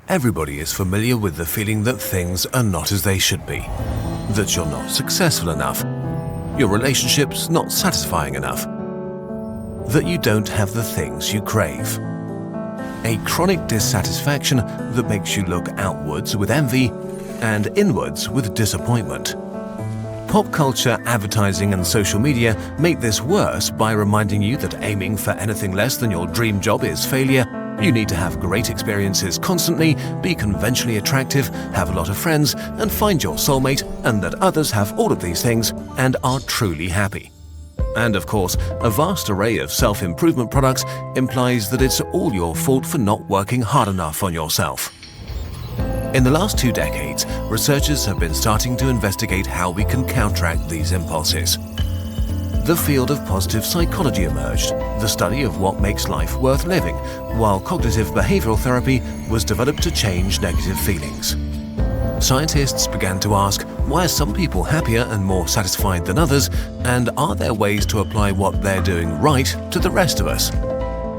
Everybody is familiar with the feeling that things are not as they should be, that you're not successful enough, your relationship's not satisfying enough, that you don't have the things you crave. A chronic dissatisfaction that makes you look outwards with envy and inwards with disappointment. Pop culture, advertising and social media make this worse by reminding you that aiming for anything less than your dream job is failure. You need to have great experiences constantly, be conventionally attractive, have a lot of friends, and find your soulmate, and that others have all of these things and are truly happy. And of course, a vast array of self-improvement products implies that it's all your fault for not working hard enough on yourself. In the last 2 decades, researchers have been starting to investigate how we can counteract these impulses. The field of positive psychology emerged, the study of what makes life worth living, while cognitive behavioral therapy was developed to change negative feelings. Scientists began to ask, why are some people happier and more satisfied than others, and are there ways to apply what they're doing right to the rest of us?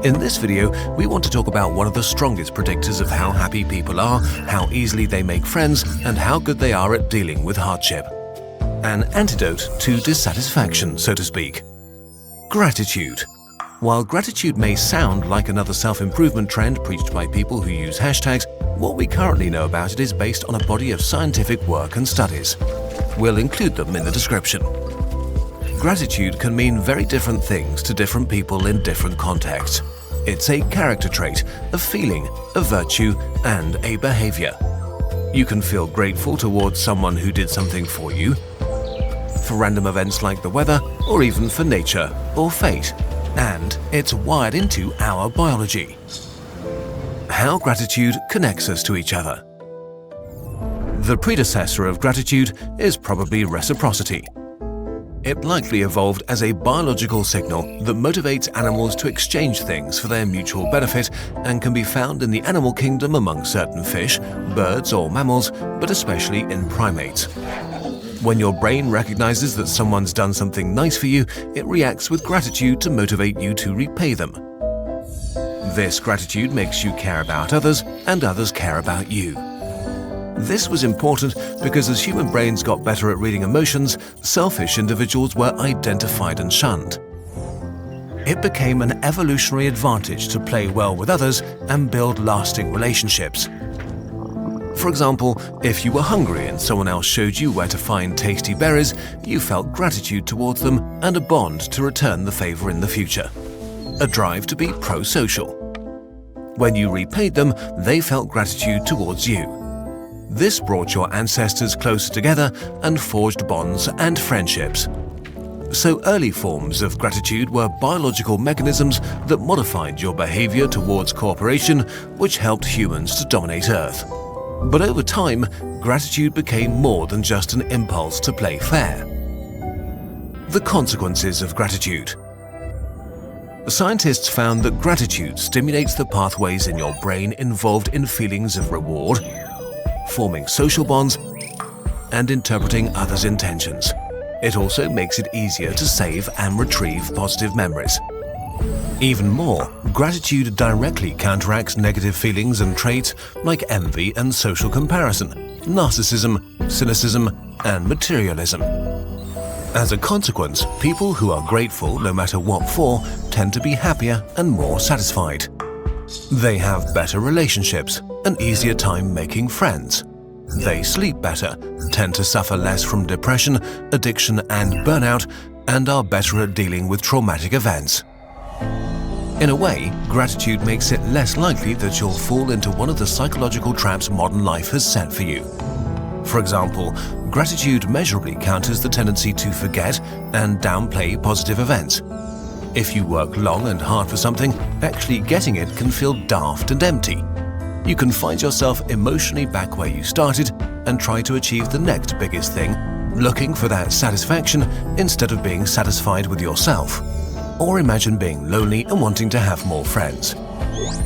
In this video, we want to talk about one of the strongest predictors of how happy people are, how easily they make friends, and how good they are at dealing with hardship. An antidote to dissatisfaction, so to speak. Gratitude. While gratitude may sound like another self-improvement trend preached by people who use hashtags, what we currently know about it is based on a body of scientific work and studies. We'll include them in the description. Gratitude can mean very different things to different people in different contexts. It's a character trait, a feeling, a virtue, and a behavior. You can feel grateful towards someone who did something for you, for random events like the weather, or even for nature or fate. And it's wired into our biology. How gratitude connects us to each other. The predecessor of gratitude is probably reciprocity. It likely evolved as a biological signal that motivates animals to exchange things for their mutual benefit and can be found in the animal kingdom among certain fish, birds or mammals, but especially in primates. When your brain recognizes that someone's done something nice for you, it reacts with gratitude to motivate you to repay them. This gratitude makes you care about others, and others care about you. This was important because as human brains got better at reading emotions, selfish individuals were identified and shunned. It became an evolutionary advantage to play well with others and build lasting relationships. For example, if you were hungry and someone else showed you where to find tasty berries, you felt gratitude towards them and a bond to return the favor in the future. A drive to be pro-social. When you repaid them, they felt gratitude towards you. This brought your ancestors closer together and forged bonds and friendships. So early forms of gratitude were biological mechanisms that modified your behavior towards cooperation, which helped humans to dominate Earth. But over time, gratitude became more than just an impulse to play fair. The consequences of gratitude. Scientists found that gratitude stimulates the pathways in your brain involved in feelings of reward, forming social bonds, and interpreting others' intentions. It also makes it easier to save and retrieve positive memories. Even more, gratitude directly counteracts negative feelings and traits like envy and social comparison, narcissism, cynicism, and materialism. As a consequence, people who are grateful no matter what for tend to be happier and more satisfied. They have better relationships, an easier time making friends. They sleep better, tend to suffer less from depression, addiction, and burnout, and are better at dealing with traumatic events. In a way, gratitude makes it less likely that you'll fall into one of the psychological traps modern life has set for you. For example, gratitude measurably counters the tendency to forget and downplay positive events. If you work long and hard for something, actually getting it can feel daft and empty. You can find yourself emotionally back where you started and try to achieve the next biggest thing, looking for that satisfaction instead of being satisfied with yourself. Or imagine being lonely and wanting to have more friends.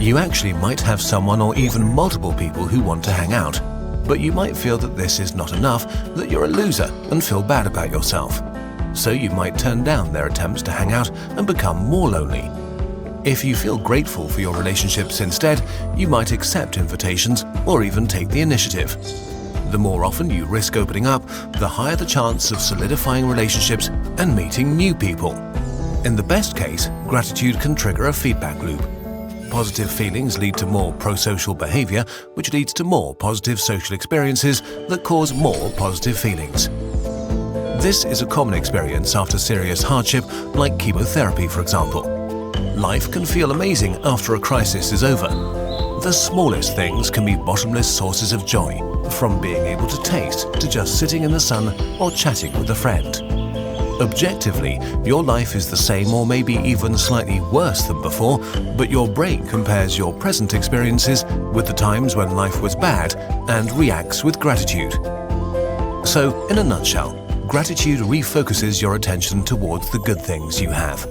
You actually might have someone or even multiple people who want to hang out, but you might feel that this is not enough, that you're a loser and feel bad about yourself. So you might turn down their attempts to hang out and become more lonely. If you feel grateful for your relationships instead, you might accept invitations or even take the initiative. The more often you risk opening up, the higher the chance of solidifying relationships and meeting new people. In the best case, gratitude can trigger a feedback loop. Positive feelings lead to more pro-social behavior, which leads to more positive social experiences that cause more positive feelings. This is a common experience after serious hardship, like chemotherapy, for example. Life can feel amazing after a crisis is over. The smallest things can be bottomless sources of joy, from being able to taste to just sitting in the sun or chatting with a friend. Objectively, your life is the same or maybe even slightly worse than before, but your brain compares your present experiences with the times when life was bad and reacts with gratitude. So, in a nutshell, gratitude refocuses your attention towards the good things you have.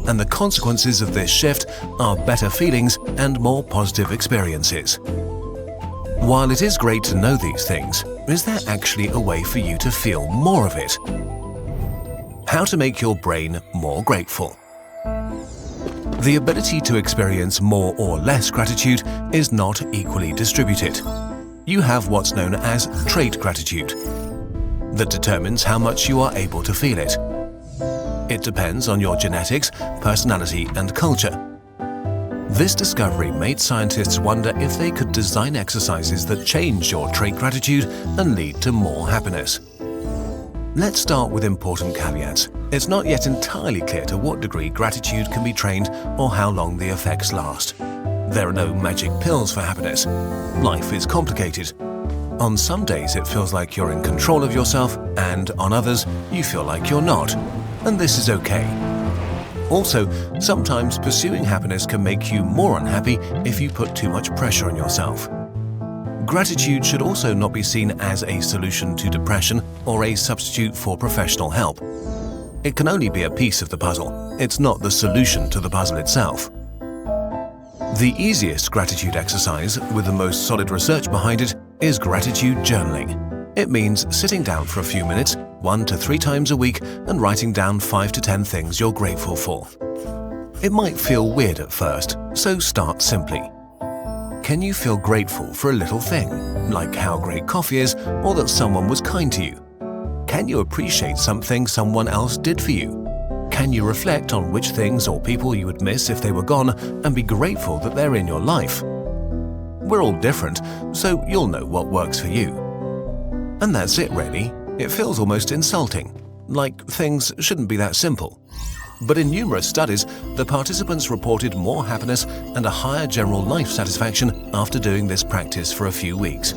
And the consequences of this shift are better feelings and more positive experiences. While it is great to know these things, is there actually a way for you to feel more of it? How to make your brain more grateful. The ability to experience more or less gratitude is not equally distributed. You have what's known as trait gratitude that determines how much you are able to feel it. It depends on your genetics, personality, and culture. This discovery made scientists wonder if they could design exercises that change your trait gratitude and lead to more happiness. Let's start with important caveats. It's not yet entirely clear to what degree gratitude can be trained or how long the effects last. There are no magic pills for happiness. Life is complicated. On some days it feels like you're in control of yourself, and on others you feel like you're not. And this is okay. Also, sometimes pursuing happiness can make you more unhappy if you put too much pressure on yourself. Gratitude should also not be seen as a solution to depression or a substitute for professional help. It can only be a piece of the puzzle. It's not the solution to the puzzle itself. The easiest gratitude exercise, with the most solid research behind it, is gratitude journaling. It means sitting down for a few minutes, 1 to 3 times a week, and writing down 5 to 10 things you're grateful for. It might feel weird at first, so start simply. Can you feel grateful for a little thing, like how great coffee is or that someone was kind to you? Can you appreciate something someone else did for you? Can you reflect on which things or people you would miss if they were gone and be grateful that they're in your life? We're all different, so you'll know what works for you. And that's it really. It feels almost insulting, like things shouldn't be that simple. But in numerous studies, the participants reported more happiness and a higher general life satisfaction after doing this practice for a few weeks.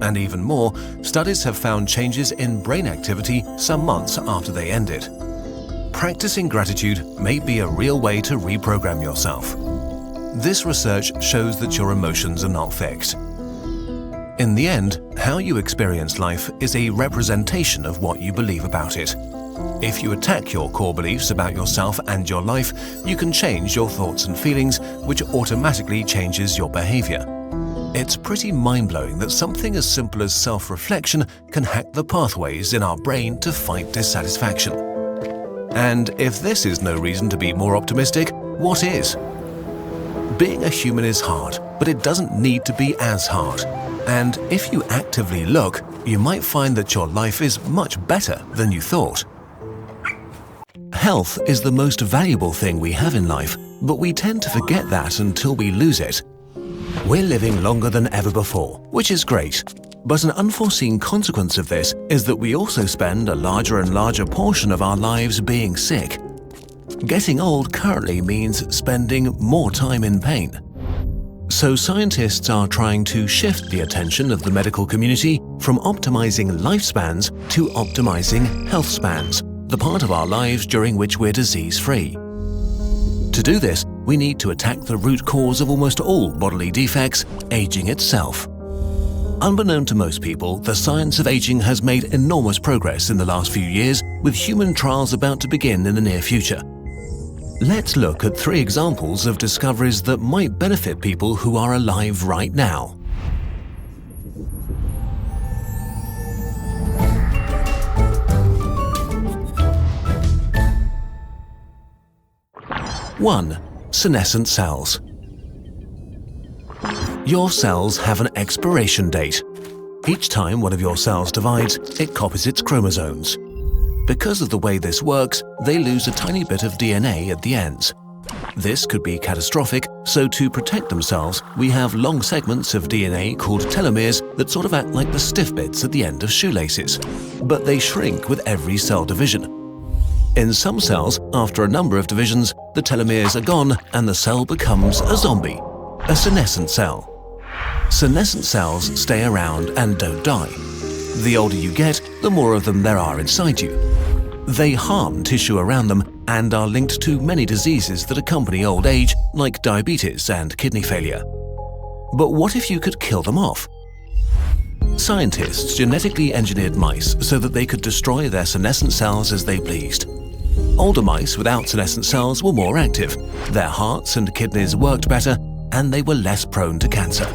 And even more, studies have found changes in brain activity some months after they ended. Practicing gratitude may be a real way to reprogram yourself. This research shows that your emotions are not fixed. In the end, how you experience life is a representation of what you believe about it. If you attack your core beliefs about yourself and your life, you can change your thoughts and feelings, which automatically changes your behavior. It's pretty mind-blowing that something as simple as self-reflection can hack the pathways in our brain to fight dissatisfaction. And if this is no reason to be more optimistic, what is? Being a human is hard, but it doesn't need to be as hard. And if you actively look, you might find that your life is much better than you thought. Health is the most valuable thing we have in life, but we tend to forget that until we lose it. We're living longer than ever before, which is great. But an unforeseen consequence of this is that we also spend a larger and larger portion of our lives being sick. Getting old currently means spending more time in pain. So scientists are trying to shift the attention of the medical community from optimizing lifespans to optimizing health spans, the part of our lives during which we're disease-free. To do this, we need to attack the root cause of almost all bodily defects, aging itself. Unbeknown to most people, the science of aging has made enormous progress in the last few years, with human trials about to begin in the near future. Let's look at 3 examples of discoveries that might benefit people who are alive right now. One, Senescent cells. Your cells have an expiration date. Each time one of your cells divides, it copies its chromosomes. Because of the way this works, they lose a tiny bit of DNA at the ends. This could be catastrophic, so to protect themselves, we have long segments of DNA called telomeres that sort of act like the stiff bits at the end of shoelaces. But they shrink with every cell division. In some cells, after a number of divisions, the telomeres are gone and the cell becomes a zombie, a senescent cell. Senescent cells stay around and don't die. The older you get, the more of them there are inside you. They harm tissue around them and are linked to many diseases that accompany old age, like diabetes and kidney failure. But what if you could kill them off? Scientists genetically engineered mice so that they could destroy their senescent cells as they pleased. Older mice without senescent cells were more active, their hearts and kidneys worked better, and they were less prone to cancer.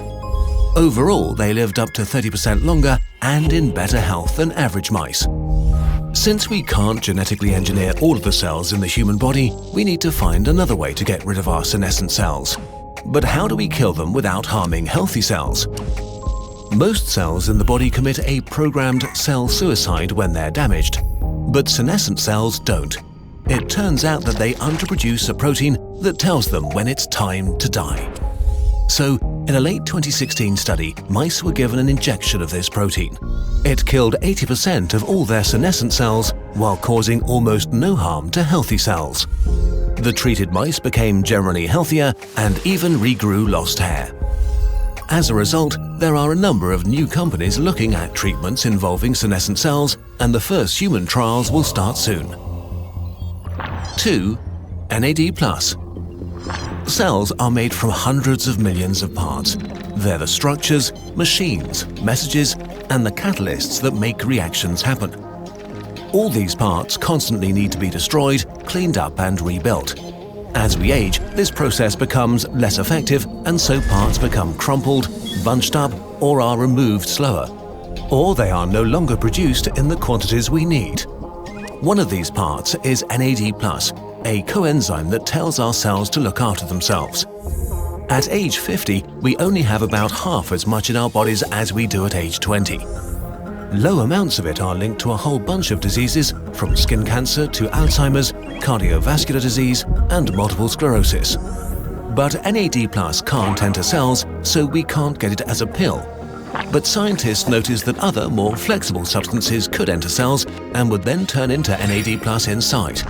Overall, they lived up to 30% longer and in better health than average mice. Since we can't genetically engineer all of the cells in the human body, we need to find another way to get rid of our senescent cells. But how do we kill them without harming healthy cells? Most cells in the body commit a programmed cell suicide when they're damaged, but senescent cells don't. It turns out that they underproduce a protein that tells them when it's time to die. So, in a late 2016 study, mice were given an injection of this protein. It killed 80% of all their senescent cells while causing almost no harm to healthy cells. The treated mice became generally healthier and even regrew lost hair. As a result, there are a number of new companies looking at treatments involving senescent cells, and the first human trials will start soon. 2. NAD+. Cells are made from hundreds of millions of parts. They're the structures, machines, messages, and the catalysts that make reactions happen. All these parts constantly need to be destroyed, cleaned up, and rebuilt. As we age, this process becomes less effective, and so parts become crumpled, bunched up, or are removed slower. Or they are no longer produced in the quantities we need. One of these parts is NAD+, a coenzyme that tells our cells to look after themselves. At age 50, we only have about half as much in our bodies as we do at age 20. Low amounts of it are linked to a whole bunch of diseases, from skin cancer to Alzheimer's, cardiovascular disease, and multiple sclerosis. But NAD+ can't enter cells, so we can't get it as a pill. But scientists noticed that other, more flexible substances could enter cells and would then turn into NAD+ inside.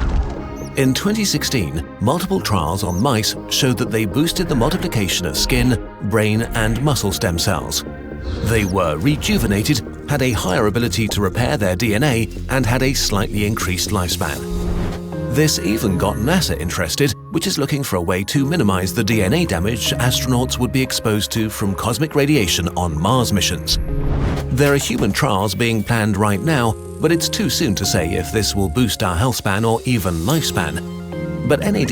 In 2016, multiple trials on mice showed that they boosted the multiplication of skin, brain, and muscle stem cells. They were rejuvenated, had a higher ability to repair their DNA, and had a slightly increased lifespan. This even got NASA interested, which is looking for a way to minimize the DNA damage astronauts would be exposed to from cosmic radiation on Mars missions. There are human trials being planned right now, but it's too soon to say if this will boost our health span or even lifespan. But NAD+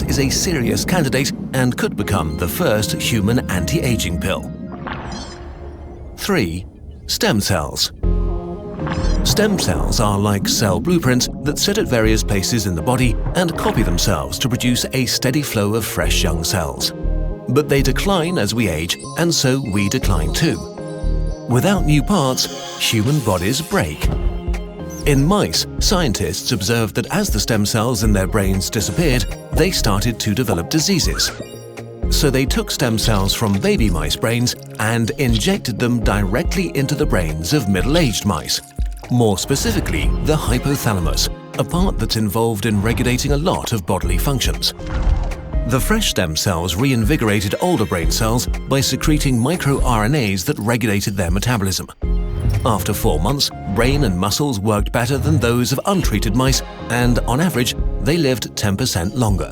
is a serious candidate and could become the first human anti-aging pill. 3. Stem cells. Stem cells are like cell blueprints that sit at various places in the body and copy themselves to produce a steady flow of fresh young cells. But they decline as we age, and so we decline too. Without new parts, human bodies break. In mice, scientists observed that as the stem cells in their brains disappeared, they started to develop diseases. So they took stem cells from baby mice brains and injected them directly into the brains of middle-aged mice. More specifically, the hypothalamus, a part that's involved in regulating a lot of bodily functions. The fresh stem cells reinvigorated older brain cells by secreting microRNAs that regulated their metabolism. After 4 months, brain and muscles worked better than those of untreated mice, and on average, they lived 10% longer.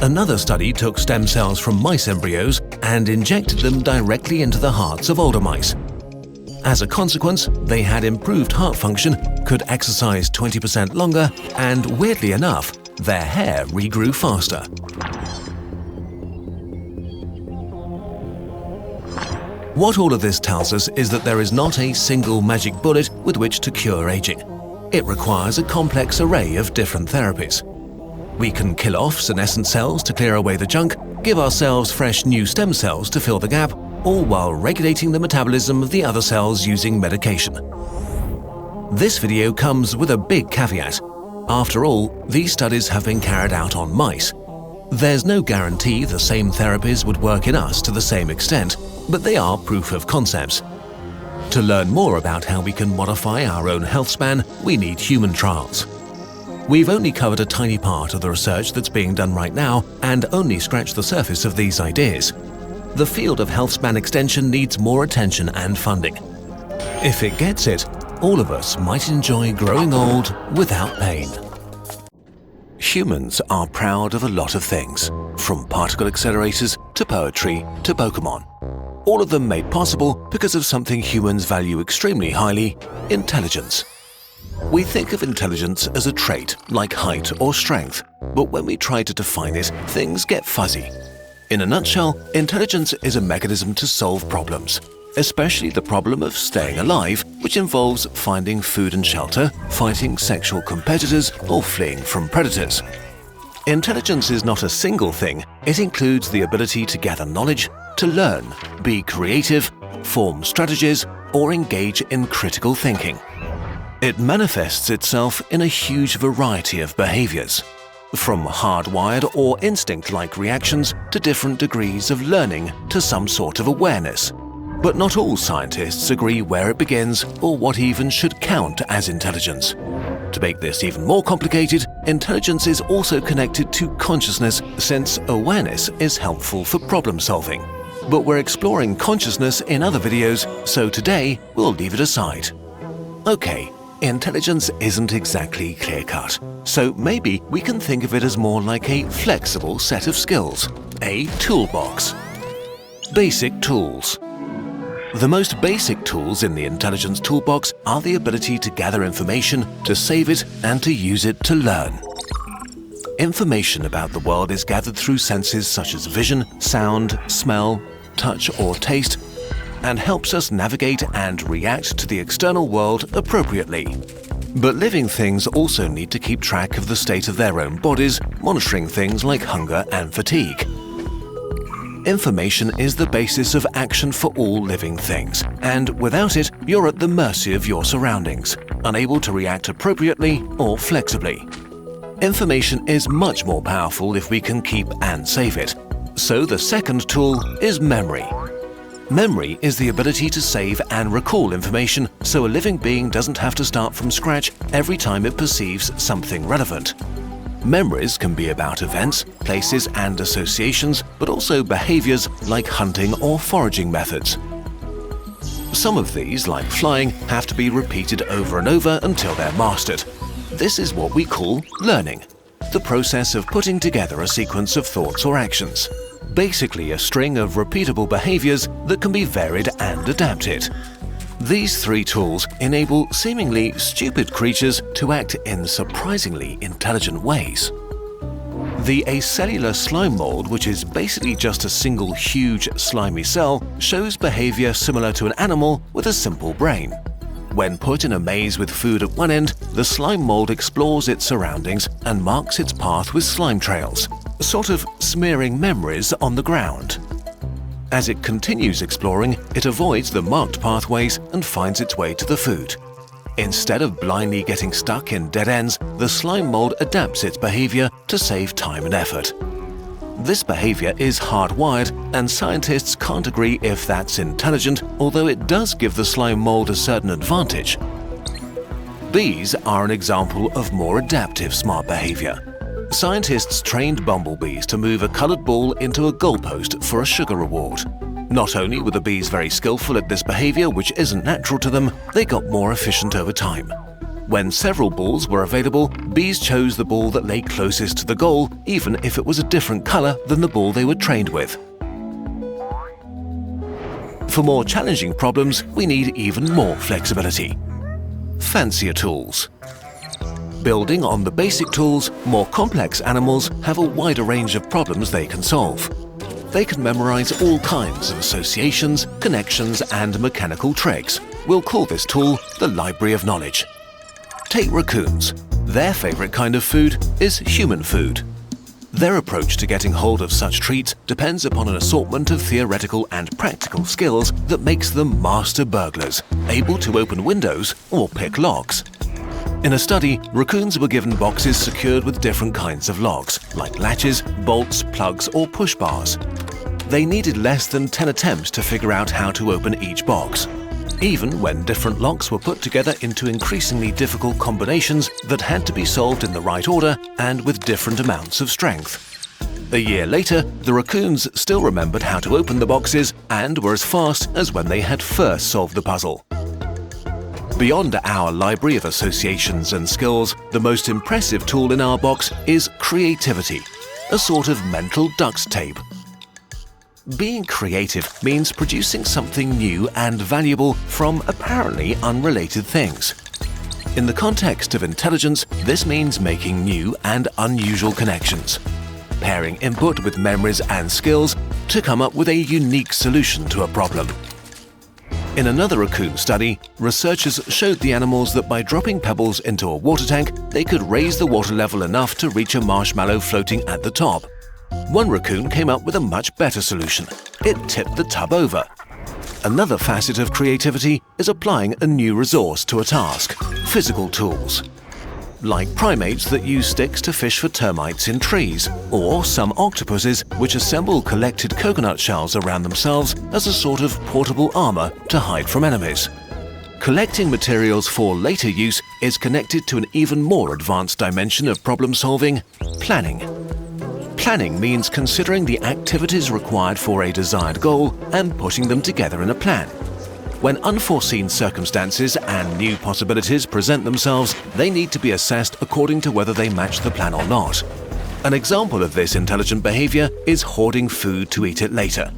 Another study took stem cells from mice embryos and injected them directly into the hearts of older mice. As a consequence, they had improved heart function, could exercise 20% longer, and weirdly enough, their hair regrew faster. What all of this tells us is that there is not a single magic bullet with which to cure aging. It requires a complex array of different therapies. We can kill off senescent cells to clear away the junk, give ourselves fresh new stem cells to fill the gap, all while regulating the metabolism of the other cells using medication. This video comes with a big caveat. After all, these studies have been carried out on mice. There's no guarantee the same therapies would work in us to the same extent, but they are proof of concepts. To learn more about how we can modify our own health span, we need human trials. We've only covered a tiny part of the research that's being done right now and only scratched the surface of these ideas. The field of health span extension needs more attention and funding. If it gets it, all of us might enjoy growing old without pain. Humans are proud of a lot of things, from particle accelerators to poetry to Pokemon. All of them made possible because of something humans value extremely highly: intelligence. We think of intelligence as a trait like height or strength, but when we try to define it, things get fuzzy. In a nutshell, intelligence is a mechanism to solve problems, especially the problem of staying alive, which involves finding food and shelter, fighting sexual competitors, or fleeing from predators. Intelligence is not a single thing. It includes the ability to gather knowledge, to learn, be creative, form strategies, or engage in critical thinking. It manifests itself in a huge variety of behaviors, from hardwired or instinct-like reactions to different degrees of learning to some sort of awareness. But not all scientists agree where it begins or what even should count as intelligence. To make this even more complicated, intelligence is also connected to consciousness, since awareness is helpful for problem solving. But we're exploring consciousness in other videos, so today we'll leave it aside. Okay, intelligence isn't exactly clear-cut, so maybe we can think of it as more like a flexible set of skills, a toolbox. Basic tools. The most basic tools in the intelligence toolbox are the ability to gather information, to save it, and to use it to learn. Information about the world is gathered through senses such as vision, sound, smell, touch, or taste, and helps us navigate and react to the external world appropriately. But living things also need to keep track of the state of their own bodies, monitoring things like hunger and fatigue. Information is the basis of action for all living things, and without it, you're at the mercy of your surroundings, unable to react appropriately or flexibly. Information is much more powerful if we can keep and save it. So the second tool is memory. Memory is the ability to save and recall information so a living being doesn't have to start from scratch every time it perceives something relevant. Memories can be about events, places, and associations, but also behaviors like hunting or foraging methods. Some of these, like flying, have to be repeated over and over until they're mastered. This is what we call learning, the process of putting together a sequence of thoughts or actions. Basically a string of repeatable behaviors that can be varied and adapted. These three tools enable seemingly stupid creatures to act in surprisingly intelligent ways. The acellular slime mold, which is basically just a single huge slimy cell, shows behavior similar to an animal with a simple brain. When put in a maze with food at one end, the slime mold explores its surroundings and marks its path with slime trails, sort of smearing memories on the ground. As it continues exploring, it avoids the marked pathways and finds its way to the food. Instead of blindly getting stuck in dead ends, the slime mold adapts its behavior to save time and effort. This behavior is hardwired, and scientists can't agree if that's intelligent, although it does give the slime mold a certain advantage. Bees are an example of more adaptive smart behavior. Scientists trained bumblebees to move a colored ball into a goalpost for a sugar reward. Not only were the bees very skillful at this behavior, which isn't natural to them, they got more efficient over time. When several balls were available, bees chose the ball that lay closest to the goal, even if it was a different color than the ball they were trained with. For more challenging problems, we need even more flexibility. Fancier tools. Building on the basic tools, more complex animals have a wider range of problems they can solve. They can memorize all kinds of associations, connections, and mechanical tricks. We'll call this tool the Library of Knowledge. Take raccoons. Their favorite kind of food is human food. Their approach to getting hold of such treats depends upon an assortment of theoretical and practical skills that makes them master burglars, able to open windows or pick locks. In a study, raccoons were given boxes secured with different kinds of locks, like latches, bolts, plugs, or push bars. They needed less than 10 attempts to figure out how to open each box, even when different locks were put together into increasingly difficult combinations that had to be solved in the right order and with different amounts of strength. A year later, the raccoons still remembered how to open the boxes and were as fast as when they had first solved the puzzle. Beyond our library of associations and skills, the most impressive tool in our box is creativity, a sort of mental duct tape. Being creative means producing something new and valuable from apparently unrelated things. In the context of intelligence, this means making new and unusual connections, pairing input with memories and skills to come up with a unique solution to a problem. In another raccoon study, researchers showed the animals that by dropping pebbles into a water tank, they could raise the water level enough to reach a marshmallow floating at the top. One raccoon came up with a much better solution. It tipped the tub over. Another facet of creativity is applying a new resource to a task: physical tools. Like primates that use sticks to fish for termites in trees, or some octopuses which assemble collected coconut shells around themselves as a sort of portable armor to hide from enemies. Collecting materials for later use is connected to an even more advanced dimension of problem solving: planning. Planning means considering the activities required for a desired goal and putting them together in a plan. When unforeseen circumstances and new possibilities present themselves, they need to be assessed according to whether they match the plan or not. An example of this intelligent behavior is hoarding food to eat it later.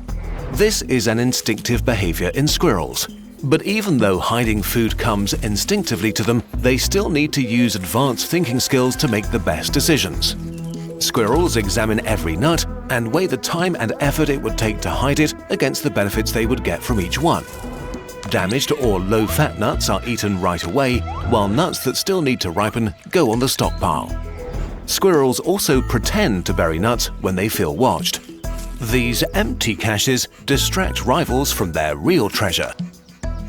This is an instinctive behavior in squirrels. But even though hiding food comes instinctively to them, they still need to use advanced thinking skills to make the best decisions. Squirrels examine every nut and weigh the time and effort it would take to hide it against the benefits they would get from each one. Damaged or low-fat nuts are eaten right away, while nuts that still need to ripen go on the stockpile. Squirrels also pretend to bury nuts when they feel watched. These empty caches distract rivals from their real treasure.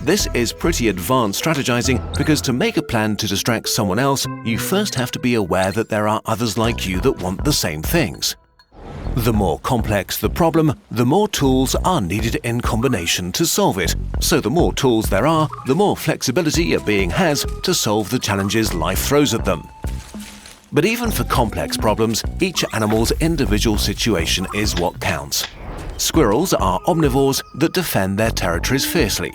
This is pretty advanced strategizing because to make a plan to distract someone else, you first have to be aware that there are others like you that want the same things. The more complex the problem, the more tools are needed in combination to solve it. So the more tools there are, the more flexibility a being has to solve the challenges life throws at them. But even for complex problems, each animal's individual situation is what counts. Squirrels are omnivores that defend their territories fiercely.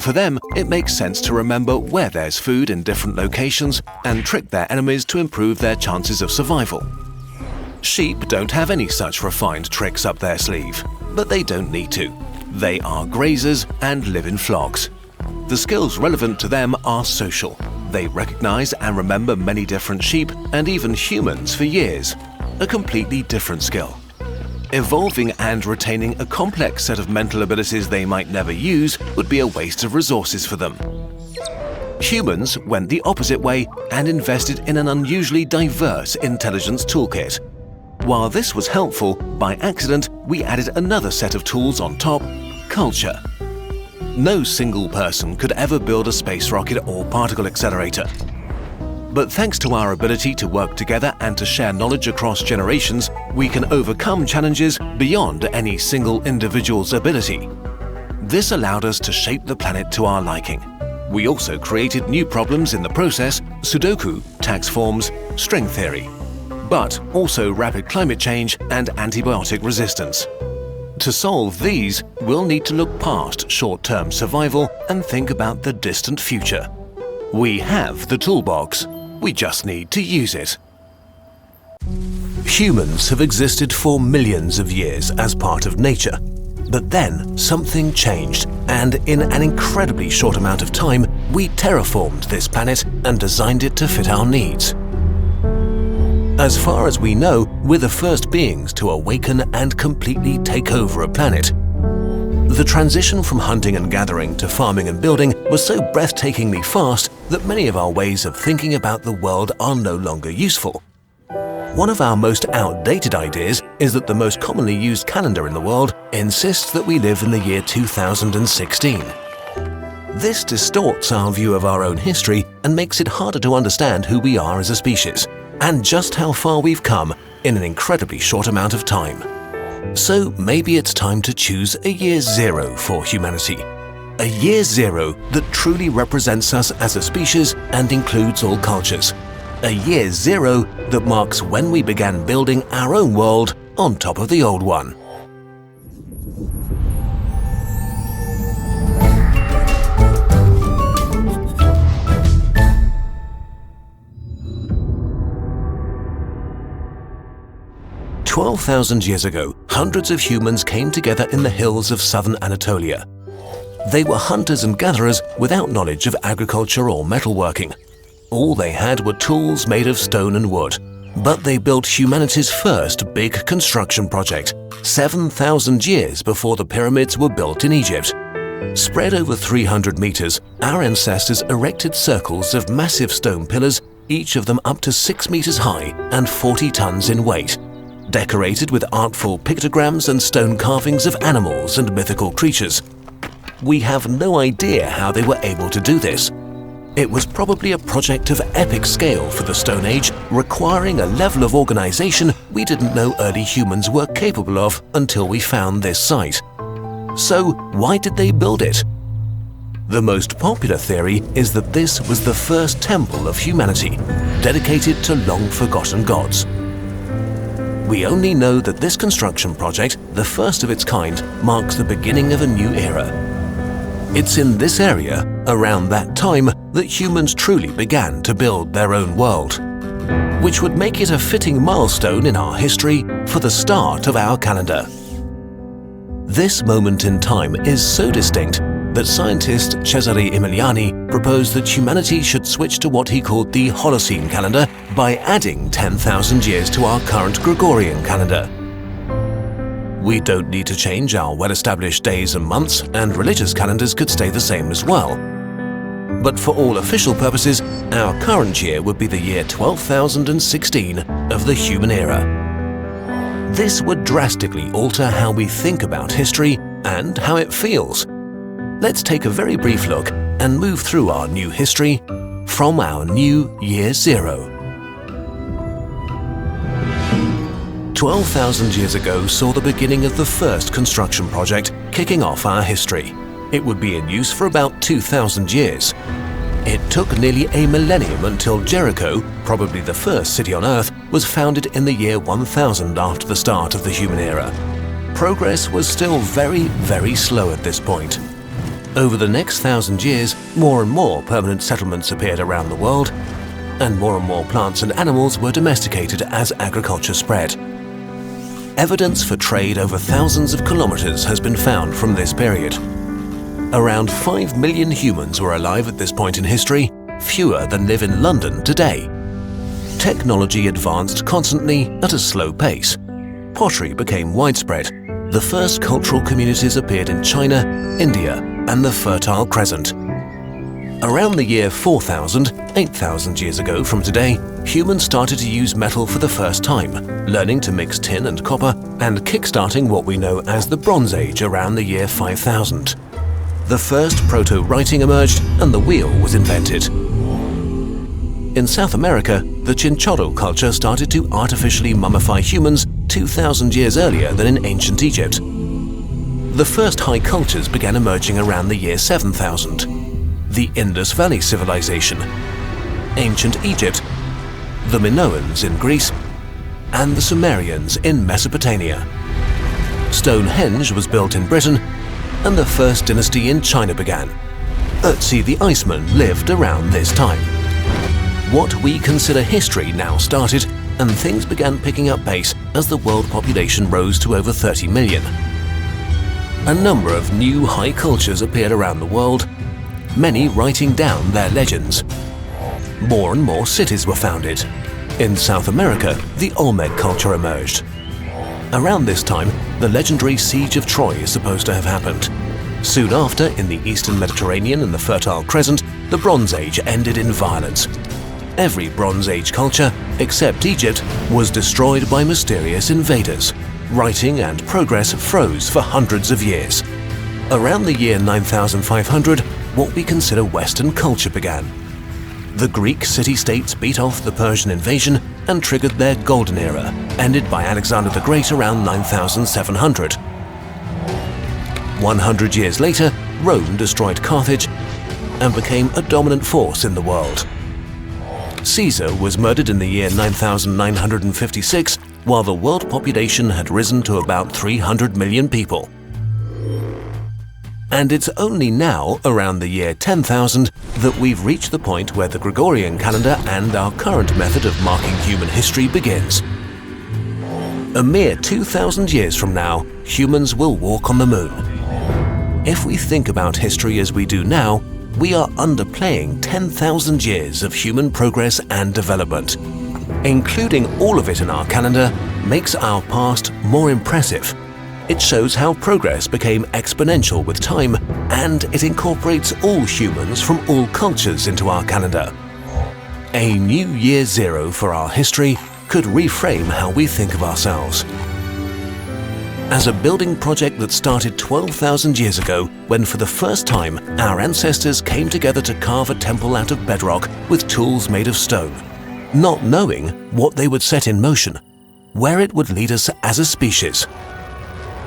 For them, it makes sense to remember where there's food in different locations and trick their enemies to improve their chances of survival. Sheep don't have any such refined tricks up their sleeve, but they don't need to. They are grazers and live in flocks. The skills relevant to them are social. They recognize and remember many different sheep and even humans for years, a completely different skill. Evolving and retaining a complex set of mental abilities they might never use would be a waste of resources for them. Humans went the opposite way and invested in an unusually diverse intelligence toolkit. While this was helpful, by accident we added another set of tools on top: culture. No single person could ever build a space rocket or particle accelerator. But thanks to our ability to work together and to share knowledge across generations, we can overcome challenges beyond any single individual's ability. This allowed us to shape the planet to our liking. We also created new problems in the process: Sudoku, tax forms, string theory, but also rapid climate change and antibiotic resistance. To solve these, we'll need to look past short-term survival and think about the distant future. We have the toolbox. We just need to use it. Humans have existed for millions of years as part of nature. But then something changed, and in an incredibly short amount of time, we terraformed this planet and designed it to fit our needs. As far as we know, we're the first beings to awaken and completely take over a planet. The transition from hunting and gathering to farming and building was so breathtakingly fast that many of our ways of thinking about the world are no longer useful. One of our most outdated ideas is that the most commonly used calendar in the world insists that we live in the year 2016. This distorts our view of our own history and makes it harder to understand who we are as a species, and just how far we've come in an incredibly short amount of time. So maybe it's time to choose a year zero for humanity. A year zero that truly represents us as a species and includes all cultures. A year zero that marks when we began building our own world on top of the old one. "12,000 years ago, hundreds of humans came together in the hills of southern Anatolia. They were hunters and gatherers without knowledge of agriculture or metalworking. All they had were tools made of stone and wood. But they built humanity's first big construction project, 7,000 years before the pyramids were built in Egypt. Spread over 300 meters, our ancestors erected circles of massive stone pillars, each of them up to 6 meters high and 40 tons in weight, decorated with artful pictograms and stone carvings of animals and mythical creatures. We have no idea how they were able to do this. It was probably a project of epic scale for the Stone Age, requiring a level of organization we didn't know early humans were capable of until we found this site. So, why did they build it? The most popular theory is that this was the first temple of humanity, dedicated to long-forgotten gods. We only know that this construction project, the first of its kind, marks the beginning of a new era. It's in this area, around that time, that humans truly began to build their own world, which would make it a fitting milestone in our history for the start of our calendar. This moment in time is so distinct that scientist Cesare Emiliani proposed that humanity should switch to what he called the Holocene calendar by adding 10,000 years to our current Gregorian calendar. We don't need to change our well-established days and months, and religious calendars could stay the same as well. But for all official purposes, our current year would be the year 12,016 of the human era. This would drastically alter how we think about history and how it feels. Let's take a very brief look and move through our new history from our new year zero. 12,000 years ago saw the beginning of the first construction project, kicking off our history. It would be in use for about 2,000 years. It took nearly a millennium until Jericho, probably the first city on Earth, was founded in the year 1000 after the start of the human era. Progress was still very, very slow at this point. Over the next 1,000 years, more and more permanent settlements appeared around the world, and more plants and animals were domesticated as agriculture spread. Evidence for trade over thousands of kilometers has been found from this period. Around 5 million humans were alive at this point in history, fewer than live in London today. Technology advanced constantly at a slow pace. Pottery became widespread. The first cultural communities appeared in China, India, and the Fertile Crescent. Around the year 4000, 8,000 years ago from today, humans started to use metal for the first time, learning to mix tin and copper and kickstarting what we know as the Bronze Age around the year 5000. The first proto-writing emerged and the wheel was invented. In South America, the Chinchorro culture started to artificially mummify humans 2,000 years earlier than in ancient Egypt. The first high cultures began emerging around the year 7000. The Indus Valley Civilization, ancient Egypt, the Minoans in Greece, and the Sumerians in Mesopotamia. Stonehenge was built in Britain, and the first dynasty in China began. Ötzi the Iceman lived around this time. What we consider history now started, and things began picking up pace as the world population rose to over 30 million. A number of new high cultures appeared around the world, many writing down their legends. More and more cities were founded. In South America, the Olmec culture emerged. Around this time, the legendary Siege of Troy is supposed to have happened. Soon after, in the Eastern Mediterranean and the Fertile Crescent, the Bronze Age ended in violence. Every Bronze Age culture, except Egypt, was destroyed by mysterious invaders. Writing and progress froze for hundreds of years. Around the year 9500, what we consider Western culture began. The Greek city-states beat off the Persian invasion and triggered their golden era, ended by Alexander the Great around 9700. 100 years later, Rome destroyed Carthage and became a dominant force in the world. Caesar was murdered in the year 9956, while the world population had risen to about 300 million people. And it's only now, around the year 10,000, that we've reached the point where the Gregorian calendar and our current method of marking human history begins. A mere 2,000 years from now, humans will walk on the moon. If we think about history as we do now, we are underplaying 10,000 years of human progress and development. Including all of it in our calendar makes our past more impressive. It shows how progress became exponential with time, and it incorporates all humans from all cultures into our calendar. A new year zero for our history could reframe how we think of ourselves. As a building project that started 12,000 years ago, when for the first time our ancestors came together to carve a temple out of bedrock with tools made of stone, not knowing what they would set in motion, where it would lead us as a species.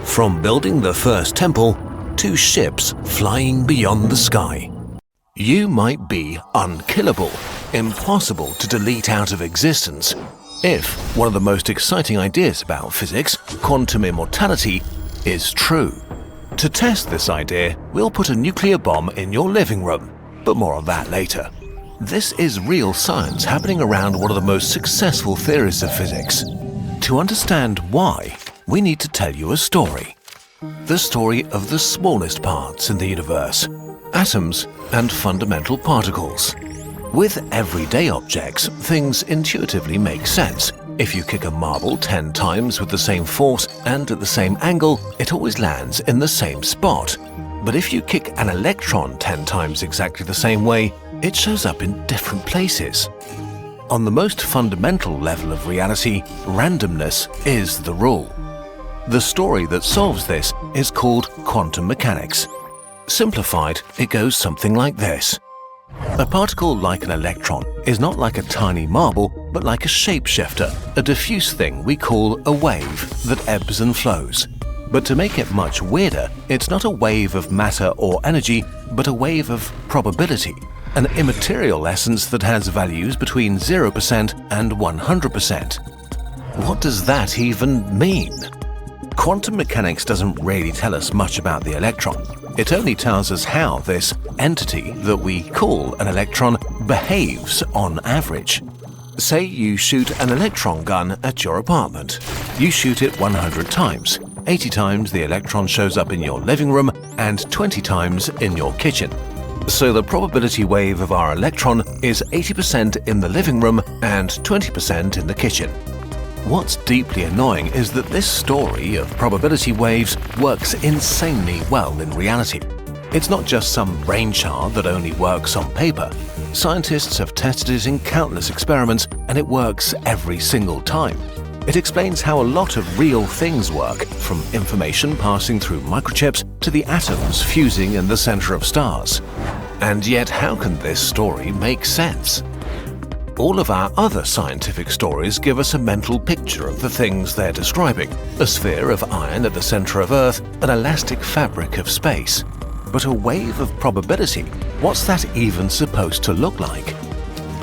From building the first temple to ships flying beyond the sky. You might be unkillable, impossible to delete out of existence, if one of the most exciting ideas about physics, quantum immortality, is true. To test this idea, we'll put a nuclear bomb in your living room, but more on that later. This is real science happening around one of the most successful theories of physics. To understand why, we need to tell you a story. The story of the smallest parts in the universe, atoms and fundamental particles. With everyday objects, things intuitively make sense. If you kick a marble 10 times with the same force and at the same angle, it always lands in the same spot. But if you kick an electron 10 times exactly the same way, it shows up in different places. On the most fundamental level of reality, randomness is the rule. The story that solves this is called quantum mechanics. Simplified, it goes something like this. A particle like an electron is not like a tiny marble, but like a shapeshifter, a diffuse thing we call a wave that ebbs and flows. But to make it much weirder, it's not a wave of matter or energy, but a wave of probability, an immaterial essence that has values between 0% and 100%. What does that even mean? Quantum mechanics doesn't really tell us much about the electron. It only tells us how this entity that we call an electron behaves on average. Say you shoot an electron gun at your apartment. You shoot it 100 times. 80 times the electron shows up in your living room and 20 times in your kitchen. So the probability wave of our electron is 80% in the living room and 20% in the kitchen. What's deeply annoying is that this story of probability waves works insanely well in reality. It's not just some brainchild that only works on paper. Scientists have tested it in countless experiments, and it works every single time. It explains how a lot of real things work, from information passing through microchips to the atoms fusing in the center of stars. And yet, how can this story make sense? All of our other scientific stories give us a mental picture of the things they're describing. A sphere of iron at the center of Earth, an elastic fabric of space. But a wave of probability, what's that even supposed to look like?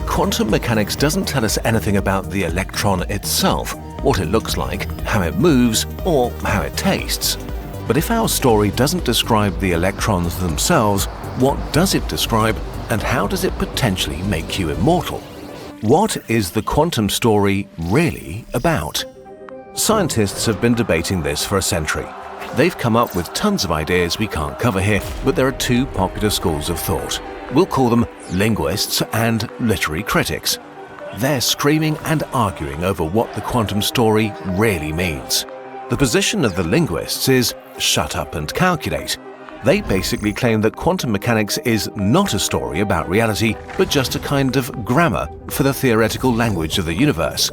Quantum mechanics doesn't tell us anything about the electron itself, what it looks like, how it moves, or how it tastes. But if our story doesn't describe the electrons themselves, what does it describe, and how does it potentially make you immortal? What is the quantum story really about? Scientists have been debating this for a century. They've come up with tons of ideas we can't cover here, but there are two popular schools of thought. We'll call them linguists and literary critics. They're screaming and arguing over what the quantum story really means. The position of the linguists is shut up and calculate. They basically claim that quantum mechanics is not a story about reality, but just a kind of grammar for the theoretical language of the universe.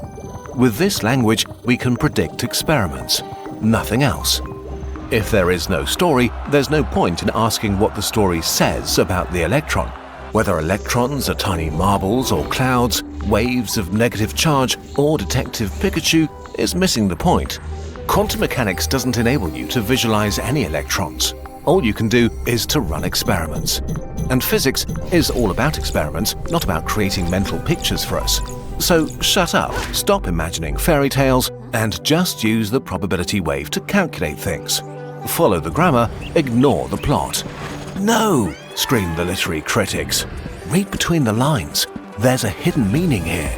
With this language, we can predict experiments. Nothing else. If there is no story, there's no point in asking what the story says about the electron. Whether electrons are tiny marbles or clouds, waves of negative charge, or Detective Pikachu is missing the point. Quantum mechanics doesn't enable you to visualize any electrons. All you can do is to run experiments. And physics is all about experiments, not about creating mental pictures for us. So shut up, stop imagining fairy tales, and just use the probability wave to calculate things. Follow the grammar, ignore the plot. No, scream the literary critics. Read between the lines. There's a hidden meaning here.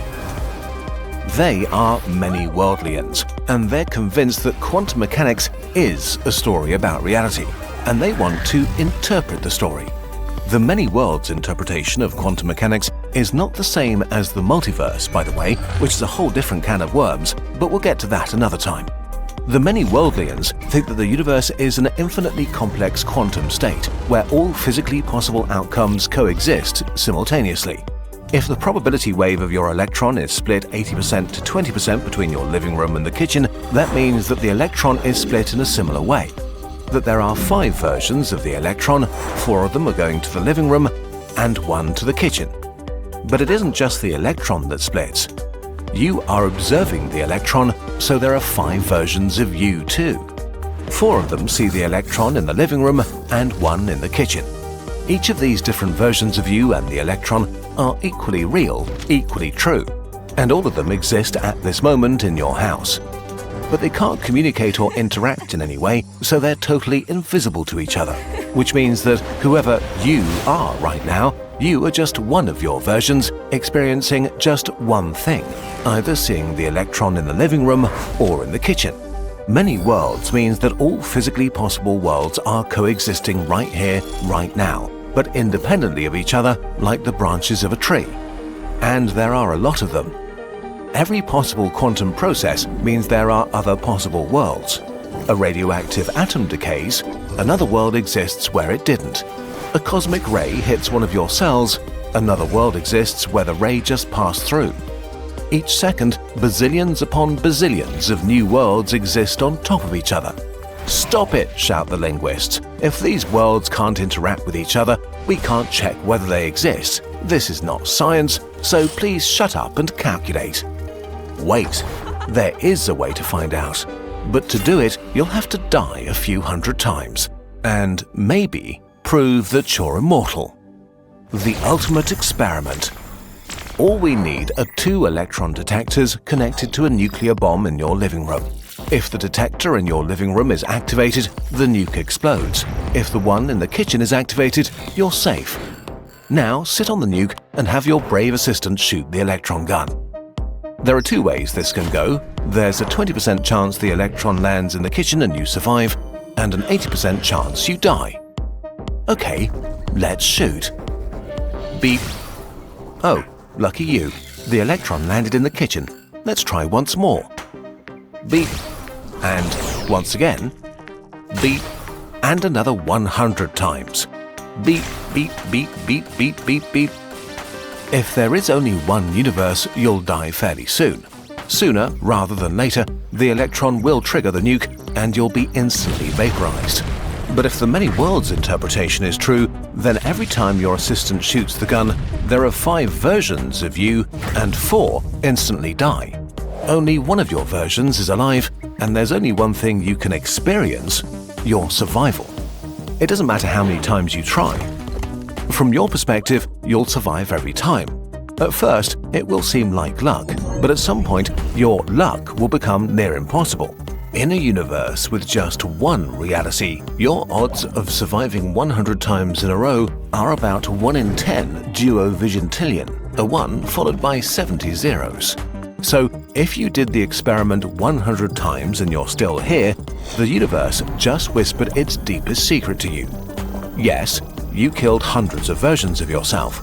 They are many worldlians, and they're convinced that quantum mechanics is a story about reality, and they want to interpret the story. The many worlds interpretation of quantum mechanics is not the same as the multiverse, by the way, which is a whole different can of worms, but we'll get to that another time. The many worldlians think that the universe is an infinitely complex quantum state, where all physically possible outcomes coexist simultaneously. If the probability wave of your electron is split 80% to 20% between your living room and the kitchen, that means that the electron is split in a similar way. That there are 5 versions of the electron, 4 of them are going to the living room, and 1 to the kitchen. But it isn't just the electron that splits. You are observing the electron, so there are 5 versions of you too. 4 of them see the electron in the living room and 1 in the kitchen. Each of these different versions of you and the electron are equally real, equally true, and all of them exist at this moment in your house. But they can't communicate or interact in any way, so they're totally invisible to each other, which means that whoever you are right now, you are just one of your versions experiencing just one thing, either seeing the electron in the living room or in the kitchen. Many worlds means that all physically possible worlds are coexisting right here, right now, but independently of each other like the branches of a tree. And there are a lot of them. Every possible quantum process means there are other possible worlds. A radioactive atom decays, another world exists where it didn't. A cosmic ray hits one of your cells, another world exists where the ray just passed through. Each second, bazillions upon bazillions of new worlds exist on top of each other. Stop it, shout the linguists. If these worlds can't interact with each other, we can't check whether they exist. This is not science, so please shut up and calculate. Wait, there is a way to find out. But to do it, you'll have to die a few hundred times. And maybe prove that you're immortal. The ultimate experiment. All we need are 2 electron detectors connected to a nuclear bomb in your living room. If the detector in your living room is activated, the nuke explodes. If the one in the kitchen is activated, you're safe. Now sit on the nuke and have your brave assistant shoot the electron gun. There are 2 ways this can go. There's a 20% chance the electron lands in the kitchen and you survive, and an 80% chance you die. Okay, let's shoot. Beep. Oh, lucky you. The electron landed in the kitchen. Let's try once more. Beep. And once again. Beep. And another 100 times. Beep, beep, beep, beep, beep, beep, beep. If there is only one universe, you'll die fairly soon. Sooner rather than later, the electron will trigger the nuke and you'll be instantly vaporized. But if the many worlds interpretation is true, then every time your assistant shoots the gun, there are 5 versions of you and 4 instantly die. Only one of your versions is alive, and there's only one thing you can experience: your survival. It doesn't matter how many times you try. From your perspective, you'll survive every time. At first, it will seem like luck, but at some point, your luck will become near impossible. In a universe with just one reality, your odds of surviving 100 times in a row are about 1 in 10 duovigintillion, a 1 followed by 70 zeros. So, if you did the experiment 100 times and you're still here, the universe just whispered its deepest secret to you. Yes, you killed hundreds of versions of yourself,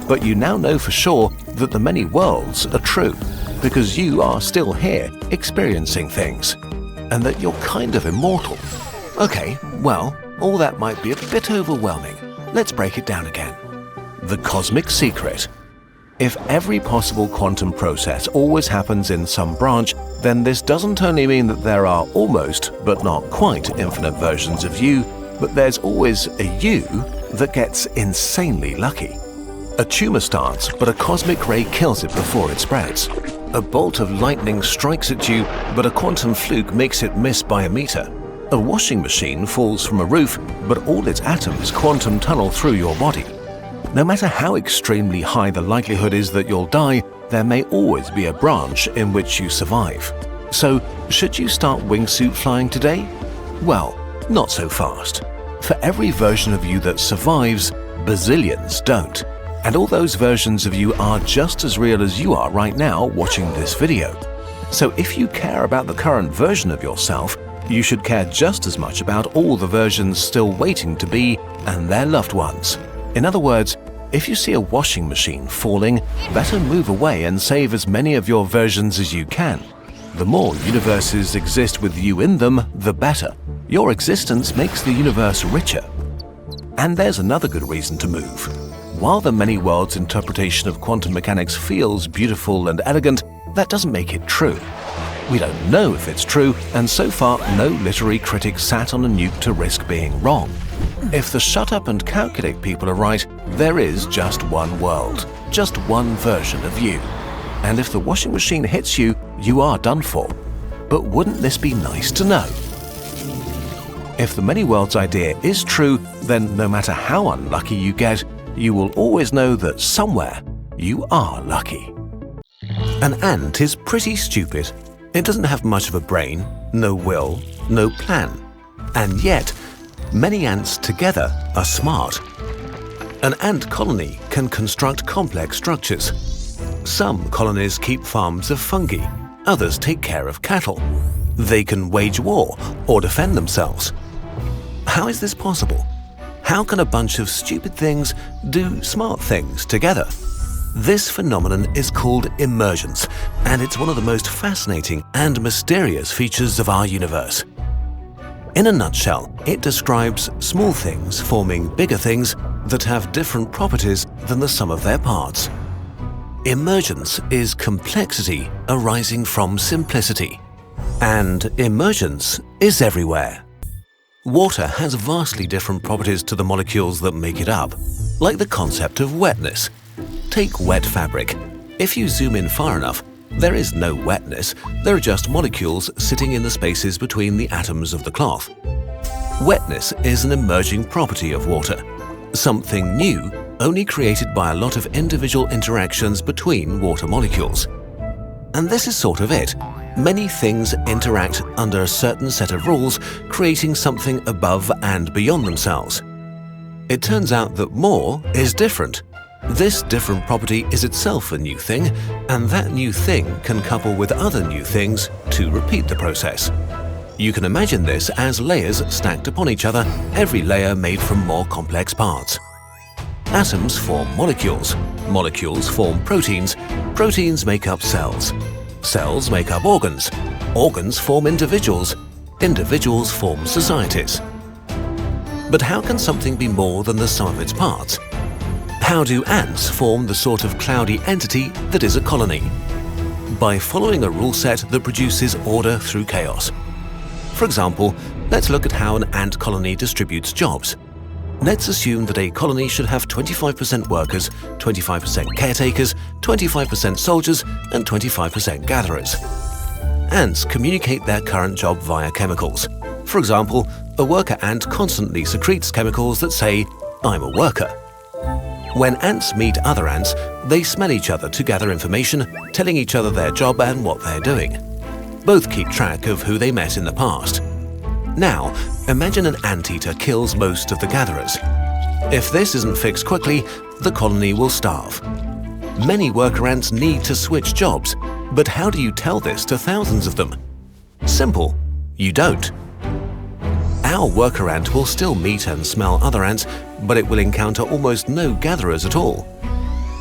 but you now know for sure that the many worlds are true, because you are still here experiencing things, and that you're kind of immortal. Okay, well, all that might be a bit overwhelming. Let's break it down again. The cosmic secret. If every possible quantum process always happens in some branch, then this doesn't only mean that there are almost, but not quite, infinite versions of you, but there's always a you that gets insanely lucky. A tumor starts, but a cosmic ray kills it before it spreads. A bolt of lightning strikes at you, but a quantum fluke makes it miss by a meter. A washing machine falls from a roof, but all its atoms quantum tunnel through your body. No matter how extremely high the likelihood is that you'll die, there may always be a branch in which you survive. So, should you start wingsuit flying today? Well, not so fast. For every version of you that survives, bazillions don't. And all those versions of you are just as real as you are right now watching this video. So if you care about the current version of yourself, you should care just as much about all the versions still waiting to be and their loved ones. In other words, if you see a washing machine falling, better move away and save as many of your versions as you can. The more universes exist with you in them, the better. Your existence makes the universe richer. And there's another good reason to move. While the many worlds interpretation of quantum mechanics feels beautiful and elegant, that doesn't make it true. We don't know if it's true, and so far no literary critic sat on a nuke to risk being wrong. If the shut up and calculate people are right, there is just one world, just one version of you. And if the washing machine hits you, you are done for. But wouldn't this be nice to know? If the many worlds idea is true, then no matter how unlucky you get, you will always know that somewhere you are lucky. An ant is pretty stupid. It doesn't have much of a brain, no will, no plan. And yet, many ants together are smart. An ant colony can construct complex structures. Some colonies keep farms of fungi, others take care of cattle. They can wage war or defend themselves. How is this possible? How can a bunch of stupid things do smart things together? This phenomenon is called emergence, and it's one of the most fascinating and mysterious features of our universe. In a nutshell, it describes small things forming bigger things that have different properties than the sum of their parts. Emergence is complexity arising from simplicity, and emergence is everywhere. Water has vastly different properties to the molecules that make it up, like the concept of wetness. Take wet fabric. If you zoom in far enough, there is no wetness, there are just molecules sitting in the spaces between the atoms of the cloth. Wetness is an emerging property of water, something new only created by a lot of individual interactions between water molecules. And this is sort of it. Many things interact under a certain set of rules, creating something above and beyond themselves. It turns out that more is different. This different property is itself a new thing, and that new thing can couple with other new things to repeat the process. You can imagine this as layers stacked upon each other, every layer made from more complex parts. Atoms form molecules, molecules form proteins, proteins make up cells, cells make up organs, organs form individuals, individuals form societies. But how can something be more than the sum of its parts? How do ants form the sort of cloudy entity that is a colony? By following a rule set that produces order through chaos. For example, let's look at how an ant colony distributes jobs. Let's assume that a colony should have 25% workers, 25% caretakers, 25% soldiers, and 25% gatherers. Ants communicate their current job via chemicals. For example, a worker ant constantly secretes chemicals that say, "I'm a worker." When ants meet other ants, they smell each other to gather information, telling each other their job and what they're doing. Both keep track of who they met in the past. Now, imagine an anteater kills most of the gatherers. If this isn't fixed quickly, the colony will starve. Many worker ants need to switch jobs, but how do you tell this to thousands of them? Simple, you don't. Our worker ant will still meet and smell other ants, but it will encounter almost no gatherers at all.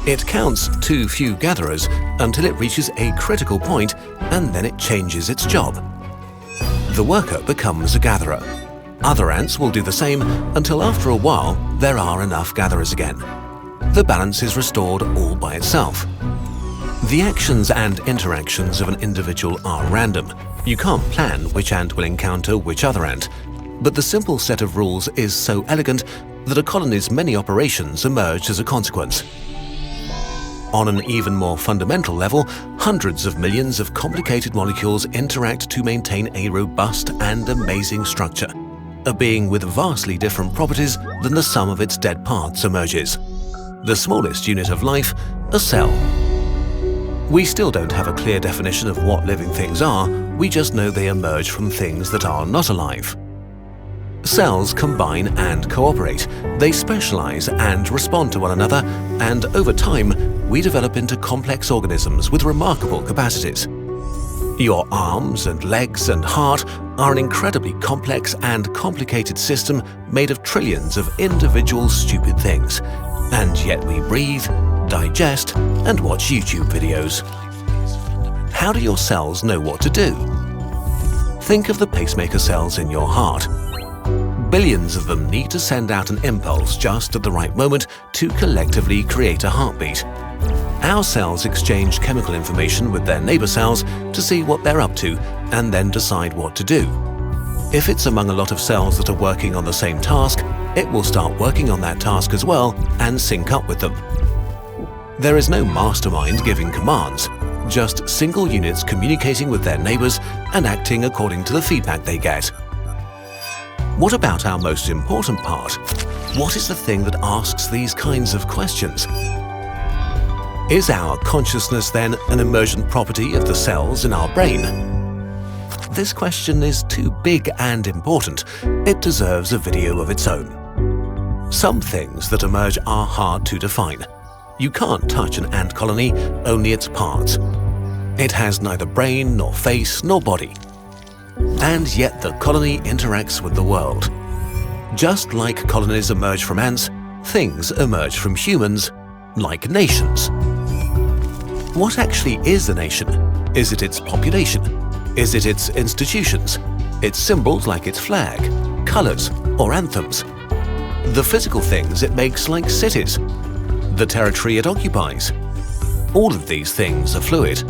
It counts too few gatherers until it reaches a critical point, and then it changes its job. The worker becomes a gatherer. Other ants will do the same until after a while there are enough gatherers again. The balance is restored all by itself. The actions and interactions of an individual are random. You can't plan which ant will encounter which other ant, but the simple set of rules is so elegant that a colony's many operations emerge as a consequence. On an even more fundamental level, hundreds of millions of complicated molecules interact to maintain a robust and amazing structure. A being with vastly different properties than the sum of its dead parts emerges. The smallest unit of life, a cell. We still don't have a clear definition of what living things are, we just know they emerge from things that are not alive. Cells combine and cooperate, they specialize and respond to one another, and over time, we develop into complex organisms with remarkable capacities. Your arms and legs and heart are an incredibly complex and complicated system made of trillions of individual stupid things, and yet we breathe, digest, and watch YouTube videos. How do your cells know what to do? Think of the pacemaker cells in your heart. Billions of them need to send out an impulse just at the right moment to collectively create a heartbeat. Our cells exchange chemical information with their neighbor cells to see what they're up to and then decide what to do. If it's among a lot of cells that are working on the same task, it will start working on that task as well and sync up with them. There is no mastermind giving commands, just single units communicating with their neighbors and acting according to the feedback they get. What about our most important part? What is the thing that asks these kinds of questions? Is our consciousness then an emergent property of the cells in our brain? This question is too big and important. It deserves a video of its own. Some things that emerge are hard to define. You can't touch an ant colony, only its parts. It has neither brain, nor face, nor body. And yet the colony interacts with the world. Just like colonies emerge from ants, things emerge from humans, like nations. What actually is a nation? Is it its population? Is it its institutions? Its symbols like its flag, colors, or anthems? The physical things it makes like cities? The territory it occupies? All of these things are fluid.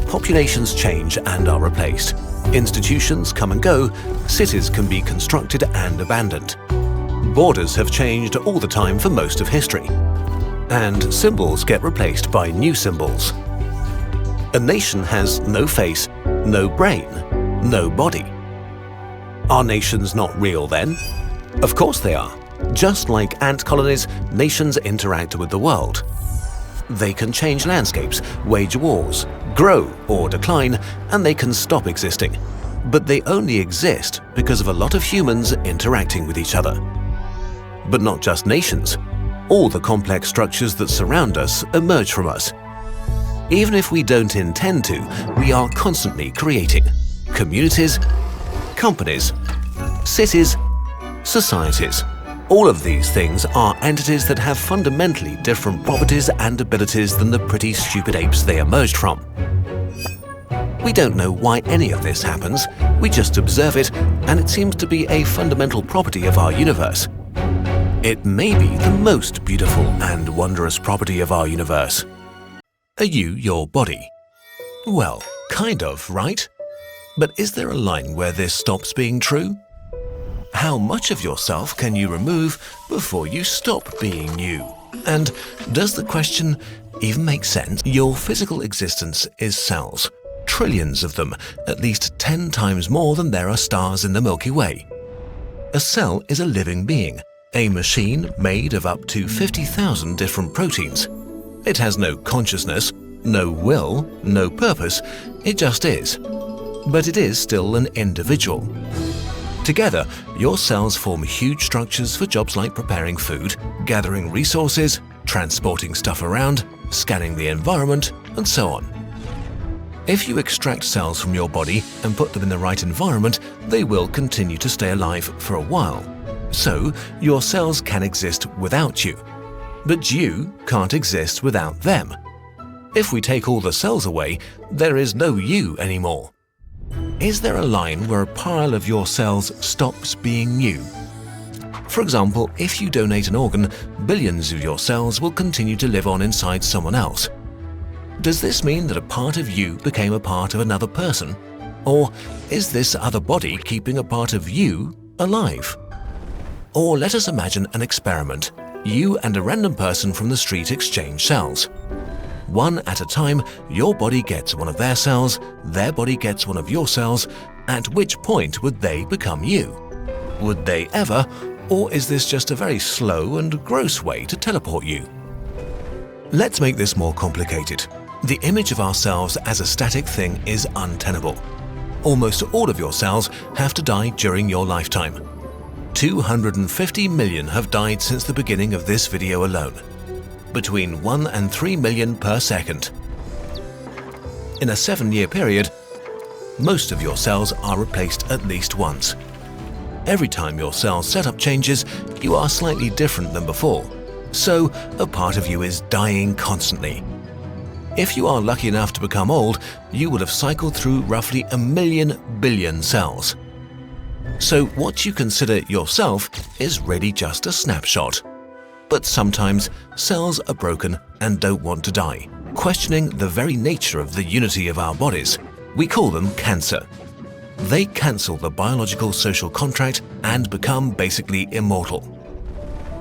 Populations change and are replaced. Institutions come and go, cities can be constructed and abandoned. Borders have changed all the time for most of history. And symbols get replaced by new symbols. A nation has no face, no brain, no body. Are nations not real then? Of course they are. Just like ant colonies, nations interact with the world. They can change landscapes, wage wars, grow or decline, and they can stop existing. But they only exist because of a lot of humans interacting with each other. But not just nations. All the complex structures that surround us emerge from us. Even if we don't intend to, we are constantly creating communities, companies, cities, societies. All of these things are entities that have fundamentally different properties and abilities than the pretty stupid apes they emerged from. We don't know why any of this happens, we just observe it, and it seems to be a fundamental property of our universe. It may be the most beautiful and wondrous property of our universe. Are you your body? Well, kind of, right? But is there a line where this stops being true? How much of yourself can you remove before you stop being you? And does the question even make sense? Your physical existence is cells. Trillions of them, at least 10 times more than there are stars in the Milky Way. A cell is a living being, a machine made of up to 50,000 different proteins. It has no consciousness, no will, no purpose, it just is. But it is still an individual. Together, your cells form huge structures for jobs like preparing food, gathering resources, transporting stuff around, scanning the environment, and so on. If you extract cells from your body and put them in the right environment, they will continue to stay alive for a while. So, your cells can exist without you. But you can't exist without them. If we take all the cells away, there is no you anymore. Is there a line where a pile of your cells stops being you? For example, if you donate an organ, billions of your cells will continue to live on inside someone else. Does this mean that a part of you became a part of another person? Or is this other body keeping a part of you alive? Or let us imagine an experiment. You and a random person from the street exchange cells. One at a time, your body gets one of their cells, their body gets one of your cells. At which point would they become you? Would they ever, or is this just a very slow and gross way to teleport you? Let's make this more complicated. The image of ourselves as a static thing is untenable. Almost all of your cells have to die during your lifetime. 250 million have died since the beginning of this video alone. Between 1 and 3 million per second. In a 7-year period, most of your cells are replaced at least once. Every time your cell setup changes, you are slightly different than before, so a part of you is dying constantly. If you are lucky enough to become old, you will have cycled through roughly 1 billion cells. So what you consider yourself is really just a snapshot. But sometimes cells are broken and don't want to die, questioning the very nature of the unity of our bodies. We call them cancer. They cancel the biological social contract and become basically immortal.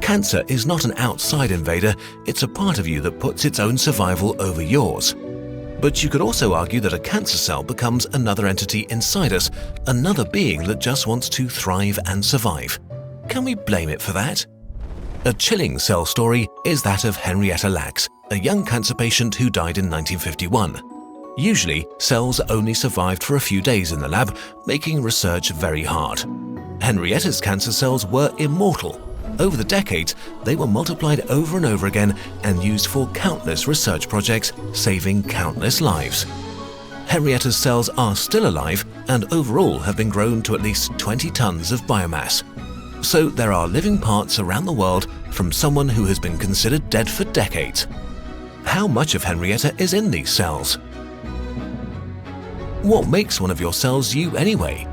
Cancer is not an outside invader, it's a part of you that puts its own survival over yours. But you could also argue that a cancer cell becomes another entity inside us, another being that just wants to thrive and survive. Can we blame it for that? A chilling cell story is that of Henrietta Lacks, a young cancer patient who died in 1951. Usually, cells only survived for a few days in the lab, making research very hard. Henrietta's cancer cells were immortal. Over the decades, they were multiplied over and over again and used for countless research projects, saving countless lives. Henrietta's cells are still alive and overall have been grown to at least 20 tons of biomass. So there are living parts around the world from someone who has been considered dead for decades. How much of Henrietta is in these cells? What makes one of your cells you anyway?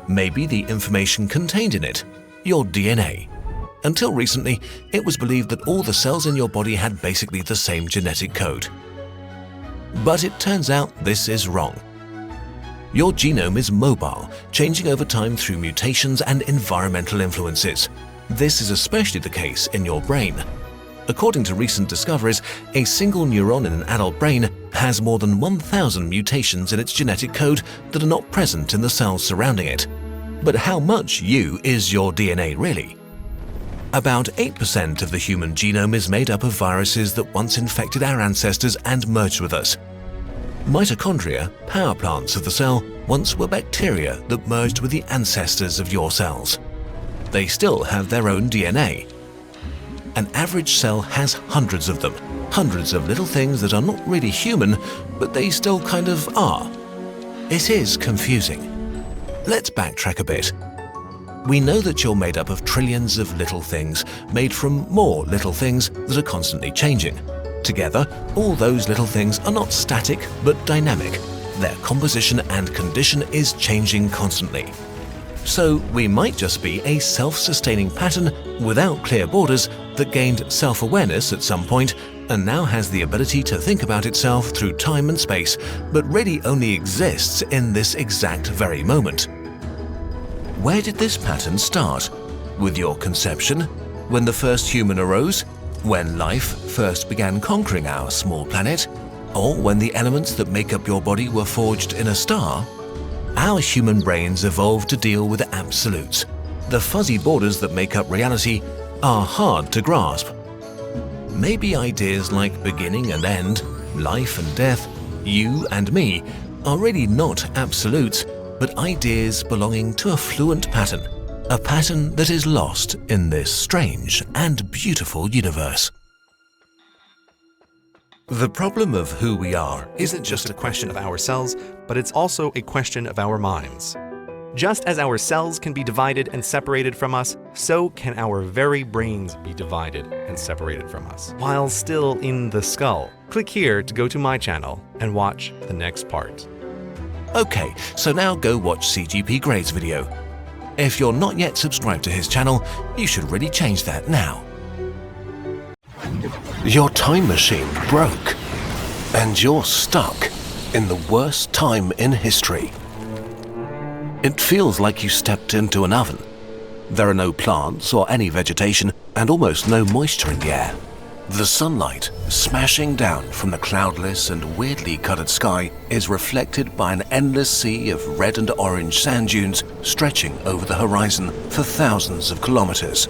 Maybe the information contained in it, your DNA. Until recently, it was believed that all the cells in your body had basically the same genetic code. But it turns out this is wrong. Your genome is mobile, changing over time through mutations and environmental influences. This is especially the case in your brain. According to recent discoveries, a single neuron in an adult brain has more than 1,000 mutations in its genetic code that are not present in the cells surrounding it. But how much you is your DNA really? About 8% of the human genome is made up of viruses that once infected our ancestors and merged with us. Mitochondria, power plants of the cell, once were bacteria that merged with the ancestors of your cells. They still have their own DNA. An average cell has hundreds of them, hundreds of little things that are not really human, but they still kind of are. It is confusing. Let's backtrack a bit. We know that you're made up of trillions of little things, made from more little things that are constantly changing. Together, all those little things are not static but dynamic. Their composition and condition is changing constantly. So we might just be a self-sustaining pattern without clear borders that gained self-awareness at some point and now has the ability to think about itself through time and space, but really only exists in this exact very moment. Where did this pattern start? With your conception? When the first human arose? When life first began conquering our small planet? Or when the elements that make up your body were forged in a star? Our human brains evolved to deal with absolutes. The fuzzy borders that make up reality are hard to grasp. Maybe ideas like beginning and end, life and death, you and me, are really not absolutes, but ideas belonging to a fluent pattern, a pattern that is lost in this strange and beautiful universe. The problem of who we are isn't just a question of our cells, but it's also a question of our minds. Just as our cells can be divided and separated from us, so can our very brains be divided and separated from us, while still in the skull. Click here to go to my channel and watch the next part. Okay, so now go watch CGP Gray's video. If you're not yet subscribed to his channel, you should really change that now. Your time machine broke, and you're stuck in the worst time in history. It feels like you stepped into an oven. There are no plants or any vegetation, and almost no moisture in the air. The sunlight, smashing down from the cloudless and weirdly colored sky, is reflected by an endless sea of red and orange sand dunes stretching over the horizon for thousands of kilometers.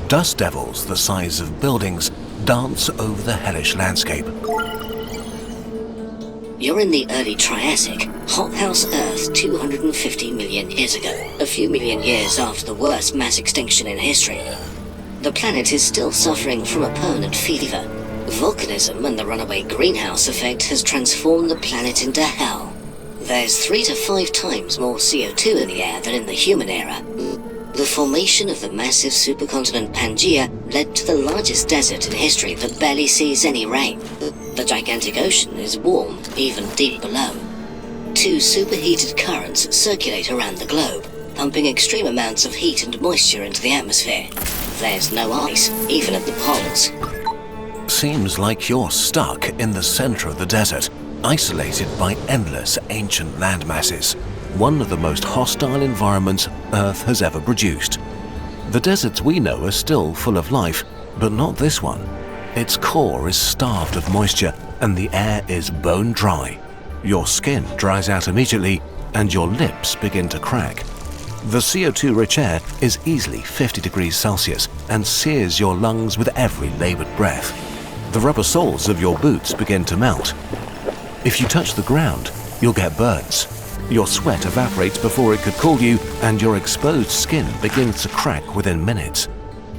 Dust devils the size of buildings dance over the hellish landscape. You're in the early Triassic, hothouse Earth 250 million years ago, a few million years after the worst mass extinction in history. The planet is still suffering from a permanent fever. Volcanism and the runaway greenhouse effect has transformed the planet into hell. There's 3 to 5 times more CO2 in the air than in the human era. The formation of the massive supercontinent Pangaea led to the largest desert in history that barely sees any rain. The gigantic ocean is warm, even deep below. 2 superheated currents circulate around the globe, pumping extreme amounts of heat and moisture into the atmosphere. There's no ice, even at the poles. Seems like you're stuck in the center of the desert, isolated by endless ancient landmasses, one of the most hostile environments Earth has ever produced. The deserts we know are still full of life, but not this one. Its core is starved of moisture, and the air is bone dry. Your skin dries out immediately, and your lips begin to crack. The CO2-rich air is easily 50 degrees Celsius and sears your lungs with every labored breath. The rubber soles of your boots begin to melt. If you touch the ground, you'll get burns. Your sweat evaporates before it could cool you, and your exposed skin begins to crack within minutes.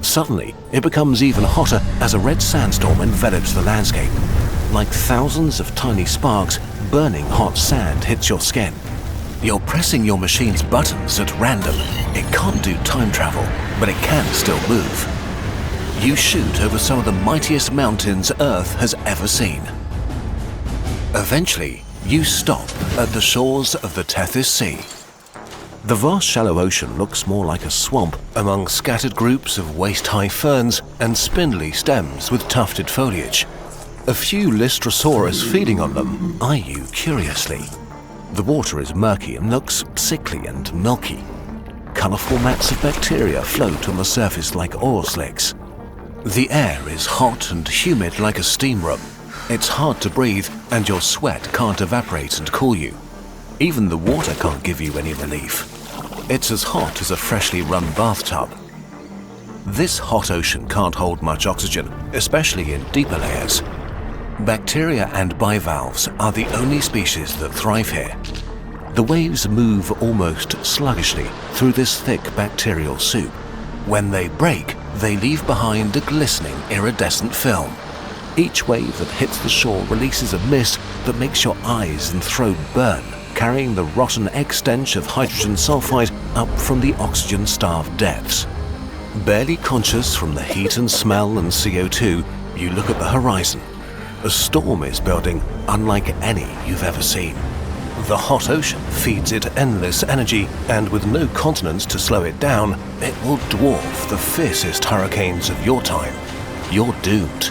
Suddenly, it becomes even hotter as a red sandstorm envelops the landscape. Like thousands of tiny sparks, burning hot sand hits your skin. You're pressing your machine's buttons at random. It can't do time travel, but it can still move. You shoot over some of the mightiest mountains Earth has ever seen. Eventually, you stop at the shores of the Tethys Sea. The vast shallow ocean looks more like a swamp among scattered groups of waist-high ferns and spindly stems with tufted foliage. A few Lystrosaurus feeding on them eye you curiously. The water is murky and looks sickly and milky. Colourful mats of bacteria float on the surface like oil slicks. The air is hot and humid like a steam room. It's hard to breathe, and your sweat can't evaporate and cool you. Even the water can't give you any relief. It's as hot as a freshly run bathtub. This hot ocean can't hold much oxygen, especially in deeper layers. Bacteria and bivalves are the only species that thrive here. The waves move almost sluggishly through this thick bacterial soup. When they break, they leave behind a glistening iridescent film. Each wave that hits the shore releases a mist that makes your eyes and throat burn, carrying the rotten egg stench of hydrogen sulfide up from the oxygen-starved depths. Barely conscious from the heat and smell and CO2, you look at the horizon. A storm is building unlike any you've ever seen. The hot ocean feeds it endless energy, and with no continents to slow it down, it will dwarf the fiercest hurricanes of your time. You're doomed.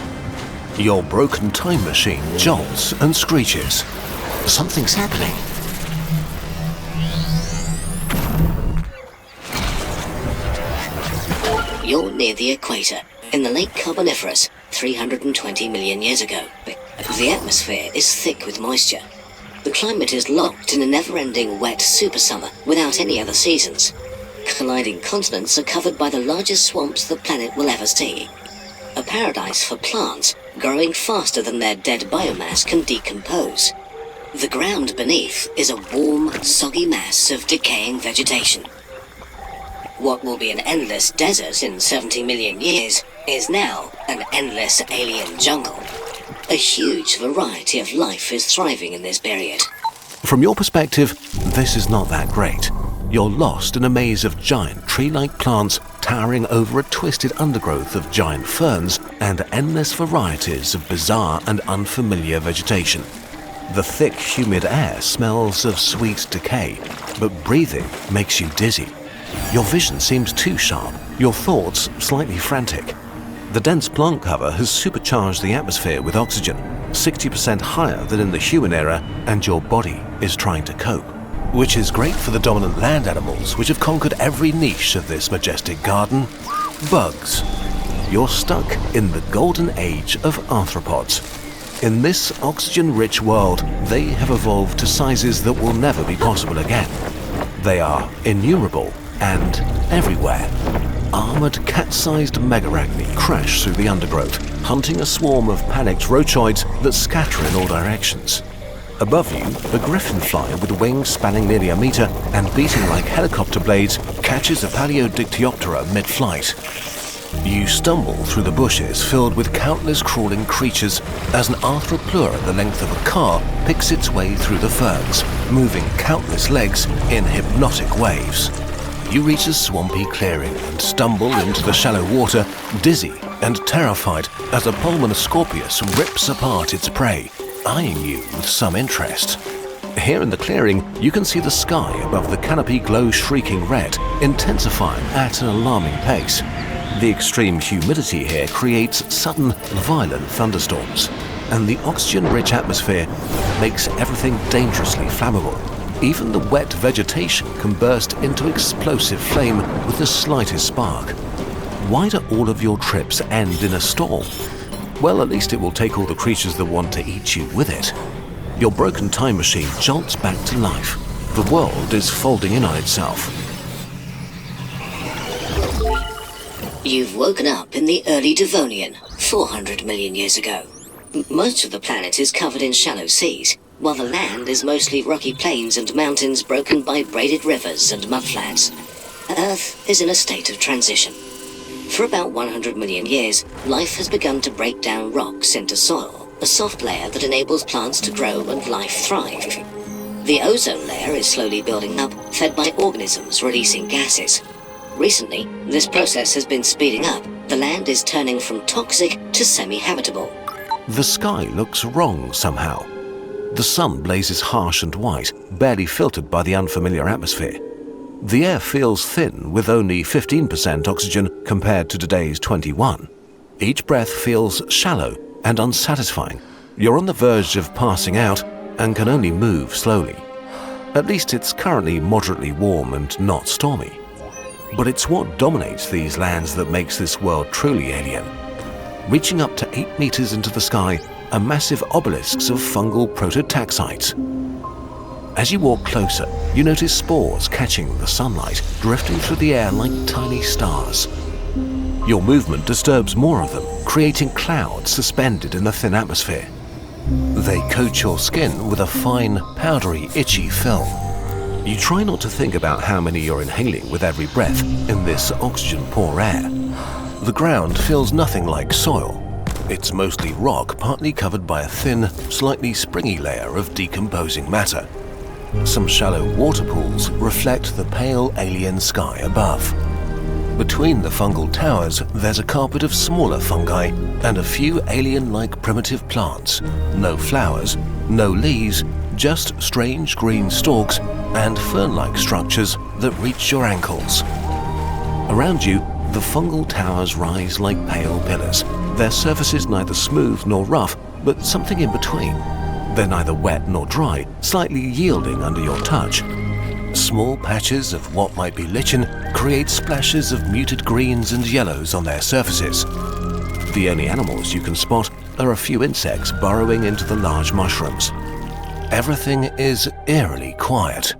Your broken time machine jolts and screeches. Something's happening. You're near the equator, in the late Carboniferous, 320 million years ago. The atmosphere is thick with moisture. The climate is locked in a never-ending wet super summer without any other seasons. Colliding continents are covered by the largest swamps the planet will ever see. A paradise for plants, growing faster than their dead biomass can decompose. The ground beneath is a warm, soggy mass of decaying vegetation. What will be an endless desert in 70 million years is now an endless alien jungle. A huge variety of life is thriving in this period. From your perspective, this is not that great. You're lost in a maze of giant tree-like plants towering over a twisted undergrowth of giant ferns and endless varieties of bizarre and unfamiliar vegetation. The thick, humid air smells of sweet decay, but breathing makes you dizzy. Your vision seems too sharp, your thoughts slightly frantic. The dense plant cover has supercharged the atmosphere with oxygen, 60% higher than in the human era, and your body is trying to cope. Which is great for the dominant land animals, which have conquered every niche of this majestic garden. Bugs. You're stuck in the golden age of arthropods. In this oxygen-rich world, they have evolved to sizes that will never be possible again. They are innumerable and everywhere. Armored cat-sized megarachni crash through the undergrowth, hunting a swarm of panicked rochoids that scatter in all directions. Above you, a griffin fly with wings spanning nearly a meter and beating like helicopter blades catches a Paleodictyoptera mid-flight. You stumble through the bushes filled with countless crawling creatures as an arthroplura the length of a car picks its way through the ferns, moving countless legs in hypnotic waves. You reach a swampy clearing and stumble into the shallow water, dizzy and terrified as a Pulmonoscorpius rips apart its prey, eyeing you with some interest. Here in the clearing, you can see the sky above the canopy glow shrieking red, intensifying at an alarming pace. The extreme humidity here creates sudden, violent thunderstorms, and the oxygen-rich atmosphere makes everything dangerously flammable. Even the wet vegetation can burst into explosive flame with the slightest spark. Why do all of your trips end in a storm? Well, at least it will take all the creatures that want to eat you with it. Your broken time machine jolts back to life. The world is folding in on itself. You've woken up in the early Devonian, 400 million years ago. Most of the planet is covered in shallow seas, while the land is mostly rocky plains and mountains broken by braided rivers and mudflats. Earth is in a state of transition. For about 100 million years, life has begun to break down rocks into soil, a soft layer that enables plants to grow and life thrive. The ozone layer is slowly building up, fed by organisms releasing gases. Recently, this process has been speeding up. The land is turning from toxic to semi-habitable. The sky looks wrong somehow. The sun blazes harsh and white, barely filtered by the unfamiliar atmosphere. The air feels thin, with only 15% oxygen compared to today's 21. Each breath feels shallow and unsatisfying. You're on the verge of passing out and can only move slowly. At least it's currently moderately warm and not stormy. But it's what dominates these lands that makes this world truly alien. Reaching up to 8 meters into the sky are massive obelisks of fungal prototaxites. As you walk closer, you notice spores catching the sunlight, drifting through the air like tiny stars. Your movement disturbs more of them, creating clouds suspended in the thin atmosphere. They coat your skin with a fine, powdery, itchy film. You try not to think about how many you're inhaling with every breath in this oxygen-poor air. The ground feels nothing like soil. It's mostly rock, partly covered by a thin, slightly springy layer of decomposing matter. Some shallow water pools reflect the pale alien sky above. Between the fungal towers, there's a carpet of smaller fungi and a few alien-like primitive plants. No flowers, no leaves, just strange green stalks and fern-like structures that reach your ankles. Around you, the fungal towers rise like pale pillars, their surfaces neither smooth nor rough, but something in between. They're neither wet nor dry, slightly yielding under your touch. Small patches of what might be lichen create splashes of muted greens and yellows on their surfaces. The only animals you can spot are a few insects burrowing into the large mushrooms. Everything is eerily quiet.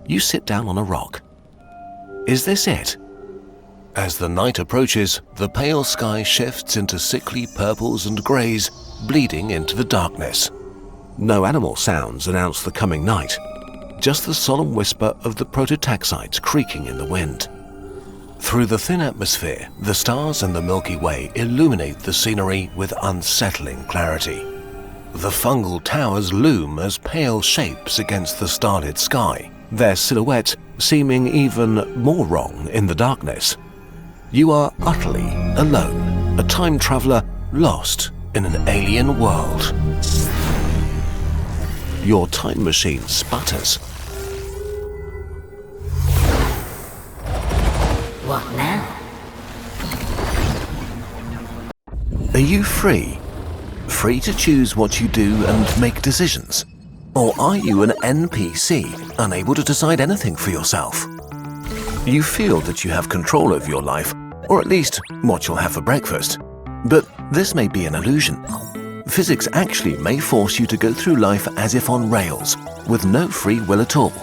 You sit down on a rock. Is this it? As the night approaches, the pale sky shifts into sickly purples and greys, bleeding into the darkness. No animal sounds announce the coming night, just the solemn whisper of the prototaxites creaking in the wind. Through the thin atmosphere, the stars and the Milky Way illuminate the scenery with unsettling clarity. The fungal towers loom as pale shapes against the starlit sky, their silhouettes seeming even more wrong in the darkness. You are utterly alone, a time traveler lost in an alien world. your time machine sputters. What now? Are you free? Free to choose what you do and make decisions? Or are you an NPC, unable to decide anything for yourself? You feel that you have control over your life, or at least what you'll have for breakfast. But this may be an illusion. Physics actually may force you to go through life as if on rails, with no free will at all.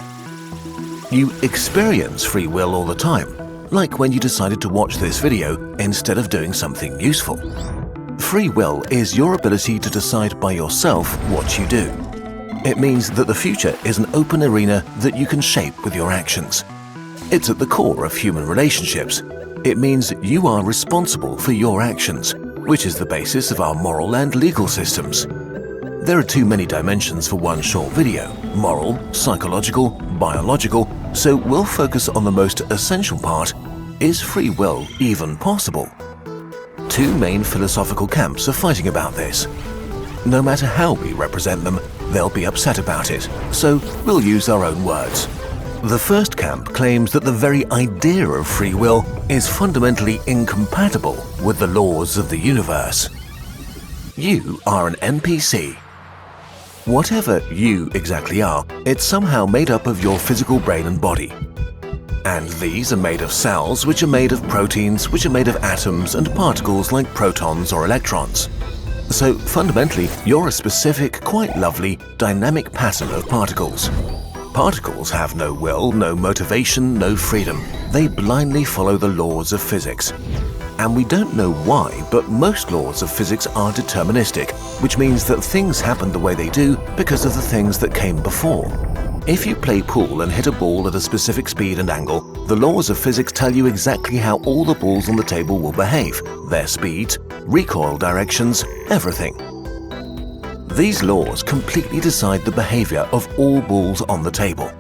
You experience free will all the time, like when you decided to watch this video instead of doing something useful. Free will is your ability to decide by yourself what you do. It means that the future is an open arena that you can shape with your actions. It's at the core of human relationships. It means you are responsible for your actions, which is the basis of our moral and legal systems. There are too many dimensions for one short video: moral, psychological, biological, so we'll focus on the most essential part: is free will even possible? Two main philosophical camps are fighting about this. No matter how we represent them, they'll be upset about it, so we'll use our own words. The first camp claims that the very idea of free will is fundamentally incompatible with the laws of the universe. You are an NPC. Whatever you exactly are, it's somehow made up of your physical brain and body. And these are made of cells, which are made of proteins, which are made of atoms and particles like protons or electrons. So fundamentally, you're a specific, quite lovely, dynamic pattern of particles. Particles have no will, no motivation, no freedom. They blindly follow the laws of physics. And we don't know why, but most laws of physics are deterministic, which means that things happen the way they do because of the things that came before. If you play pool and hit a ball at a specific speed and angle, the laws of physics tell you exactly how all the balls on the table will behave, their speeds, recoil directions, everything. These laws completely decide the behavior of all balls on the table.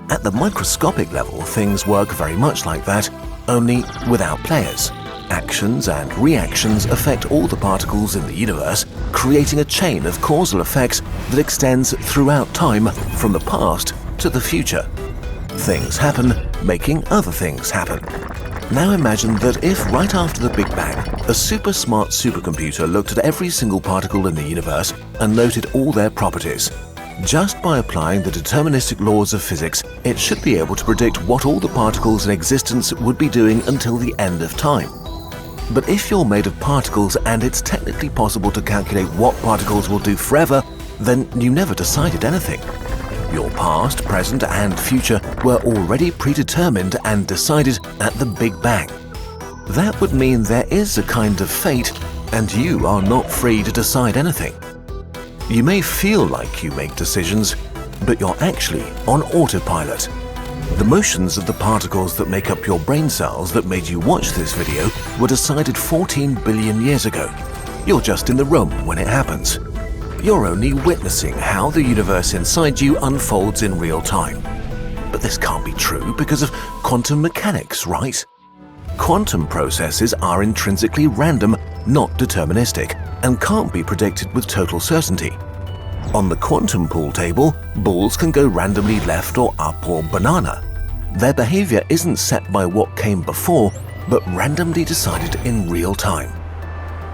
At the microscopic level, things work very much like that, only without players. Actions and reactions affect all the particles in the universe, creating a chain of causal effects that extends throughout time from the past to the future. Things happen, making other things happen. Now imagine that if right after the Big Bang, a super smart supercomputer looked at every single particle in the universe and noted all their properties. Just by applying the deterministic laws of physics, it should be able to predict what all the particles in existence would be doing until the end of time. But if you're made of particles and it's technically possible to calculate what particles will do forever, then you never decided anything. Your past, present, and future were already predetermined and decided at the Big Bang. That would mean there is a kind of fate, and you are not free to decide anything. You may feel like you make decisions, but you're actually on autopilot. The motions of the particles that make up your brain cells that made you watch this video were decided 14 billion years ago. You're just in the room when it happens. You're only witnessing how the universe inside you unfolds in real time. But this can't be true because of quantum mechanics, right? Quantum processes are intrinsically random, not deterministic, and can't be predicted with total certainty. On the quantum pool table, balls can go randomly left or up or banana. Their behavior isn't set by what came before, but randomly decided in real time.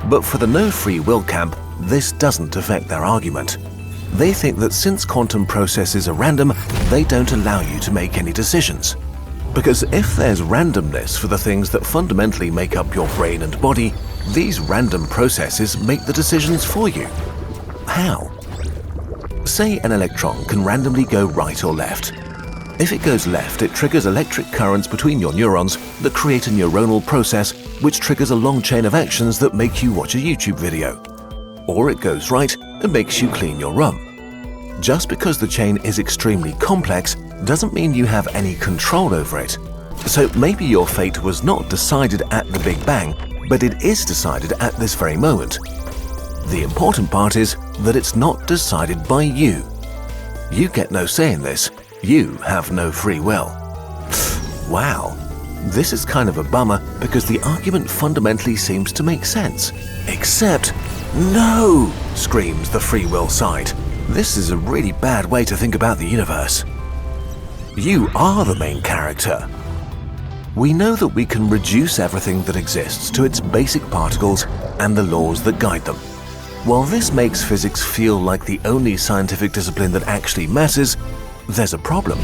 But for the no free will camp, this doesn't affect their argument. They think that since quantum processes are random, they don't allow you to make any decisions. Because if there's randomness for the things that fundamentally make up your brain and body, these random processes make the decisions for you. How? Say an electron can randomly go right or left. If it goes left, it triggers electric currents between your neurons that create a neuronal process which triggers a long chain of actions that make you watch a YouTube video. Or it goes right and makes you clean your room. Just because the chain is extremely complex doesn't mean you have any control over it. So maybe your fate was not decided at the Big Bang, but it is decided at this very moment. The important part is that it's not decided by you. You get no say in this. You have no free will. Wow, this is kind of a bummer because the argument fundamentally seems to make sense. Except, no, screams the free will side. This is a really bad way to think about the universe. You are the main character. We know that we can reduce everything that exists to its basic particles and the laws that guide them. While this makes physics feel like the only scientific discipline that actually matters, there's a problem.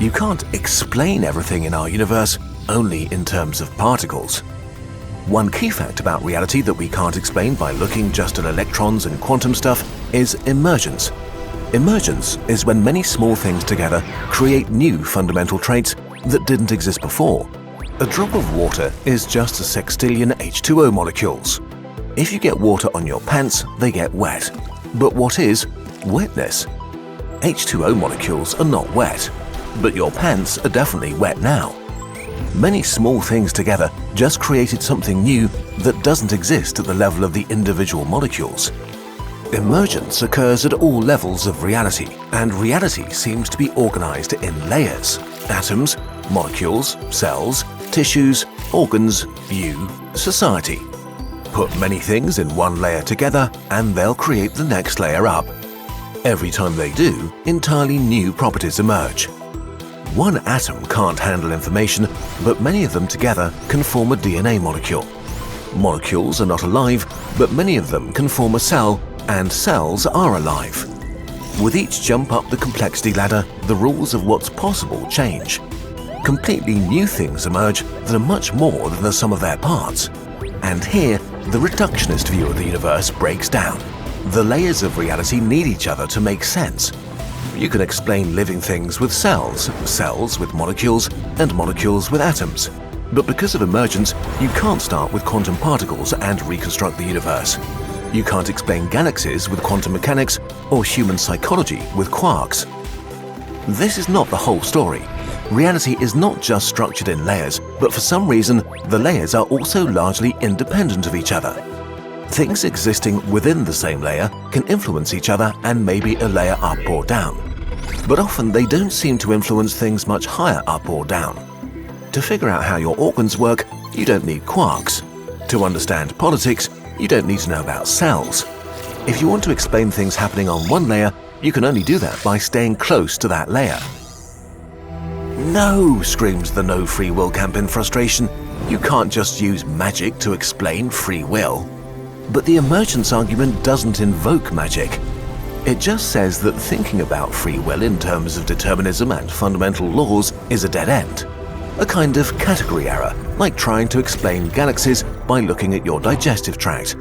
You can't explain everything in our universe only in terms of particles. One key fact about reality that we can't explain by looking just at electrons and quantum stuff is emergence. Emergence is when many small things together create new fundamental traits that didn't exist before. A drop of water is just a sextillion H2O molecules. If you get water on your pants, they get wet. But what is wetness? H2O molecules are not wet, but your pants are definitely wet now. Many small things together just created something new that doesn't exist at the level of the individual molecules. Emergence occurs at all levels of reality, and reality seems to be organized in layers: atoms, molecules, cells, tissues, organs, you, society. Put many things in one layer together and they'll create the next layer up. Every time they do, entirely new properties emerge. One atom can't handle information, but many of them together can form a DNA molecule. Molecules are not alive, but many of them can form a cell, and cells are alive. With each jump up the complexity ladder, the rules of what's possible change. Completely new things emerge that are much more than the sum of their parts. And here, the reductionist view of the universe breaks down. The layers of reality need each other to make sense. You can explain living things with cells, cells with molecules, and molecules with atoms. But because of emergence, you can't start with quantum particles and reconstruct the universe. You can't explain galaxies with quantum mechanics or human psychology with quarks. This is not the whole story. Reality is not just structured in layers, but for some reason, the layers are also largely independent of each other. Things existing within the same layer can influence each other and maybe a layer up or down. But often they don't seem to influence things much higher up or down. To figure out how your organs work, you don't need quarks. To understand politics, you don't need to know about cells. If you want to explain things happening on one layer, you can only do that by staying close to that layer. No, screams the no free will camp in frustration. You can't just use magic to explain free will. But the emergence argument doesn't invoke magic. It just says that thinking about free will in terms of determinism and fundamental laws is a dead end. A kind of category error, like trying to explain galaxies by looking at your digestive tract.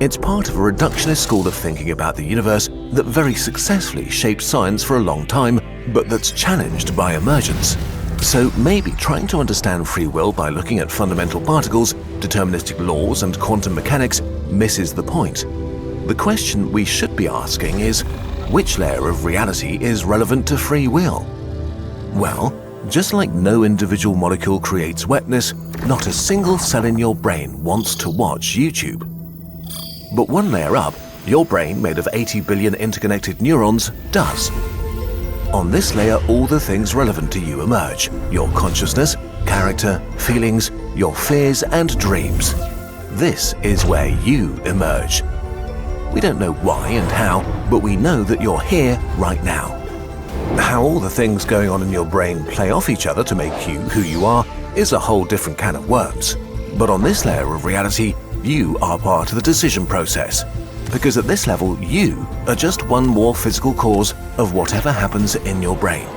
It's part of a reductionist school of thinking about the universe that very successfully shaped science for a long time, but that's challenged by emergence. So maybe trying to understand free will by looking at fundamental particles, deterministic laws, and quantum mechanics misses the point. The question we should be asking is, which layer of reality is relevant to free will? Well, just like no individual molecule creates wetness, not a single cell in your brain wants to watch YouTube. But one layer up, your brain, made of 80 billion interconnected neurons, does. On this layer, all the things relevant to you emerge: your consciousness, character, feelings, your fears and dreams. This is where you emerge. We don't know why and how, but we know that you're here right now. How all the things going on in your brain play off each other to make you who you are is a whole different can of worms. But on this layer of reality, you are part of the decision process. Because at this level, you are just one more physical cause of whatever happens in your brain.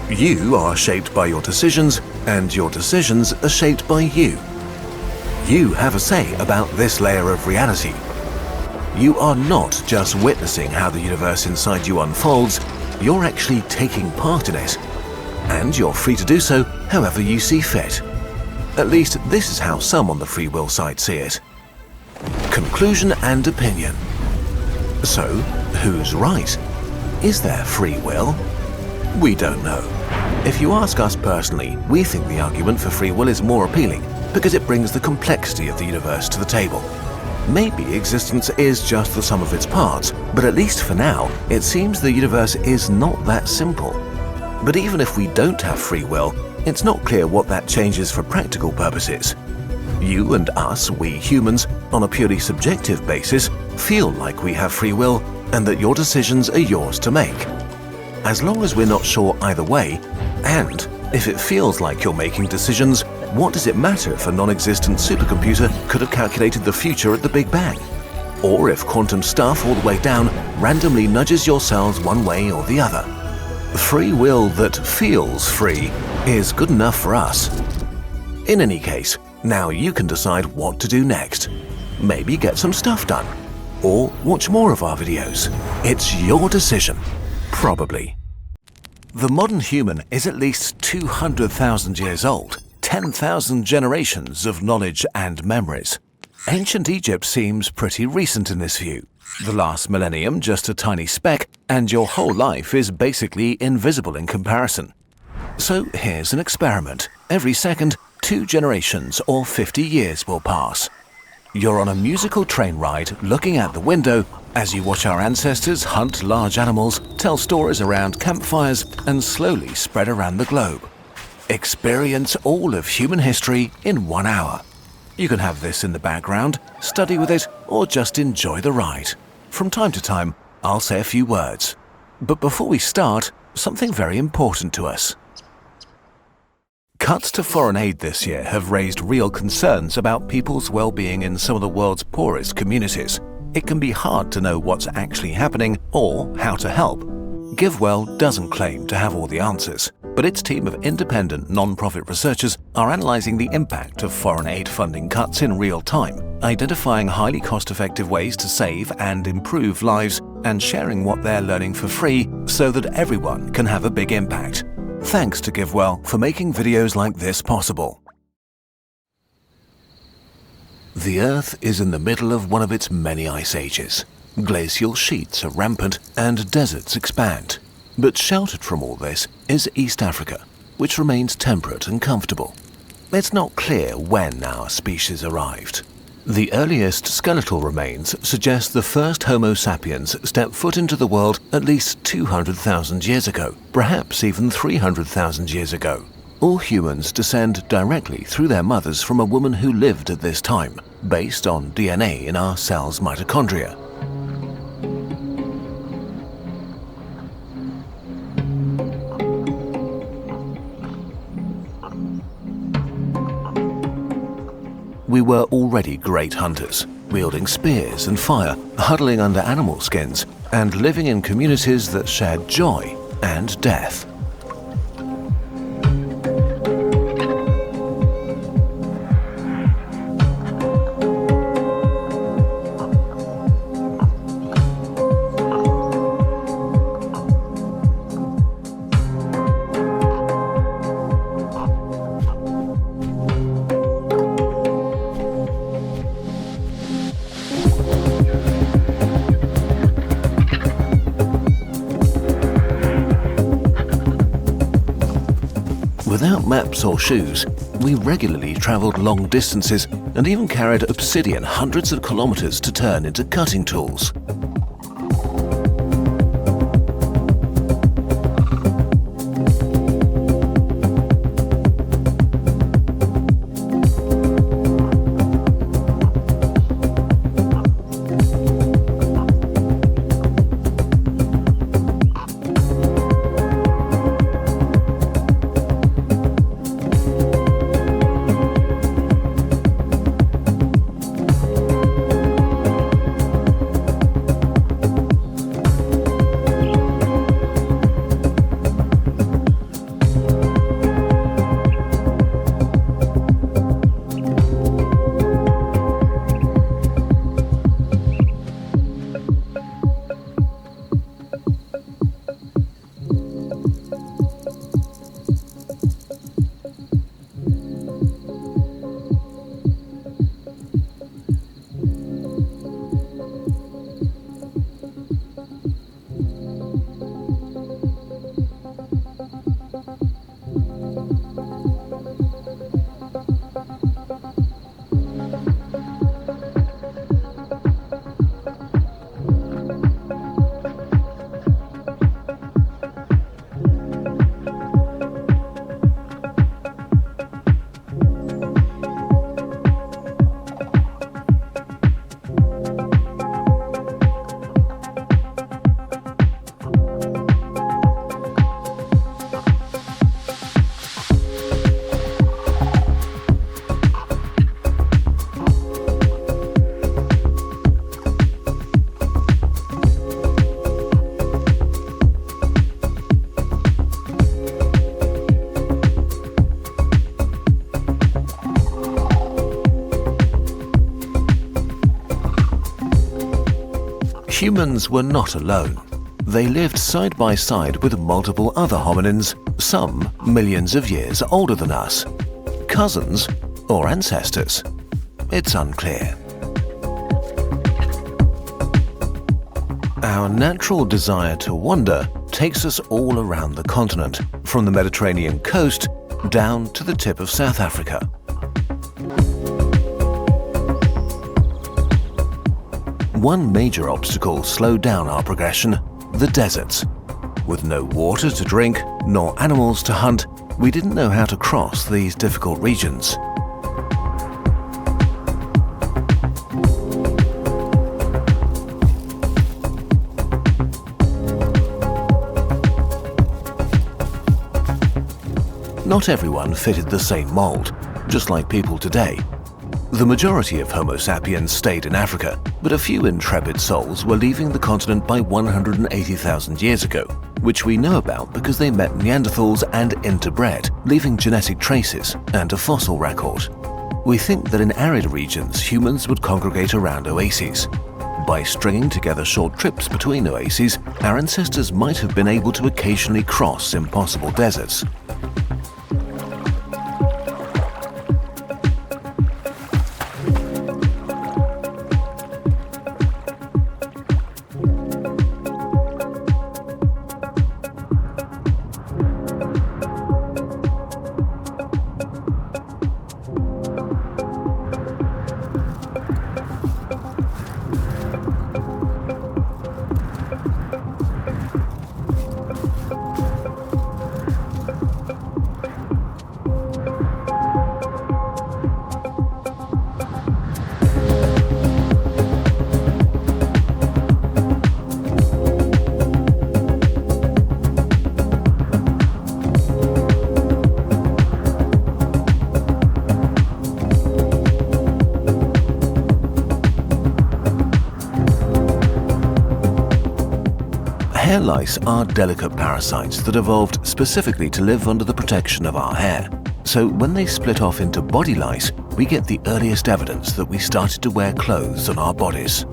You are shaped by your decisions, and your decisions are shaped by you. You have a say about this layer of reality. You are not just witnessing how the universe inside you unfolds, you're actually taking part in it. And you're free to do so however you see fit. At least this is how some on the free will side see it. Conclusion and opinion. So, who's right? Is there free will? We don't know. If you ask us personally, we think the argument for free will is more appealing because it brings the complexity of the universe to the table. Maybe existence is just the sum of its parts, but at least for now, it seems the universe is not that simple. But even if we don't have free will, it's not clear what that changes for practical purposes. You and us, we humans, on a purely subjective basis, feel like we have free will, and that your decisions are yours to make. As long as we're not sure either way, and if it feels like you're making decisions, what does it matter if a non-existent supercomputer could have calculated the future at the Big Bang? Or if quantum stuff all the way down randomly nudges your cells one way or the other? Free will that feels free is good enough for us. In any case, now you can decide what to do next. Maybe get some stuff done, or watch more of our videos. It's your decision, probably. The modern human is at least 200,000 years old, 10,000 generations of knowledge and memories. Ancient Egypt seems pretty recent in this view. The last millennium just a tiny speck, and your whole life is basically invisible in comparison. So here's an experiment. Every second, 2 generations or 50 years will pass. You're on a musical train ride looking out the window as you watch our ancestors hunt large animals, tell stories around campfires, and slowly spread around the globe. Experience all of human history in 1 hour. You can have this in the background, study with it, or just enjoy the ride. From time to time, I'll say a few words. But before we start, something very important to us. Cuts to foreign aid this year have raised real concerns about people's well-being in some of the world's poorest communities. It can be hard to know what's actually happening or how to help. GiveWell doesn't claim to have all the answers, but its team of independent non-profit researchers are analyzing the impact of foreign aid funding cuts in real time, identifying highly cost-effective ways to save and improve lives, and sharing what they're learning for free so that everyone can have a big impact. Thanks to GiveWell for making videos like this possible. The Earth is in the middle of one of its many ice ages. Glacial sheets are rampant and deserts expand. But sheltered from all this is East Africa, which remains temperate and comfortable. It's not clear when our species arrived. The earliest skeletal remains suggest the first Homo sapiens stepped foot into the world at least 200,000 years ago, perhaps even 300,000 years ago. All humans descend directly through their mothers from a woman who lived at this time, based on DNA in our cells' mitochondria. We were already great hunters, wielding spears and fire, huddling under animal skins, and living in communities that shared joy and death. Without maps or shoes, we regularly traveled long distances and even carried obsidian hundreds of kilometers to turn into cutting tools. Humans were not alone. They lived side by side with multiple other hominins, some millions of years older than us. Cousins or ancestors? It's unclear. Our natural desire to wander takes us all around the continent, from the Mediterranean coast down to the tip of South Africa. One major obstacle slowed down our progression: the deserts. With no water to drink, nor animals to hunt, we didn't know how to cross these difficult regions. Not everyone fitted the same mold, just like people today. The majority of Homo sapiens stayed in Africa, but a few intrepid souls were leaving the continent by 180,000 years ago, which we know about because they met Neanderthals and interbred, leaving genetic traces and a fossil record. We think that in arid regions, humans would congregate around oases. By stringing together short trips between oases, our ancestors might have been able to occasionally cross impossible deserts. Hair lice are delicate parasites that evolved specifically to live under the protection of our hair. So when they split off into body lice, we get the earliest evidence that we started to wear clothes on our bodies.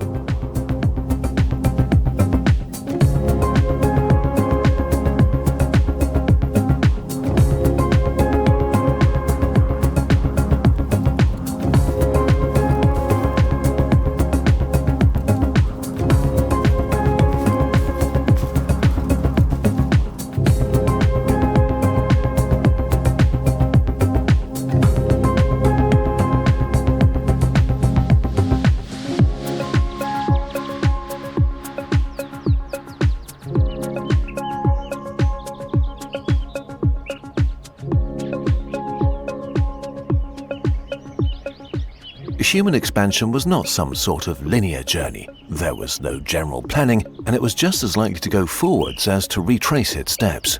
Human expansion was not some sort of linear journey. There was no general planning, and it was just as likely to go forwards as to retrace its steps.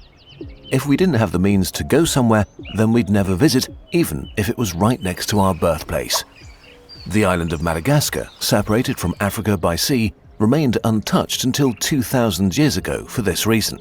If we didn't have the means to go somewhere, then we'd never visit, even if it was right next to our birthplace. The island of Madagascar, separated from Africa by sea, remained untouched until 2,000 years ago for this reason.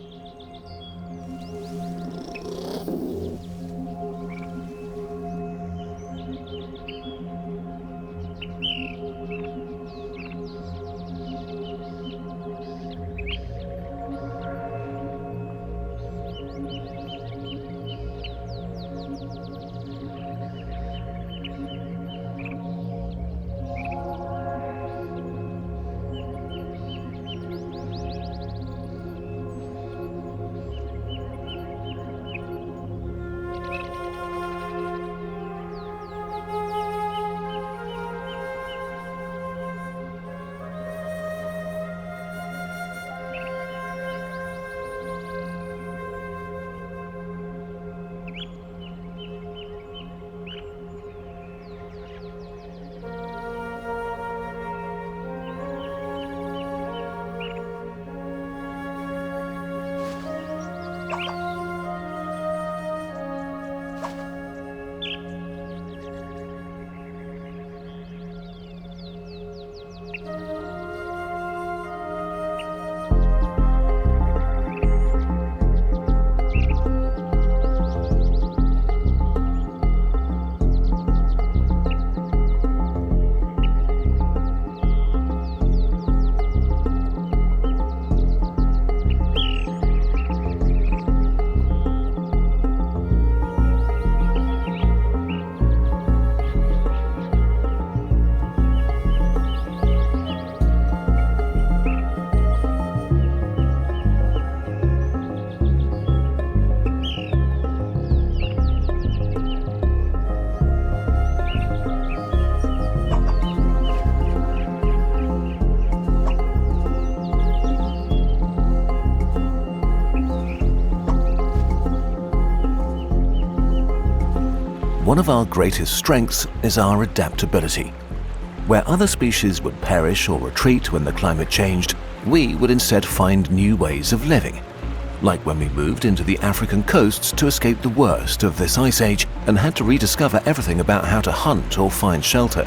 one of our greatest strengths is our adaptability. Where other species would perish or retreat when the climate changed, we would instead find new ways of living. Like when we moved into the African coasts to escape the worst of this ice age and had to rediscover everything about how to hunt or find shelter.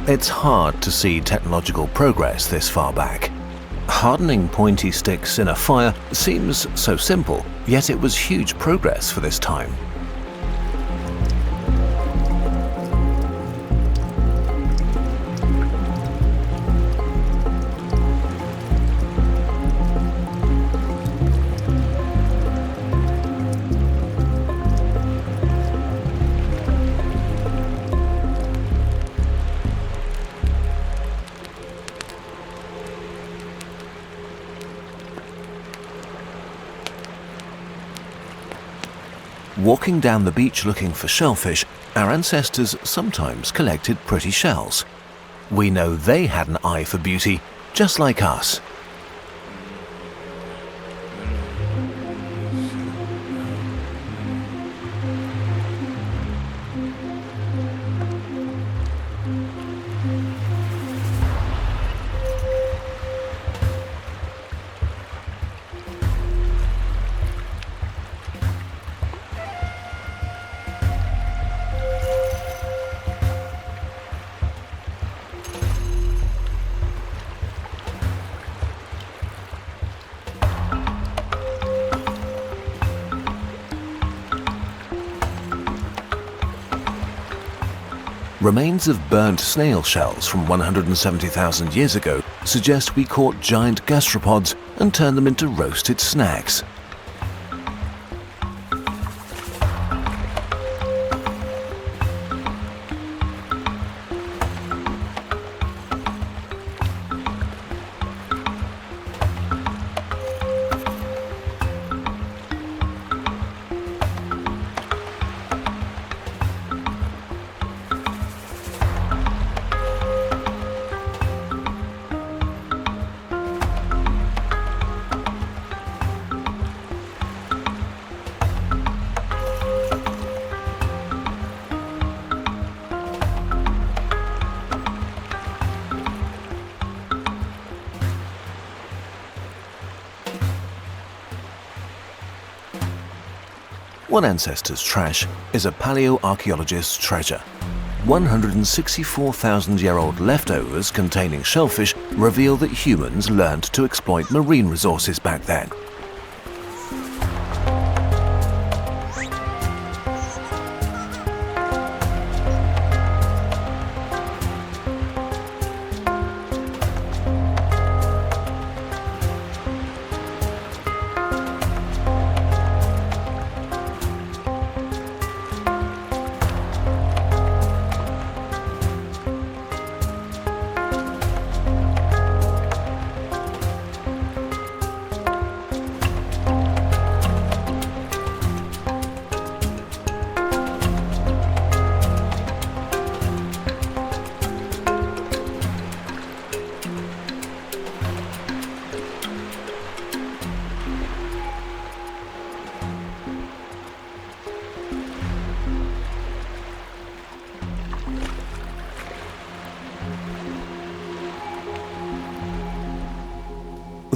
It's hard to see technological progress this far back. Hardening pointy sticks in a fire seems so simple, yet it was huge progress for this time. Walking down the beach looking for shellfish, our ancestors sometimes collected pretty shells. We know they had an eye for beauty, just like us. Remains of burnt snail shells from 170,000 years ago suggest we caught giant gastropods and turned them into roasted snacks. One ancestor's trash is a paleoarchaeologist's treasure. 164,000-year-old leftovers containing shellfish reveal that humans learned to exploit marine resources back then.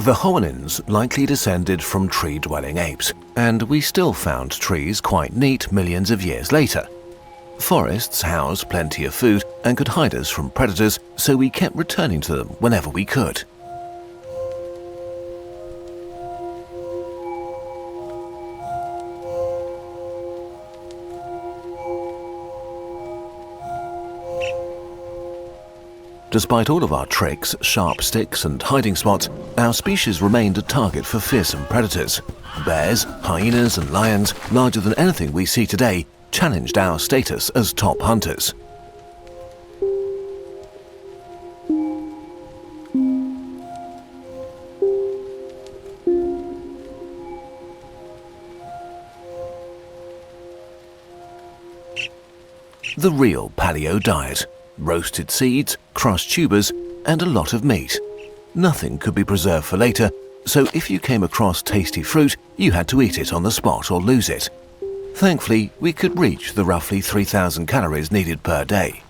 The hominins likely descended from tree-dwelling apes, and we still found trees quite neat millions of years later. Forests house plenty of food and could hide us from predators, so we kept returning to them whenever we could. Despite all of our tricks, sharp sticks and hiding spots, our species remained a target for fearsome predators. Bears, hyenas and lions, larger than anything we see today, challenged our status as top hunters. The real paleo diet: roasted seeds, crushed tubers, and a lot of meat. Nothing could be preserved for later, so if you came across tasty fruit, you had to eat it on the spot or lose it. Thankfully, we could reach the roughly 3,000 calories needed per day.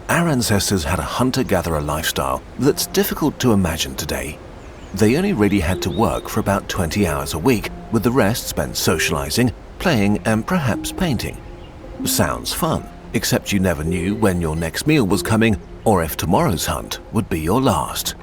Our ancestors had a hunter-gatherer lifestyle that's difficult to imagine today. They only really had to work for about 20 hours a week, with the rest spent socializing, playing, and perhaps painting. Sounds fun, except you never knew when your next meal was coming or if tomorrow's hunt would be your last.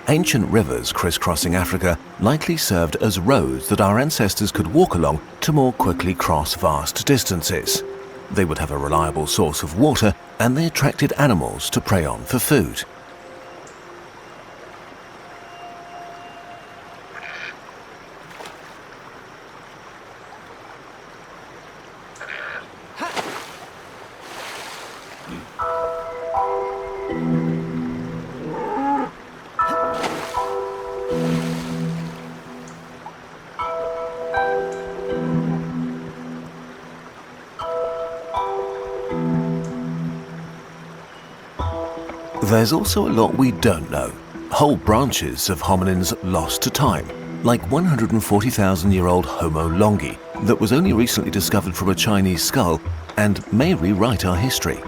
Ancient rivers crisscrossing Africa likely served as roads that our ancestors could walk along to more quickly cross vast distances. They would have a reliable source of water, and they attracted animals to prey on for food. There's also a lot we don't know. Whole branches of hominins lost to time, like 140,000-year-old Homo longi that was only recently discovered from a Chinese skull and may rewrite our history.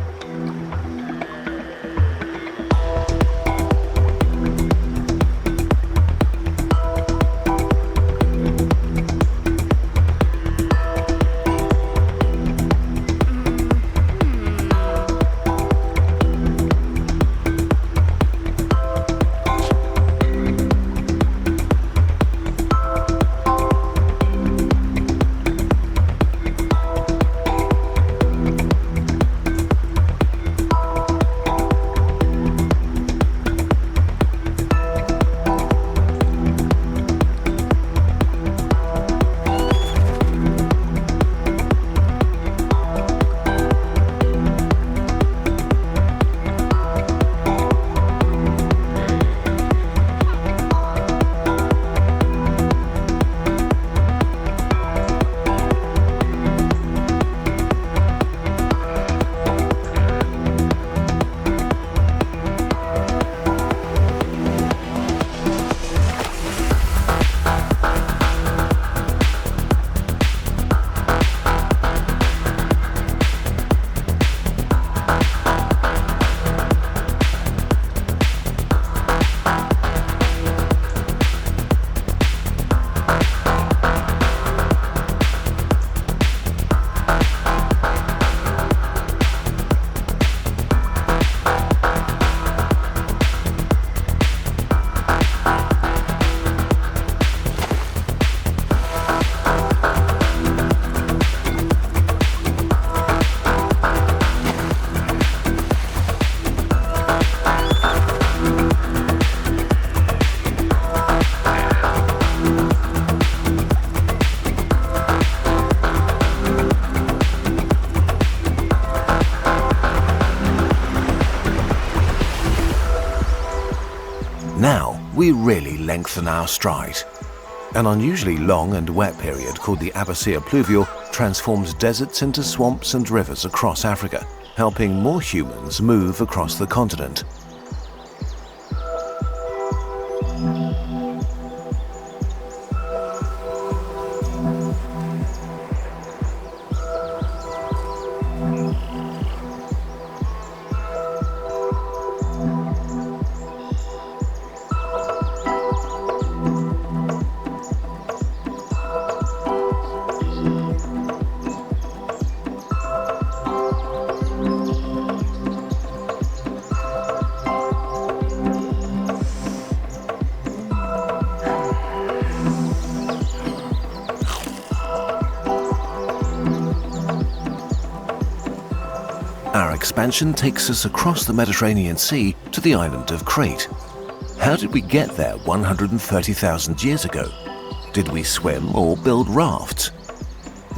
Now we really lengthen our stride. An unusually long and wet period called the Abyssea Pluvial transforms deserts into swamps and rivers across Africa, helping more humans move across the continent. Our expansion takes us across the Mediterranean Sea to the island of Crete. How did we get there 130,000 years ago? Did we swim or build rafts?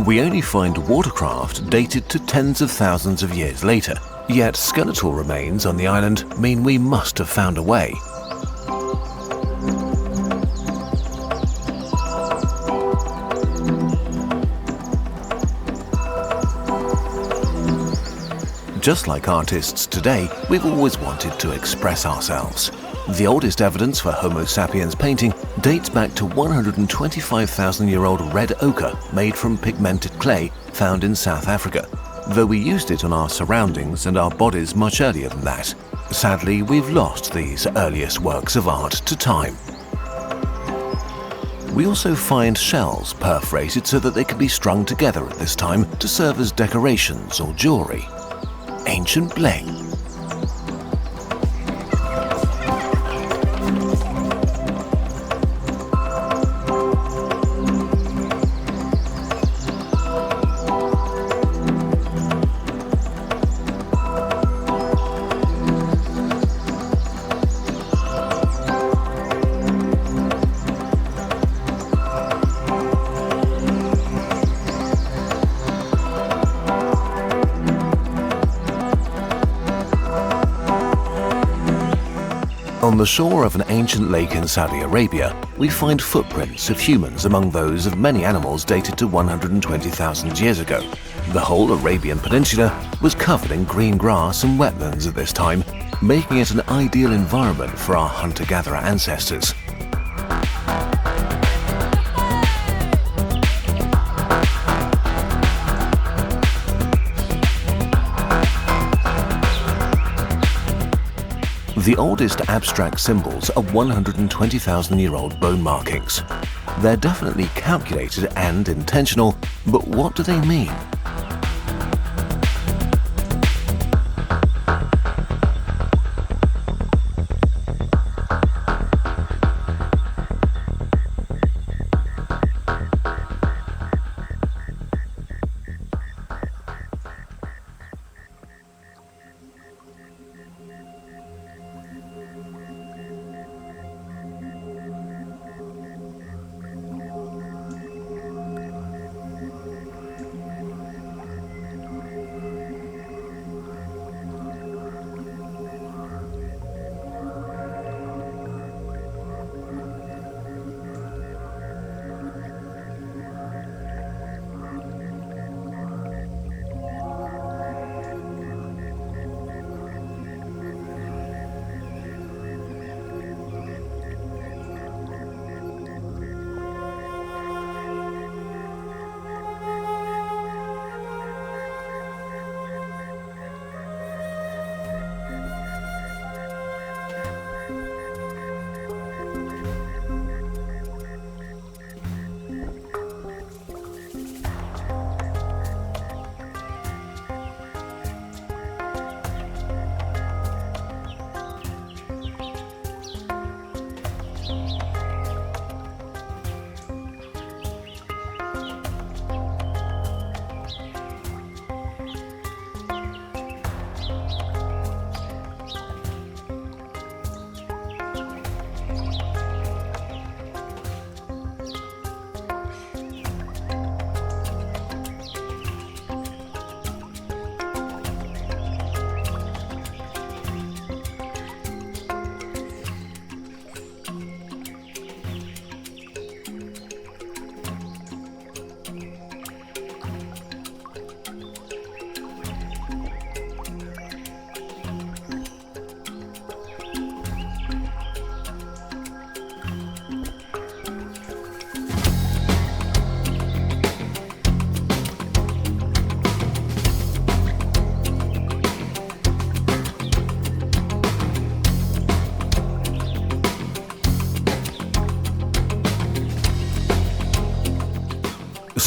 We only find watercraft dated to tens of thousands of years later, yet skeletal remains on the island mean we must have found a way. Just like artists today, we've always wanted to express ourselves. The oldest evidence for Homo sapiens painting dates back to 125,000-year-old red ochre made from pigmented clay found in South Africa, though we used it on our surroundings and our bodies much earlier than that. Sadly, we've lost these earliest works of art to time. We also find shells perforated so that they can be strung together at this time to serve as decorations or jewelry. Ancient bling. On the shore of an ancient lake in Saudi Arabia, we find footprints of humans among those of many animals dated to 120,000 years ago. The whole Arabian Peninsula was covered in green grass and wetlands at this time, making it an ideal environment for our hunter-gatherer ancestors. The oldest abstract symbols are 120,000-year-old bone markings. They're definitely calculated and intentional, but what do they mean?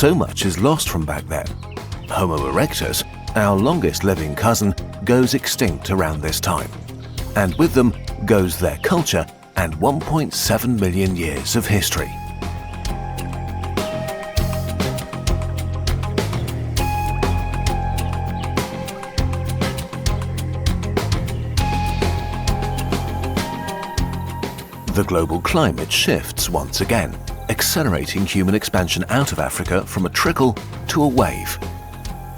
So much is lost from back then. Homo erectus, our longest living cousin, goes extinct around this time. And with them goes their culture and 1.7 million years of history. The global climate shifts once again, accelerating human expansion out of Africa from a trickle to a wave.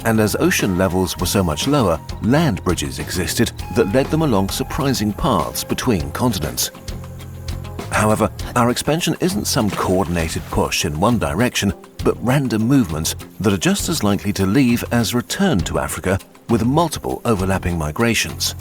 And as ocean levels were so much lower, land bridges existed that led them along surprising paths between continents. However, our expansion isn't some coordinated push in one direction, but random movements that are just as likely to leave as return to Africa with multiple overlapping migrations.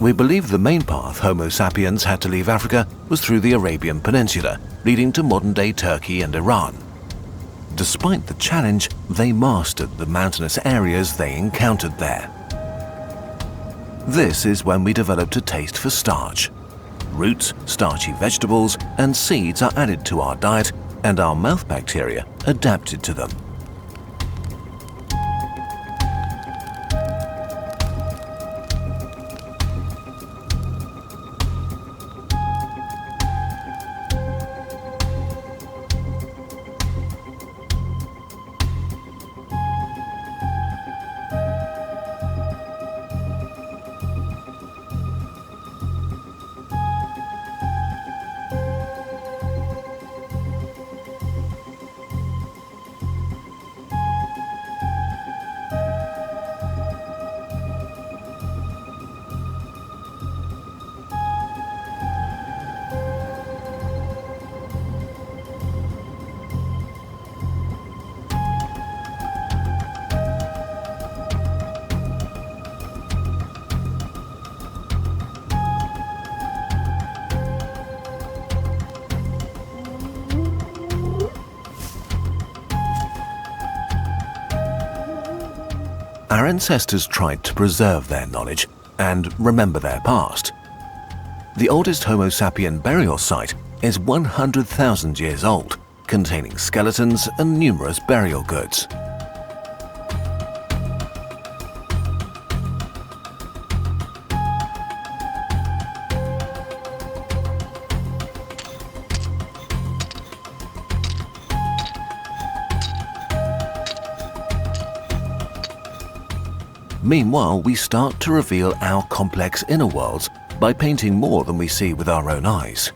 We believe the main path Homo sapiens had to leave Africa was through the Arabian Peninsula, leading to modern-day Turkey and Iran. Despite the challenge, they mastered the mountainous areas they encountered there. This is when we developed a taste for starch. Roots, starchy vegetables, and seeds are added to our diet, and our mouth bacteria adapted to them. Our ancestors tried to preserve their knowledge and remember their past. The oldest Homo sapien burial site is 100,000 years old, containing skeletons and numerous burial goods. Meanwhile, we start to reveal our complex inner worlds by painting more than we see with our own eyes.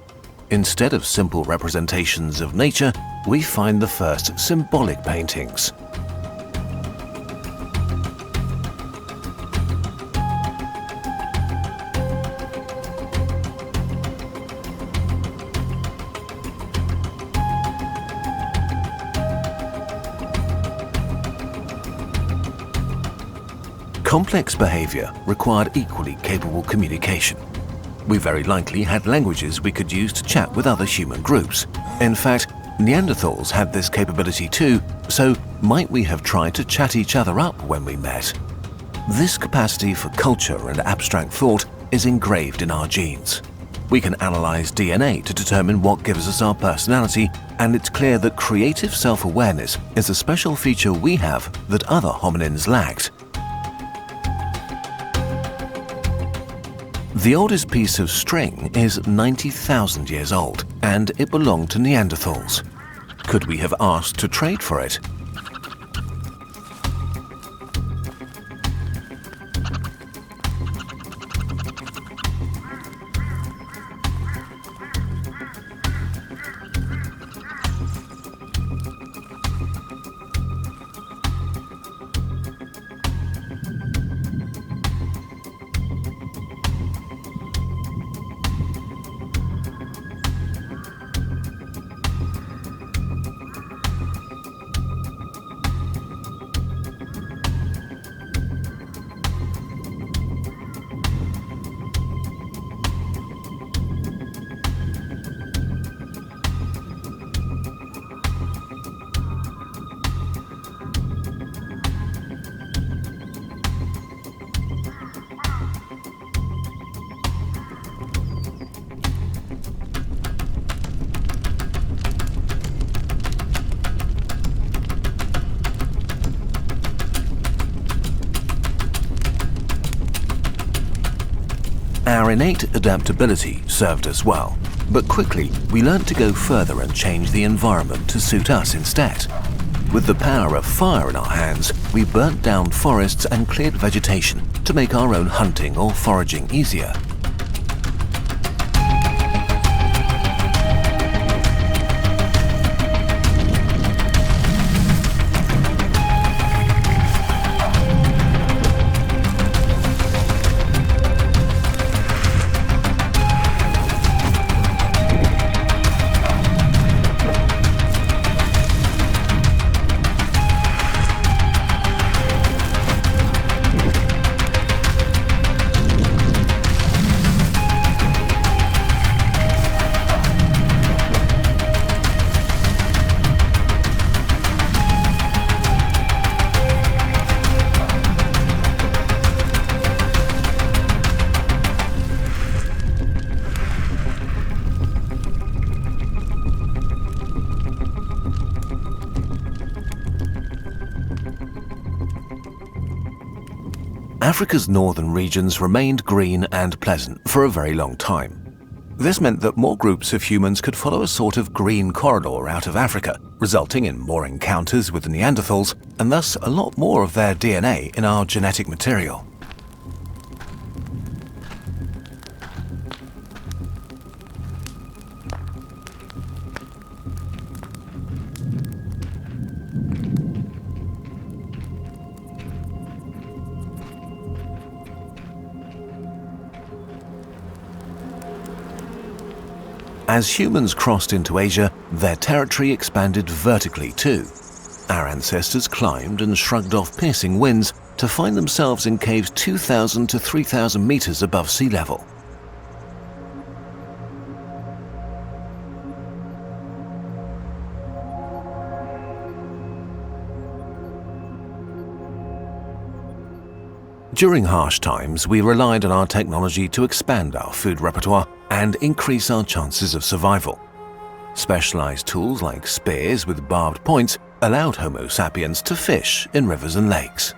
Instead of simple representations of nature, we find the first symbolic paintings. Complex behavior required equally capable communication. We very likely had languages we could use to chat with other human groups. In fact, Neanderthals had this capability too, so might we have tried to chat each other up when we met? This capacity for culture and abstract thought is engraved in our genes. We can analyze DNA to determine what gives us our personality, and it's clear that creative self-awareness is a special feature we have that other hominins lacked. The oldest piece of string is 90,000 years old, and it belonged to Neanderthals. Could we have asked to trade for it? Our innate adaptability served us well, but quickly we learnt to go further and change the environment to suit us instead. With the power of fire in our hands, we burnt down forests and cleared vegetation to make our own hunting or foraging easier. Africa's northern regions remained green and pleasant for a very long time. This meant that more groups of humans could follow a sort of green corridor out of Africa, resulting in more encounters with the Neanderthals and thus a lot more of their DNA in our genetic material. As humans crossed into Asia, their territory expanded vertically too. Our ancestors climbed and shrugged off piercing winds to find themselves in caves 2,000 to 3,000 meters above sea level. During harsh times, we relied on our technology to expand our food repertoire and increase our chances of survival. Specialized tools like spears with barbed points allowed Homo sapiens to fish in rivers and lakes.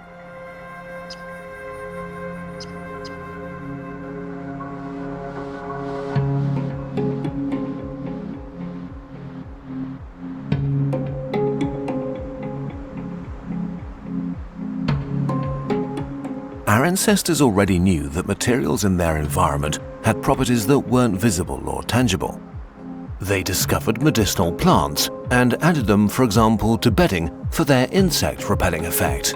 Our ancestors already knew that materials in their environment had properties that weren't visible or tangible. They discovered medicinal plants and added them, for example, to bedding for their insect-repelling effect.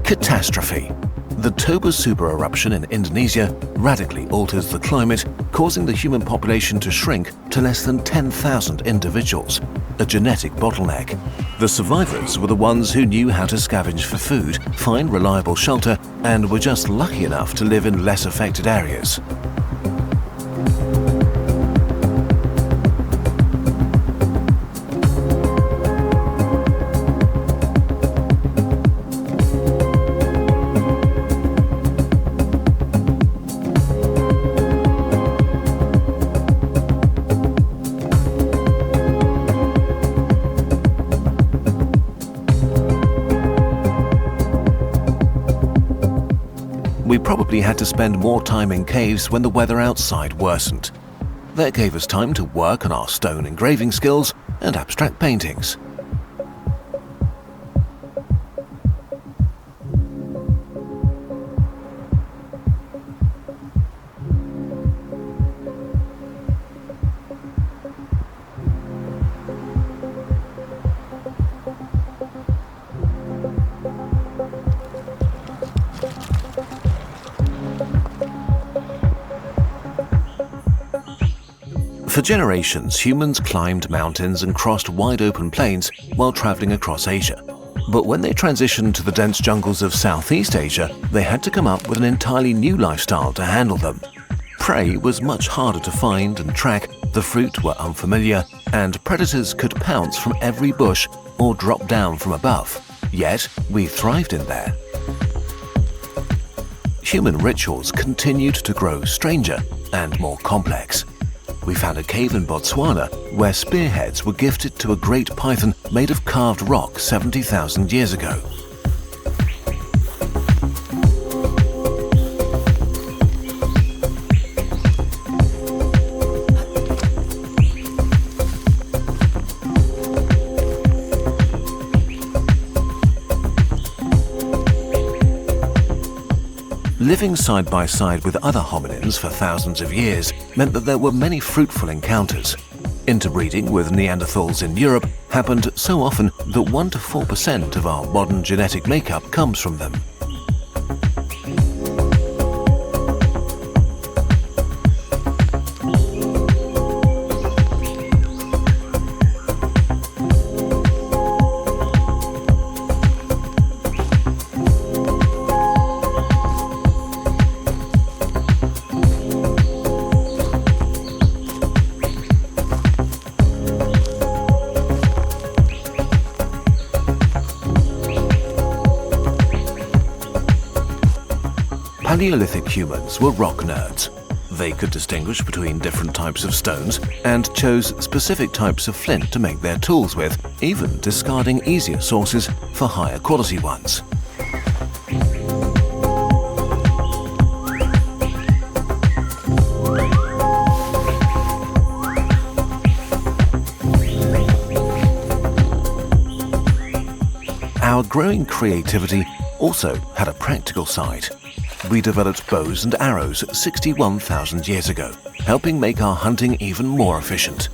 Catastrophe. The Toba super eruption in Indonesia radically alters the climate, causing the human population to shrink to less than 10,000 individuals, a genetic bottleneck. The survivors were the ones who knew how to scavenge for food, find reliable shelter, and were just lucky enough to live in less affected areas. We probably had to spend more time in caves when the weather outside worsened. That gave us time to work on our stone engraving skills and abstract paintings. For generations, humans climbed mountains and crossed wide-open plains while traveling across Asia. But when they transitioned to the dense jungles of Southeast Asia, they had to come up with an entirely new lifestyle to handle them. Prey was much harder to find and track, the fruit were unfamiliar, and predators could pounce from every bush or drop down from above. Yet, we thrived in there. Human rituals continued to grow stranger and more complex. We found a cave in Botswana where spearheads were gifted to a great python made of carved rock 70,000 years ago. Living side by side with other hominins for thousands of years meant that there were many fruitful encounters. Interbreeding with Neanderthals in Europe happened so often that 1 to 4% of our modern genetic makeup comes from them. Paleolithic humans were rock nerds. They could distinguish between different types of stones and chose specific types of flint to make their tools with, even discarding easier sources for higher quality ones. Our growing creativity also had a practical side. We developed bows and arrows 61,000 years ago, helping make our hunting even more efficient.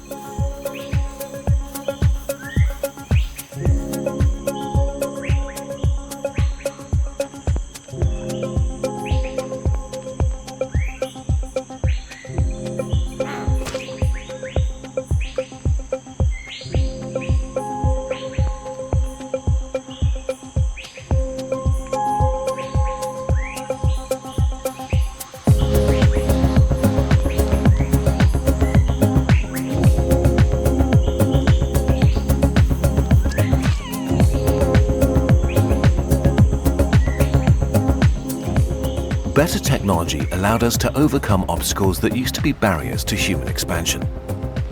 Better technology allowed us to overcome obstacles that used to be barriers to human expansion.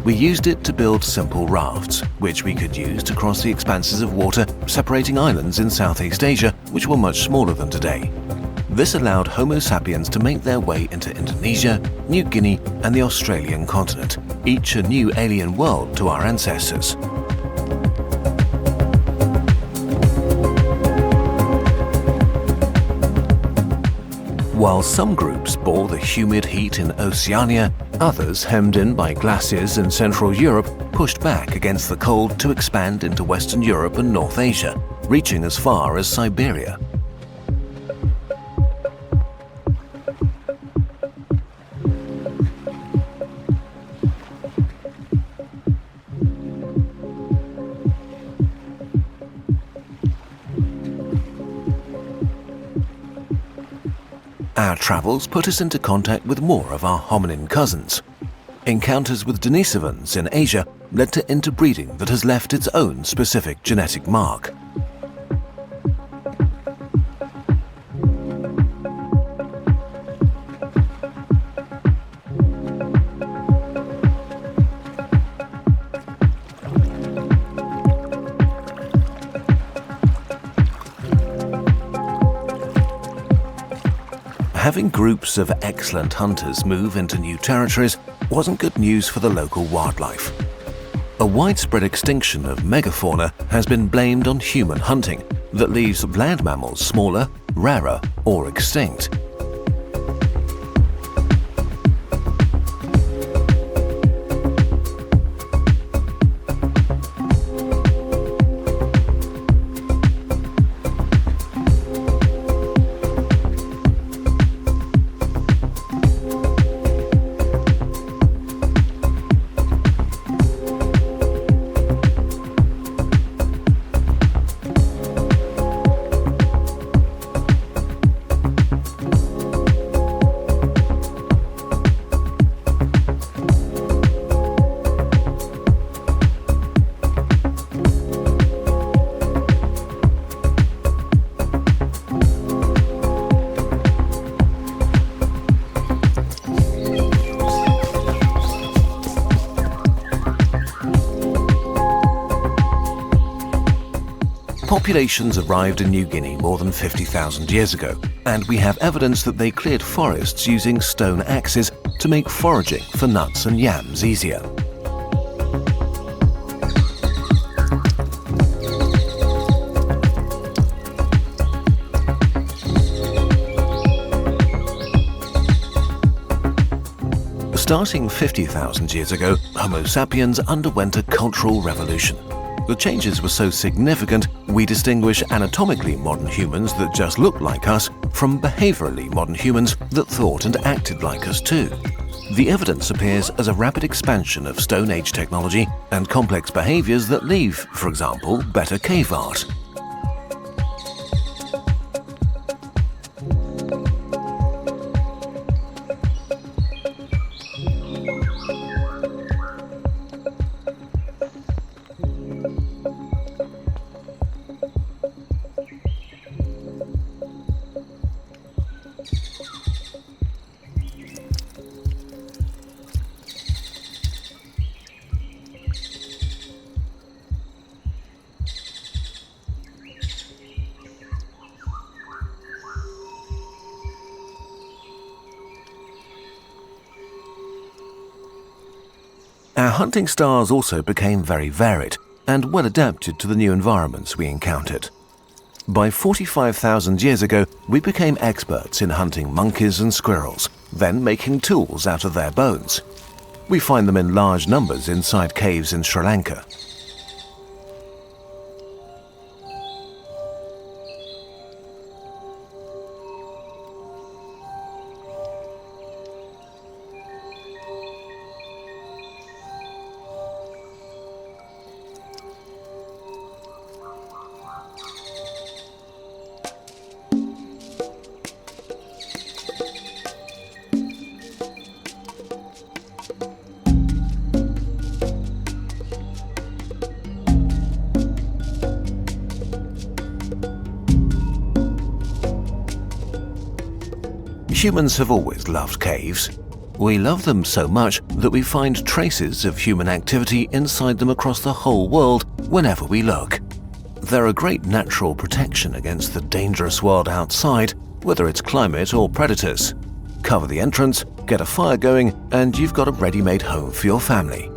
We used it to build simple rafts, which we could use to cross the expanses of water separating islands in Southeast Asia, which were much smaller than today. This allowed Homo sapiens to make their way into Indonesia, New Guinea, and the Australian continent, each a new alien world to our ancestors. While some groups bore the humid heat in Oceania, others, hemmed in by glaciers in Central Europe, pushed back against the cold to expand into Western Europe and North Asia, reaching as far as Siberia. Our travels put us into contact with more of our hominin cousins. Encounters with Denisovans in Asia led to interbreeding that has left its own specific genetic mark. Having groups of excellent hunters move into new territories wasn't good news for the local wildlife. A widespread extinction of megafauna has been blamed on human hunting that leaves land mammals smaller, rarer, or extinct. Populations arrived in New Guinea more than 50,000 years ago, and we have evidence that they cleared forests using stone axes to make foraging for nuts and yams easier. Starting 50,000 years ago, Homo sapiens underwent a cultural revolution. The changes were so significant, we distinguish anatomically modern humans that just looked like us from behaviorally modern humans that thought and acted like us too. The evidence appears as a rapid expansion of Stone Age technology and complex behaviors that leave, for example, better cave art. Our hunting styles also became very varied and well adapted to the new environments we encountered. By 45,000 years ago, we became experts in hunting monkeys and squirrels, then making tools out of their bones. We find them in large numbers inside caves in Sri Lanka. Humans have always loved caves. We love them so much that we find traces of human activity inside them across the whole world whenever we look. They're a great natural protection against the dangerous world outside, whether it's climate or predators. Cover the entrance, get a fire going, and you've got a ready-made home for your family.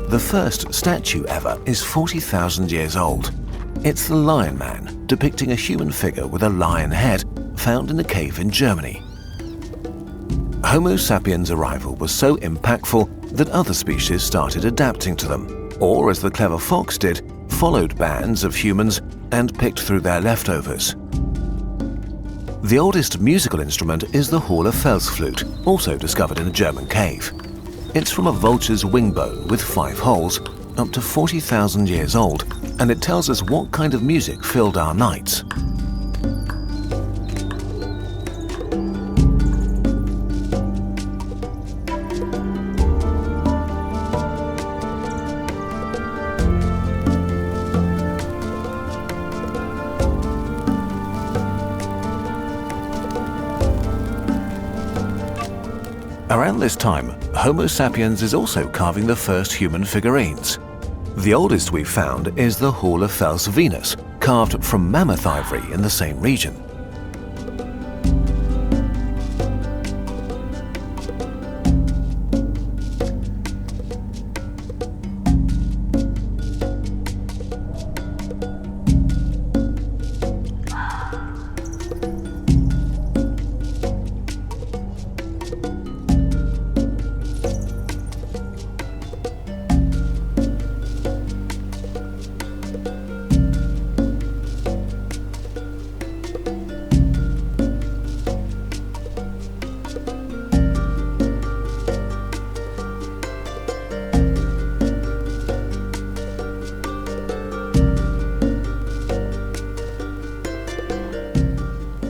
The first statue ever is 40,000 years old. It's the Lion Man, depicting a human figure with a lion head, found in a cave in Germany. Homo sapiens' arrival was so impactful that other species started adapting to them, or as the clever fox did, followed bands of humans and picked through their leftovers. The oldest musical instrument is the Haller Fels flute, also discovered in a German cave. It's from a vulture's wing bone with 5 holes, up to 40,000 years old, and it tells us what kind of music filled our nights. Around this time, Homo sapiens is also carving the first human figurines. The oldest we've found is the Haller Fels Venus, carved from mammoth ivory in the same region.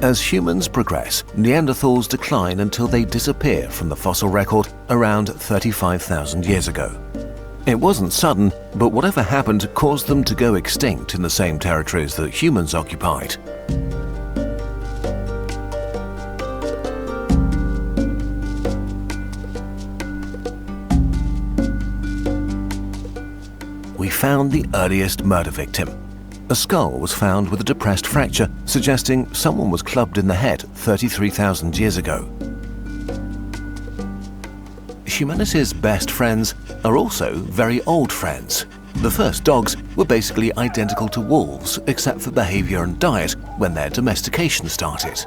As humans progress, Neanderthals decline until they disappear from the fossil record around 35,000 years ago. It wasn't sudden, but whatever happened caused them to go extinct in the same territories that humans occupied. We found the earliest murder victim. A skull was found with a depressed fracture, suggesting someone was clubbed in the head 33,000 years ago. Humanity's best friends are also very old friends. The first dogs were basically identical to wolves, except for behavior and diet, when their domestication started.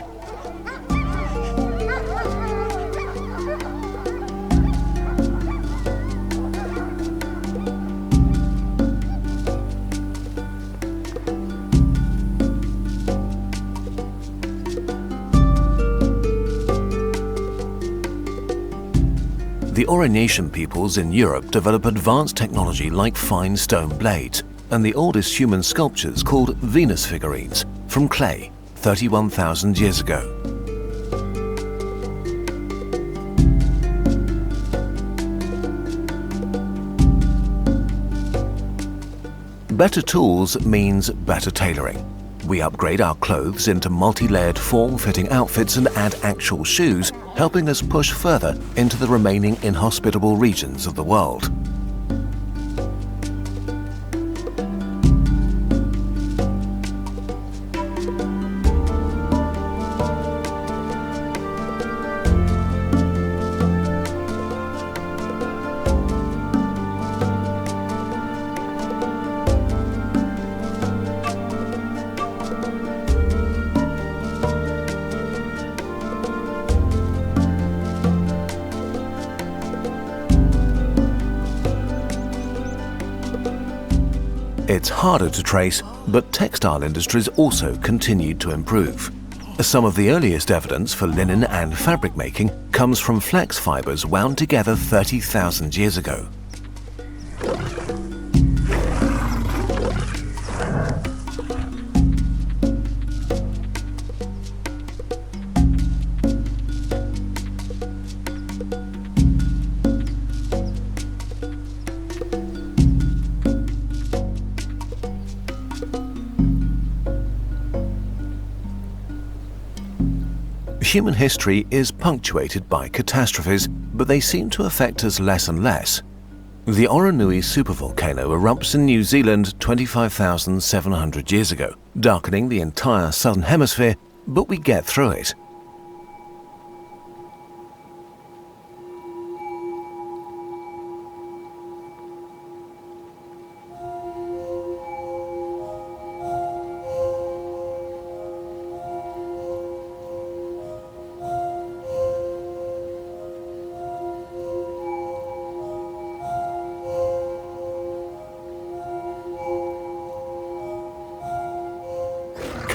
The Aurignacian peoples in Europe develop advanced technology like fine stone blades, and the oldest human sculptures called Venus figurines from clay 31,000 years ago. Better tools means better tailoring. We upgrade our clothes into multi-layered form-fitting outfits and add actual shoes, helping us push further into the remaining inhospitable regions of the world. It's harder to trace, but textile industries also continued to improve. Some of the earliest evidence for linen and fabric making comes from flax fibers wound together 30,000 years ago. Human history is punctuated by catastrophes, but they seem to affect us less and less. The Oronui supervolcano erupts in New Zealand 25,700 years ago, darkening the entire southern hemisphere, but we get through it.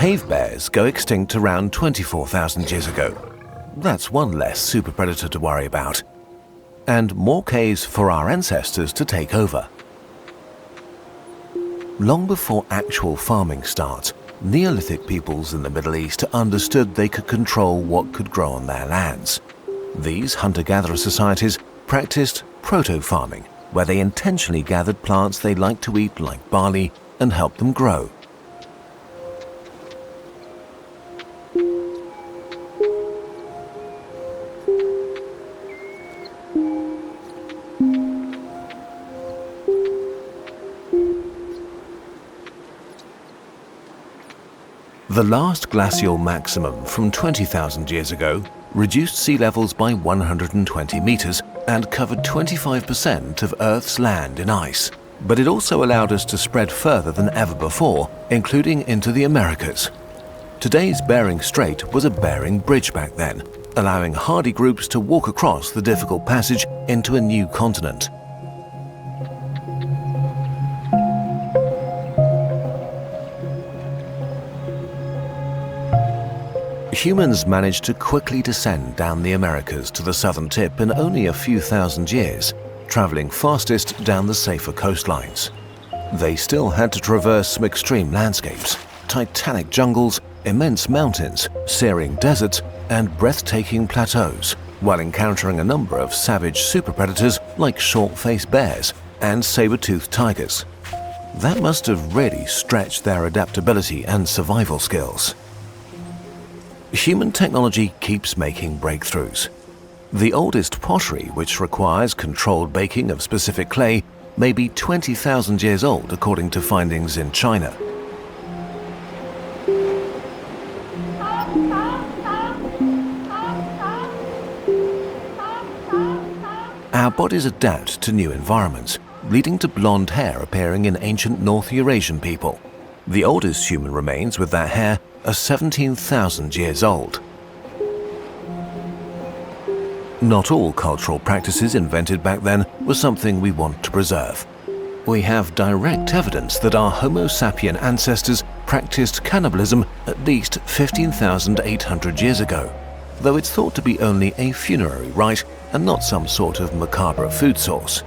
Cave bears go extinct around 24,000 years ago. That's one less super predator to worry about. And more caves for our ancestors to take over. Long before actual farming starts, Neolithic peoples in the Middle East understood they could control what could grow on their lands. These hunter-gatherer societies practiced proto-farming, where they intentionally gathered plants they liked to eat like barley and helped them grow. The last glacial maximum from 20,000 years ago reduced sea levels by 120 meters and covered 25% of Earth's land in ice. But it also allowed us to spread further than ever before, including into the Americas. Today's Bering Strait was a Bering Bridge back then, allowing hardy groups to walk across the difficult passage into a new continent. Humans managed to quickly descend down the Americas to the southern tip in only a few thousand years, traveling fastest down the safer coastlines. They still had to traverse some extreme landscapes, titanic jungles, immense mountains, searing deserts, and breathtaking plateaus, while encountering a number of savage super predators like short-faced bears and saber-toothed tigers. That must have really stretched their adaptability and survival skills. Human technology keeps making breakthroughs. The oldest pottery, which requires controlled baking of specific clay, may be 20,000 years old according to findings in China. Our bodies adapt to new environments, leading to blonde hair appearing in ancient North Eurasian people. The oldest human remains with that hair are 17,000 years old. Not all cultural practices invented back then were something we want to preserve. We have direct evidence that our Homo sapien ancestors practiced cannibalism at least 15,800 years ago, though it's thought to be only a funerary rite and not some sort of macabre food source.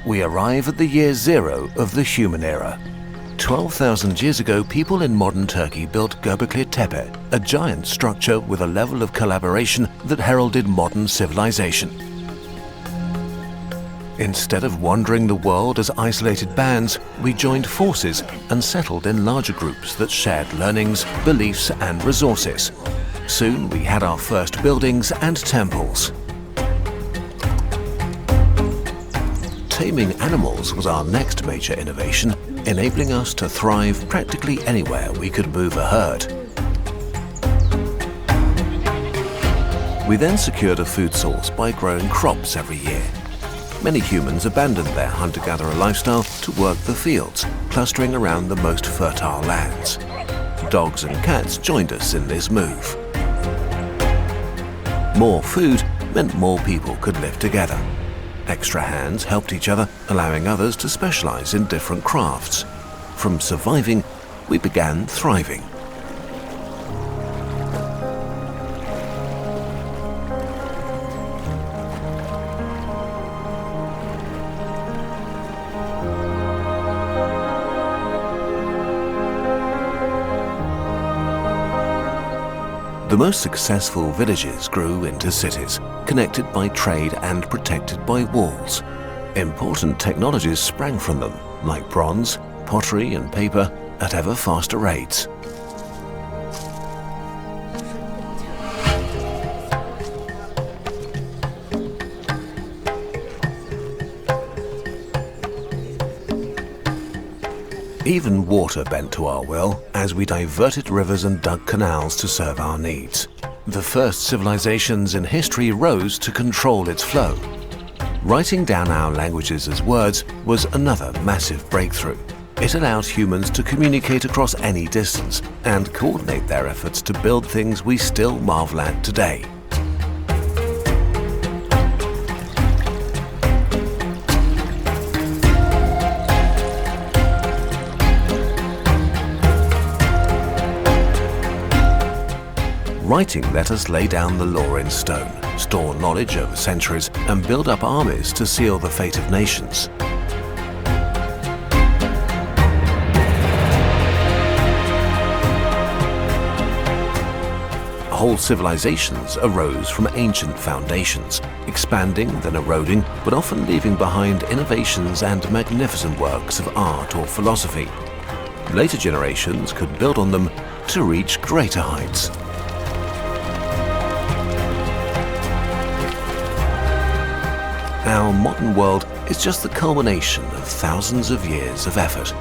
We arrive at the year zero of the human era. 12,000 years ago, people in modern Turkey built Göbekli Tepe, a giant structure with a level of collaboration that heralded modern civilization. Instead of wandering the world as isolated bands, we joined forces and settled in larger groups that shared learnings, beliefs, and resources. Soon we had our first buildings and temples. Taming animals was our next major innovation, enabling us to thrive practically anywhere we could move a herd. We then secured a food source by growing crops every year. many humans abandoned their hunter-gatherer lifestyle to work the fields, clustering around the most fertile lands. Dogs and cats joined us in this move. More food meant more people could live together. Extra hands helped each other, allowing others to specialize in different crafts. From surviving, we began thriving. The most successful villages grew into cities, connected by trade and protected by walls. Important technologies sprang from them, like bronze, pottery and paper, at ever faster rates. Even water bent to our will as we diverted rivers and dug canals to serve our needs. The first civilizations in history rose to control its flow. Writing down our languages as words was another massive breakthrough. It allowed humans to communicate across any distance and coordinate their efforts to build things we still marvel at today. Writing let us lay down the law in stone, store knowledge over centuries, and build up armies to seal the fate of nations. Whole civilizations arose from ancient foundations, expanding then eroding, but often leaving behind innovations and magnificent works of art or philosophy. Later generations could build on them to reach greater heights. Our modern world is just the culmination of thousands of years of effort,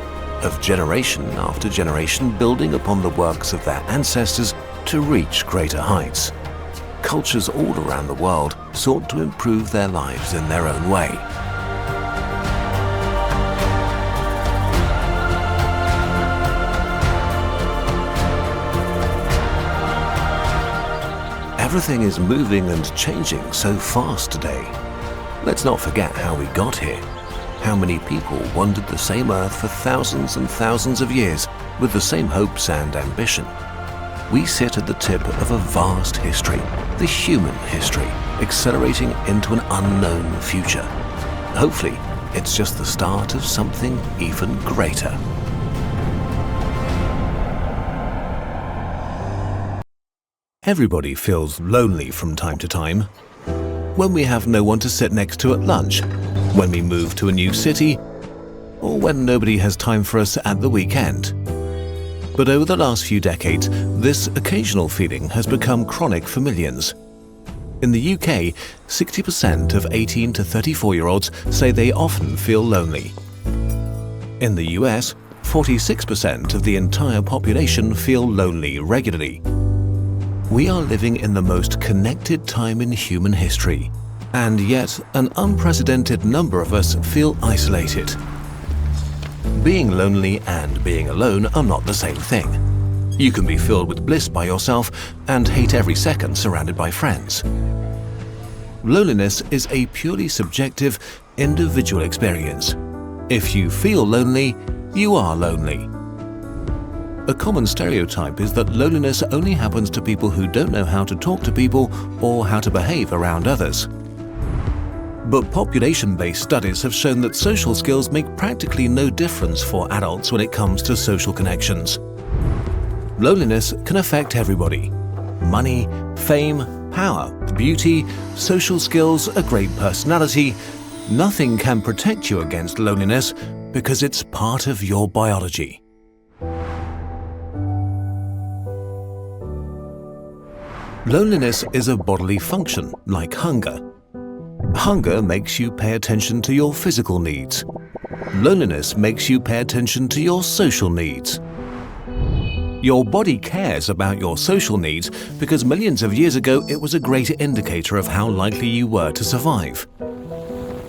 of generation after generation building upon the works of their ancestors to reach greater heights. Cultures all around the world sought to improve their lives in their own way. Everything is moving and changing so fast today. Let's not forget how we got here. How many people wandered the same earth for thousands and thousands of years with the same hopes and ambition. We sit at the tip of a vast history, the human history, accelerating into an unknown future. Hopefully, it's just the start of something even greater. Everybody feels lonely from time to time. When we have no one to sit next to at lunch, when we move to a new city, or when nobody has time for us at the weekend. But over the last few decades, this occasional feeling has become chronic for millions. In the UK, 60% of 18 to 34-year-olds say they often feel lonely. In the US, 46% of the entire population feel lonely regularly. We are living in the most connected time in human history, and yet an unprecedented number of us feel isolated. Being lonely and being alone are not the same thing. You can be filled with bliss by yourself and hate every second surrounded by friends. Loneliness is a purely subjective, individual experience. If you feel lonely, you are lonely. A common stereotype is that loneliness only happens to people who don't know how to talk to people or how to behave around others. But population-based studies have shown that social skills make practically no difference for adults when it comes to social connections. Loneliness can affect everybody. Money, fame, power, beauty, social skills, a great personality. Nothing can protect you against loneliness because it's part of your biology. Loneliness is a bodily function, like hunger. Hunger makes you pay attention to your physical needs. Loneliness makes you pay attention to your social needs. Your body cares about your social needs because millions of years ago it was a great indicator of how likely you were to survive.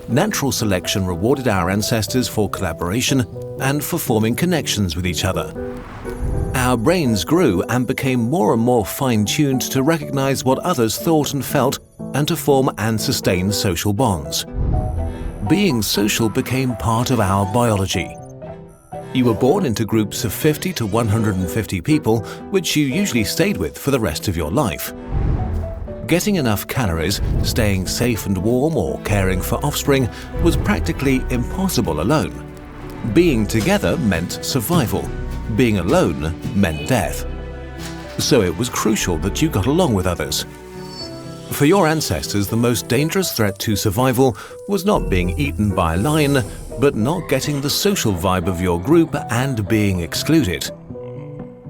natural selection rewarded our ancestors for collaboration and for forming connections with each other. Our brains grew and became more and more fine-tuned to recognize what others thought and felt and to form and sustain social bonds. Being social became part of our biology. You were born into groups of 50 to 150 people, which you usually stayed with for the rest of your life. Getting enough calories, staying safe and warm, or caring for offspring was practically impossible alone. Being together meant survival. Being alone meant death. So it was crucial that you got along with others. For your ancestors, the most dangerous threat to survival was not being eaten by a lion, but not getting the social vibe of your group and being excluded.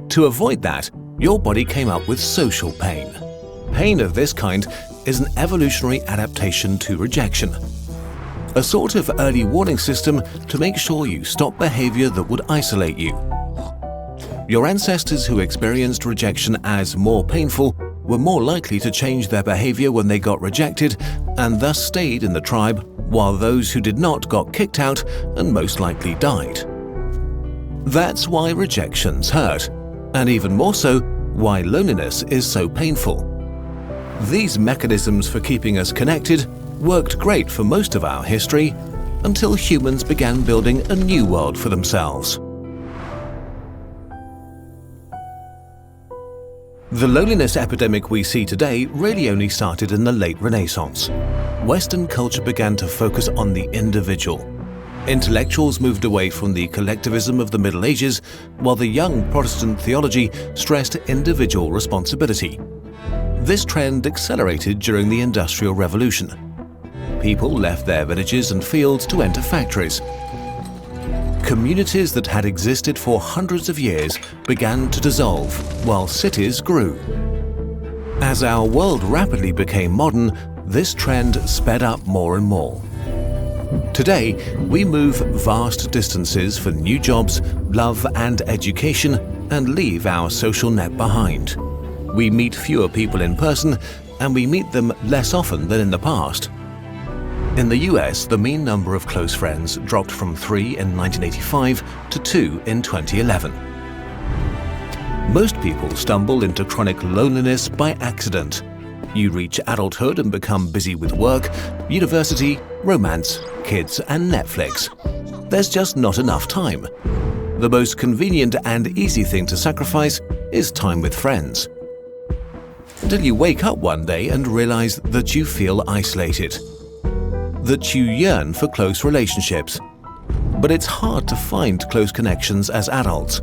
To avoid that, your body came up with social pain. Pain of this kind is an evolutionary adaptation to rejection. A sort of early warning system to make sure you stop behavior that would isolate you. Your ancestors who experienced rejection as more painful were more likely to change their behavior when they got rejected and thus stayed in the tribe, while those who did not got kicked out and most likely died. That's why rejections hurt, and even more so, why loneliness is so painful. These mechanisms for keeping us connected worked great for most of our history until humans began building a new world for themselves. The loneliness epidemic we see today really only started in the late Renaissance. Western culture began to focus on the individual. Intellectuals moved away from the collectivism of the Middle Ages, while the young Protestant theology stressed individual responsibility. This trend accelerated during the Industrial Revolution. People left their villages and fields to enter factories. Communities that had existed for hundreds of years began to dissolve, while cities grew. As our world rapidly became modern, this trend sped up more and more. Today, we move vast distances for new jobs, love and education, and leave our social net behind. We meet fewer people in person, and we meet them less often than in the past. In the US, the mean number of close friends dropped from 3 in 1985 to 2 in 2011. Most people stumble into chronic loneliness by accident. You reach adulthood and become busy with work, university, romance, kids, and Netflix. There's just not enough time. The most convenient and easy thing to sacrifice is time with friends. Till you wake up one day and realize that you feel isolated. That you yearn for close relationships. But it's hard to find close connections as adults,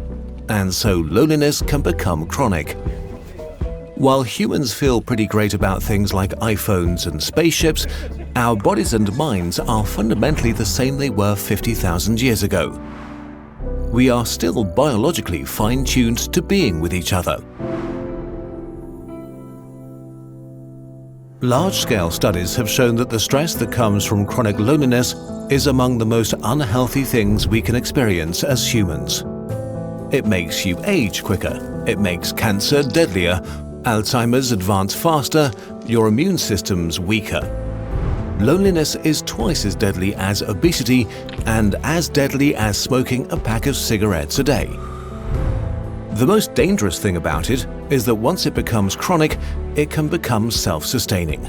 and so loneliness can become chronic. While humans feel pretty great about things like iPhones and spaceships, our bodies and minds are fundamentally the same they were 50,000 years ago. We are still biologically fine-tuned to being with each other. Large-scale studies have shown that the stress that comes from chronic loneliness is among the most unhealthy things we can experience as humans. It makes you age quicker, it makes cancer deadlier, Alzheimer's advance faster, your immune system's weaker. Loneliness is twice as deadly as obesity and as deadly as smoking a pack of cigarettes a day. The most dangerous thing about it is that once it becomes chronic, it can become self-sustaining.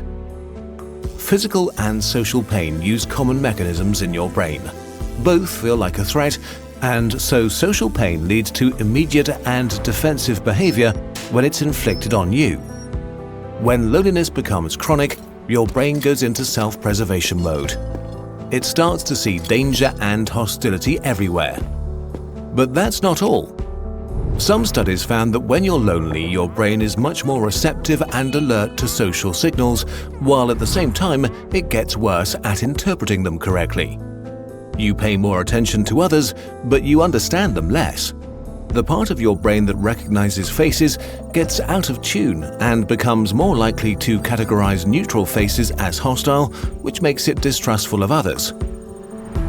Physical and social pain use common mechanisms in your brain. Both feel like a threat, and so social pain leads to immediate and defensive behavior when it's inflicted on you. When loneliness becomes chronic, your brain goes into self-preservation mode. It starts to see danger and hostility everywhere. But that's not all. Some studies found that when you're lonely, your brain is much more receptive and alert to social signals, while at the same time, it gets worse at interpreting them correctly. You pay more attention to others, but you understand them less. The part of your brain that recognizes faces gets out of tune and becomes more likely to categorize neutral faces as hostile, which makes it distrustful of others.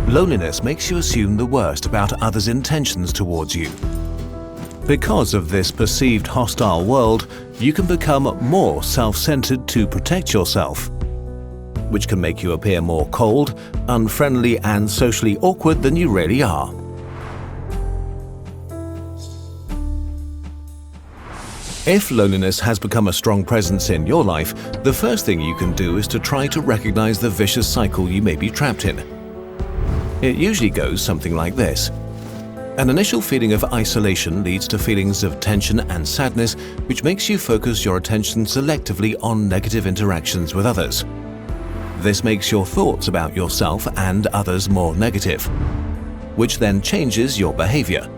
Loneliness makes you assume the worst about others' intentions towards you. Because of this perceived hostile world, you can become more self-centered to protect yourself. which can make you appear more cold, unfriendly, and socially awkward than you really are. If loneliness has become a strong presence in your life, the first thing you can do is to try to recognize the vicious cycle you may be trapped in. It usually goes something like this. An initial feeling of isolation leads to feelings of tension and sadness, which makes you focus your attention selectively on negative interactions with others. This makes your thoughts about yourself and others more negative, which then changes your behavior.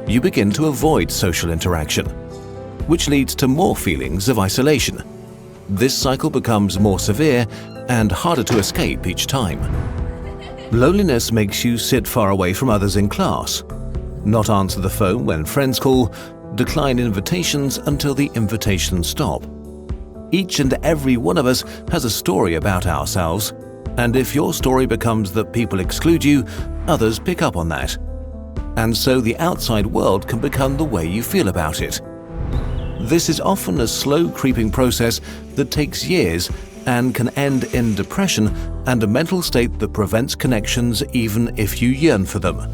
You begin to avoid social interaction, which leads to more feelings of isolation. This cycle becomes more severe and harder to escape each time. Loneliness makes you sit far away from others in class, not answer the phone when friends call, decline invitations until the invitations stop. Each and every one of us has a story about ourselves, and if your story becomes that people exclude you, others pick up on that. And so the outside world can become the way you feel about it. This is often a slow creeping process that takes years and can end in depression and a mental state that prevents connections even if you yearn for them.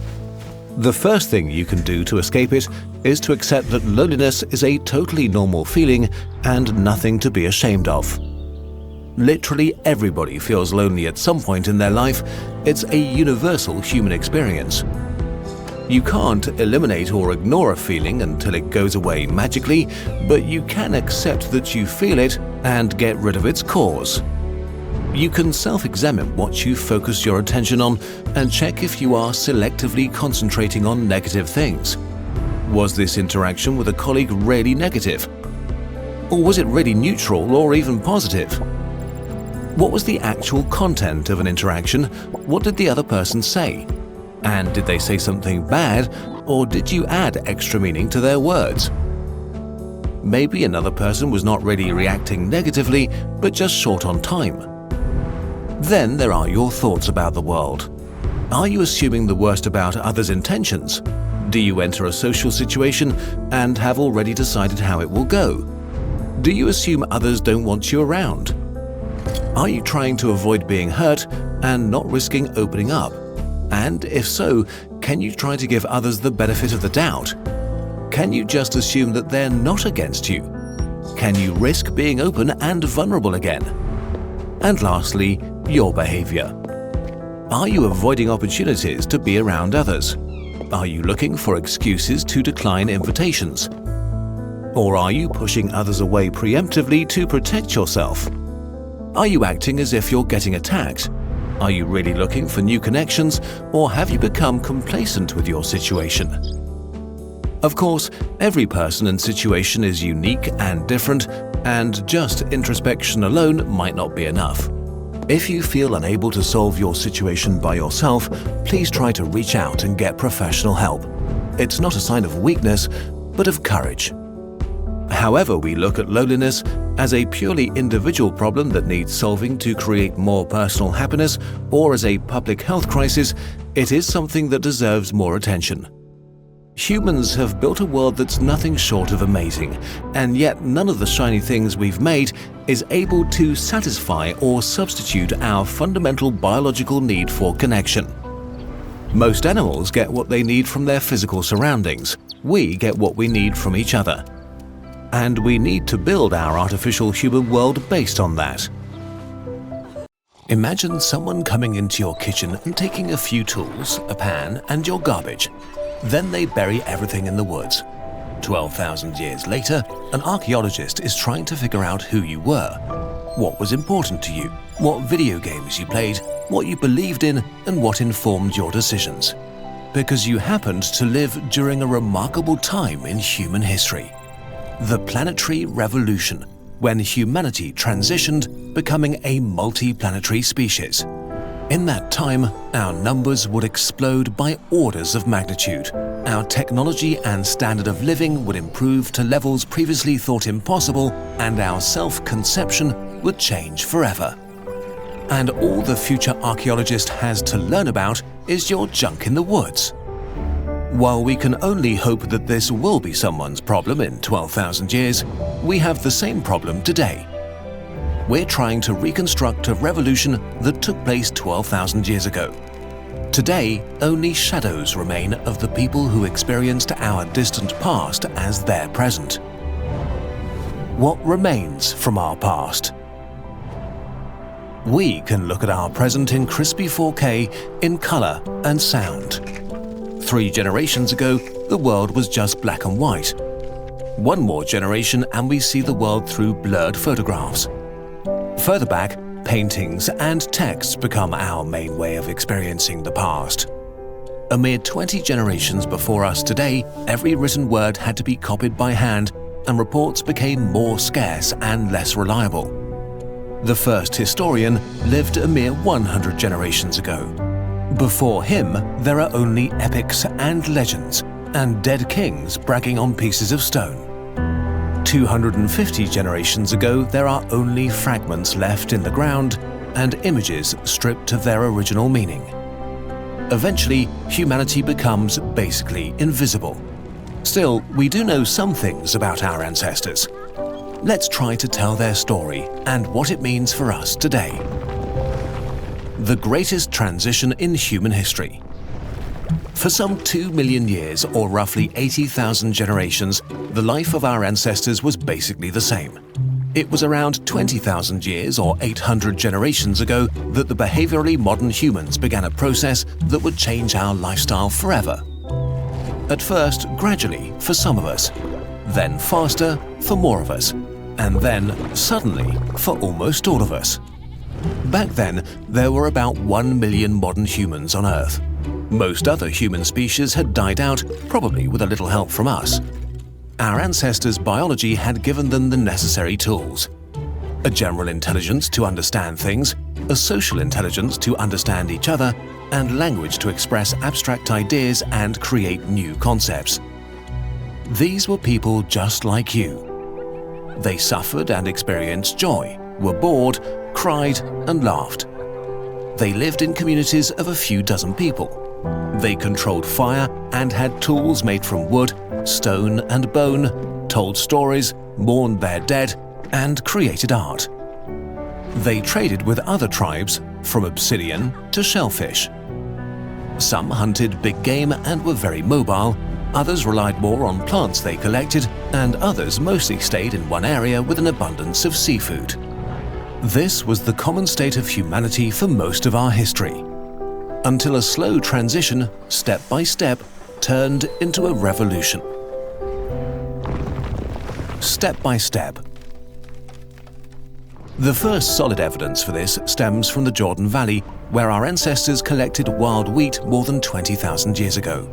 The first thing you can do to escape it is to accept that loneliness is a totally normal feeling and nothing to be ashamed of. Literally everybody feels lonely at some point in their life. It's a universal human experience. You can't eliminate or ignore a feeling until it goes away magically, but you can accept that you feel it and get rid of its cause. You can self-examine what you focus your attention on and check if you are selectively concentrating on negative things. Was this interaction with a colleague really negative? Or was it really neutral or even positive? What was the actual content of an interaction? What did the other person say? And did they say something bad, or did you add extra meaning to their words? Maybe another person was not really reacting negatively, but just short on time. Then there are your thoughts about the world. Are you assuming the worst about others' intentions? Do you enter a social situation and have already decided how it will go? Do you assume others don't want you around? Are you trying to avoid being hurt and not risking opening up? And if so, can you try to give others the benefit of the doubt? Can you just assume that they're not against you? Can you risk being open and vulnerable again? And lastly, your behavior. Are you avoiding opportunities to be around others? Are you looking for excuses to decline invitations? Or are you pushing others away preemptively to protect yourself? Are you acting as if you're getting attacked? Are you really looking for new connections, or have you become complacent with your situation? Of course, every person and situation is unique and different, and just introspection alone might not be enough. If you feel unable to solve your situation by yourself, please try to reach out and get professional help. It's not a sign of weakness, but of courage. However we look at loneliness, as a purely individual problem that needs solving to create more personal happiness, or as a public health crisis, it is something that deserves more attention. Humans have built a world that's nothing short of amazing, and yet none of the shiny things we've made is able to satisfy or substitute our fundamental biological need for connection. Most animals get what they need from their physical surroundings. We get what we need from each other. And we need to build our artificial human world based on that. Imagine someone coming into your kitchen and taking a few tools, a pan, and your garbage. Then they bury everything in the woods. 12,000 years later, an archaeologist is trying to figure out who you were, what was important to you, what video games you played, what you believed in, and what informed your decisions. Because you happened to live during a remarkable time in human history. The planetary revolution, when humanity transitioned, becoming a multi-planetary species. In that time, our numbers would explode by orders of magnitude. Our technology and standard of living would improve to levels previously thought impossible, and our self-conception would change forever. And all the future archaeologist has to learn about is your junk in the woods. While we can only hope that this will be someone's problem in 12,000 years, we have the same problem today. we're trying to reconstruct a revolution that took place 12,000 years ago. Today, only shadows remain of the people who experienced our distant past as their present. What remains from our past? We can look at our present in crispy 4K in color and sound. 3 generations ago, the world was just black and white. One more generation and we see the world through blurred photographs. Further back, paintings and texts become our main way of experiencing the past. A mere 20 generations before us today, every written word had to be copied by hand, and reports became more scarce and less reliable. The first historian lived a mere 100 generations ago. Before him, there are only epics and legends, and dead kings bragging on pieces of stone. 250 generations ago, there are only fragments left in the ground and images stripped of their original meaning. Eventually, humanity becomes basically invisible. Still, we do know some things about our ancestors. Let's try to tell their story and what it means for us today. The greatest transition in human history. For some 2 million years, or roughly 80,000 generations, the life of our ancestors was basically the same. It was around 20,000 years, or 800 generations ago, that the behaviorally modern humans began a process that would change our lifestyle forever. At first, gradually, for some of us, then faster for more of us, and then, suddenly, for almost all of us. Back then, there were about 1 million modern humans on Earth. Most other human species had died out, probably with a little help from us. Our ancestors' biology had given them the necessary tools. A general intelligence to understand things, a social intelligence to understand each other, and language to express abstract ideas and create new concepts. These were people just like you. They suffered and experienced joy, were bored, cried, and laughed. They lived in communities of a few dozen people. They controlled fire and had tools made from wood, stone, and bone, told stories, mourned their dead, and created art. They traded with other tribes, from obsidian to shellfish. Some hunted big game and were very mobile, others relied more on plants they collected, and others mostly stayed in one area with an abundance of seafood. This was the common state of humanity for most of our history, until a slow transition, step by step, turned into a revolution. Step by step. The first solid evidence for this stems from the Jordan Valley, where our ancestors collected wild wheat more than 20,000 years ago.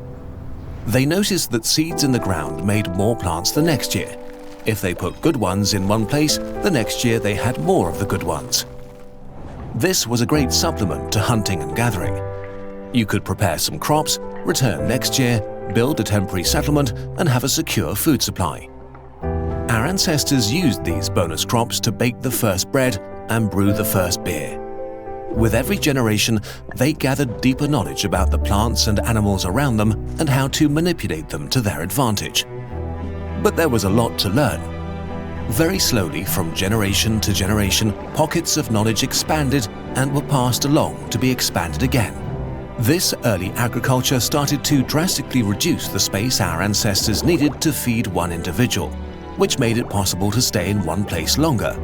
They noticed that seeds in the ground made more plants the next year. If they put good ones in one place, the next year they had more of the good ones. This was a great supplement to hunting and gathering. You could prepare some crops, return next year, build a temporary settlement, and have a secure food supply. Our ancestors used these bonus crops to bake the first bread and brew the first beer. With every generation, they gathered deeper knowledge about the plants and animals around them and how to manipulate them to their advantage. But there was a lot to learn. Very slowly, from generation to generation, pockets of knowledge expanded and were passed along to be expanded again. This early agriculture started to drastically reduce the space our ancestors needed to feed one individual, which made it possible to stay in one place longer.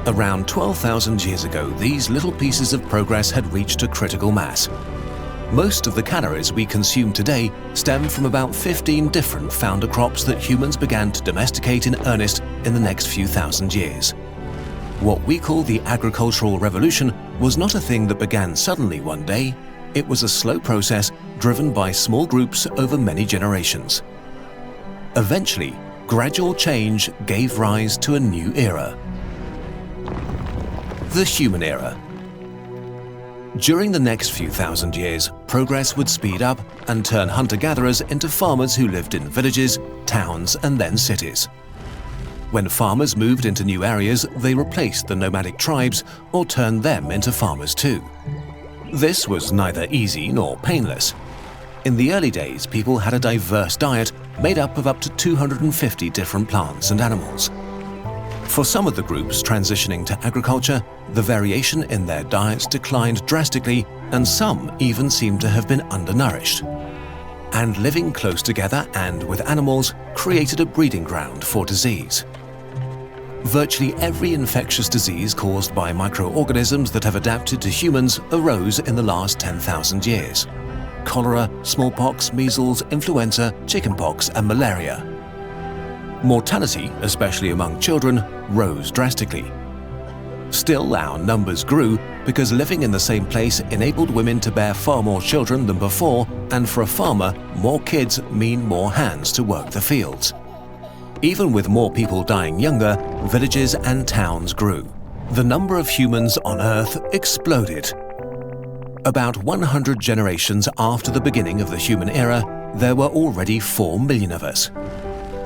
Around 12,000 years ago, these little pieces of progress had reached a critical mass. Most of the calories we consume today stem from about 15 different founder crops that humans began to domesticate in earnest in the next few thousand years. What we call the agricultural revolution was not a thing that began suddenly one day. It was a slow process driven by small groups over many generations. Eventually, gradual change gave rise to a new era. The human era. During the next few thousand years, progress would speed up and turn hunter-gatherers into farmers who lived in villages, towns, and then cities. When farmers moved into new areas, they replaced the nomadic tribes or turned them into farmers too. This was neither easy nor painless. In the early days, people had a diverse diet made up of up to 250 different plants and animals. For some of the groups transitioning to agriculture, the variation in their diets declined drastically, and some even seem to have been undernourished. And living close together and with animals created a breeding ground for disease. Virtually every infectious disease caused by microorganisms that have adapted to humans arose in the last 10,000 years. Cholera, smallpox, measles, influenza, chickenpox, and malaria. Mortality, especially among children, rose drastically. Still, our numbers grew because living in the same place enabled women to bear far more children than before, and for a farmer, more kids mean more hands to work the fields. Even with more people dying younger, villages and towns grew. The number of humans on Earth exploded. About 100 generations after the beginning of the human era, there were already 4 million of us.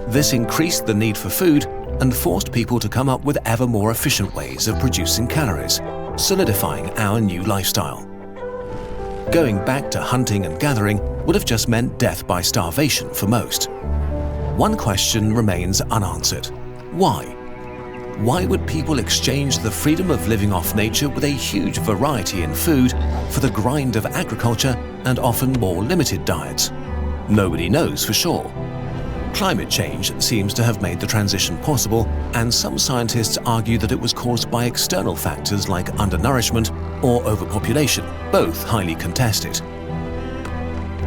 This increased the need for food and forced people to come up with ever more efficient ways of producing calories, solidifying our new lifestyle. Going back to hunting and gathering would have just meant death by starvation for most. One question remains unanswered. Why? Why would people exchange the freedom of living off nature with a huge variety in food for the grind of agriculture and often more limited diets? Nobody knows for sure. Climate change seems to have made the transition possible, and some scientists argue that it was caused by external factors like undernourishment or overpopulation, both highly contested.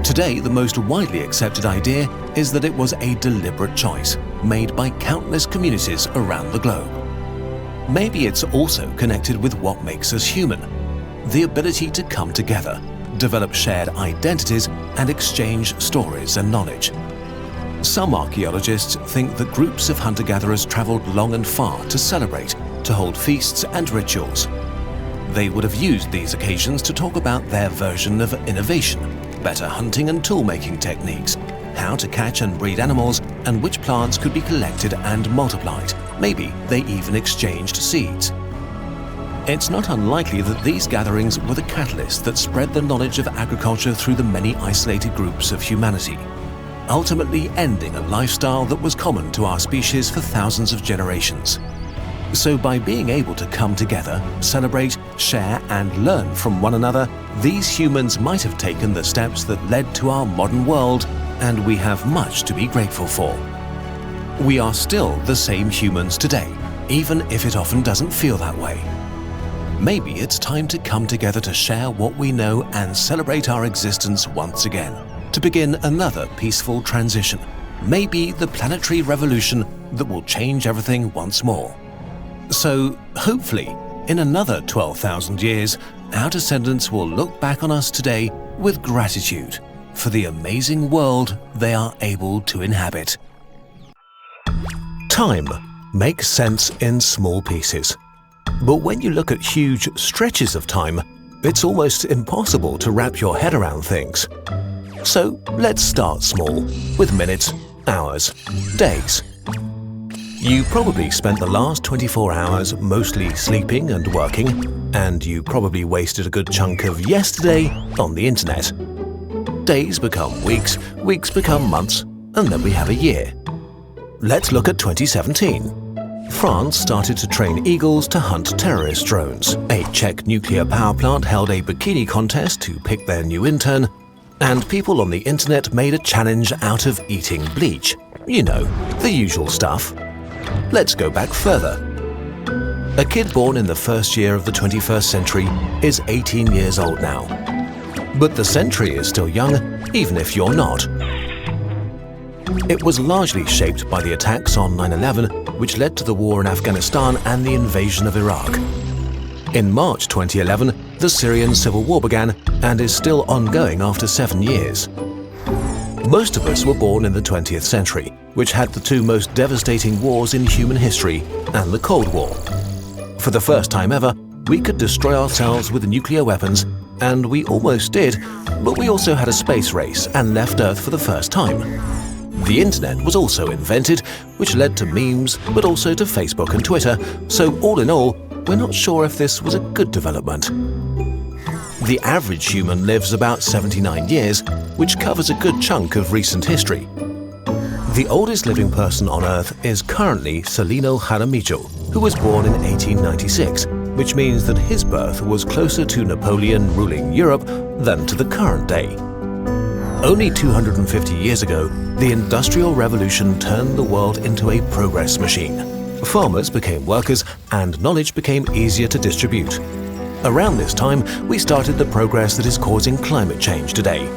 Today, the most widely accepted idea is that it was a deliberate choice made by countless communities around the globe. Maybe it's also connected with what makes us human, the ability to come together, develop shared identities, and exchange stories and knowledge. Some archaeologists think that groups of hunter-gatherers traveled long and far to celebrate, to hold feasts and rituals. They would have used these occasions to talk about their version of innovation, better hunting and tool-making techniques, how to catch and breed animals, and which plants could be collected and multiplied. Maybe they even exchanged seeds. It's not unlikely that these gatherings were the catalyst that spread the knowledge of agriculture through the many isolated groups of humanity, ultimately ending a lifestyle that was common to our species for thousands of generations. So by being able to come together, celebrate, share, and learn from one another, these humans might have taken the steps that led to our modern world, and we have much to be grateful for. We are still the same humans today, even if it often doesn't feel that way. Maybe it's time to come together to share what we know and celebrate our existence once again, to begin another peaceful transition, maybe the planetary revolution that will change everything once more. So, hopefully, in another 12,000 years, our descendants will look back on us today with gratitude for the amazing world they are able to inhabit. Time makes sense in small pieces. But when you look at huge stretches of time, it's almost impossible to wrap your head around things. So let's start small, with minutes, hours, days. You probably spent the last 24 hours mostly sleeping and working, and you probably wasted a good chunk of yesterday on the internet. Days become weeks, weeks become months, and then we have a year. Let's look at 2017. France started to train eagles to hunt terrorist drones. A Czech nuclear power plant held a bikini contest to pick their new intern, and people on the internet made a challenge out of eating bleach. You know, the usual stuff. Let's go back further. A kid born in the first year of the 21st century is 18 years old now. But the century is still young, even if you're not. It was largely shaped by the attacks on 9/11, which led to the war in Afghanistan and the invasion of Iraq. In March 2011, the Syrian civil war began and is still ongoing after 7 years. Most of us were born in the 20th century, which had the two most devastating wars in human history and the Cold War. For the first time ever, we could destroy ourselves with nuclear weapons, and we almost did, but we also had a space race and left Earth for the first time. The internet was also invented, which led to memes, but also to Facebook and Twitter, so all in all, we're not sure if this was a good development. The average human lives about 79 years, which covers a good chunk of recent history. The oldest living person on Earth is currently Celino Jaramillo, who was born in 1896, which means that his birth was closer to Napoleon ruling Europe than to the current day. Only 250 years ago, the Industrial Revolution turned the world into a progress machine. Farmers became workers and knowledge became easier to distribute. Around this time, we started the progress that is causing climate change today.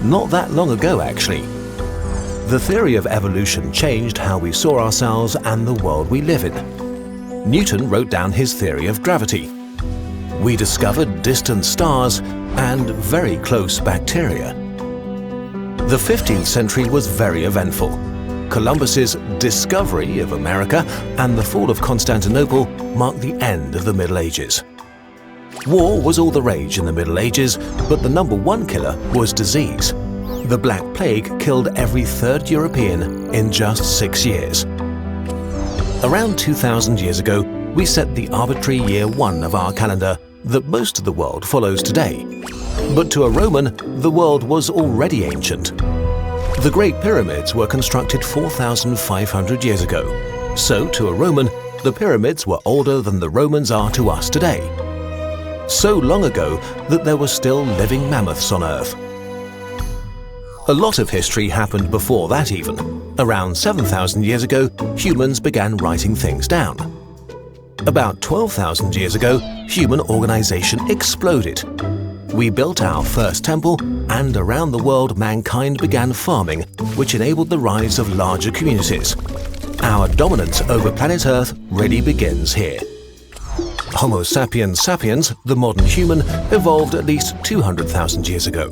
Not that long ago, actually. The theory of evolution changed how we saw ourselves and the world we live in. Newton wrote down his theory of gravity. We discovered distant stars and very close bacteria. The 15th century was very eventful. Columbus's discovery of America and the fall of Constantinople marked the end of the Middle Ages. War was all the rage in the Middle Ages, but the number one killer was disease. The Black Plague killed every third European in just 6 years. Around 2,000 years ago, we set the arbitrary year 1 of our calendar that most of the world follows today. But to a Roman, the world was already ancient. The Great Pyramids were constructed 4,500 years ago. So to a Roman, the pyramids were older than the Romans are to us today. So long ago that there were still living mammoths on Earth. A lot of history happened before that even. Around 7,000 years ago, humans began writing things down. About 12,000 years ago, human organization exploded. We built our first temple, and around the world mankind began farming, which enabled the rise of larger communities. Our dominance over planet Earth really begins here. Homo sapiens sapiens, the modern human, evolved at least 200,000 years ago.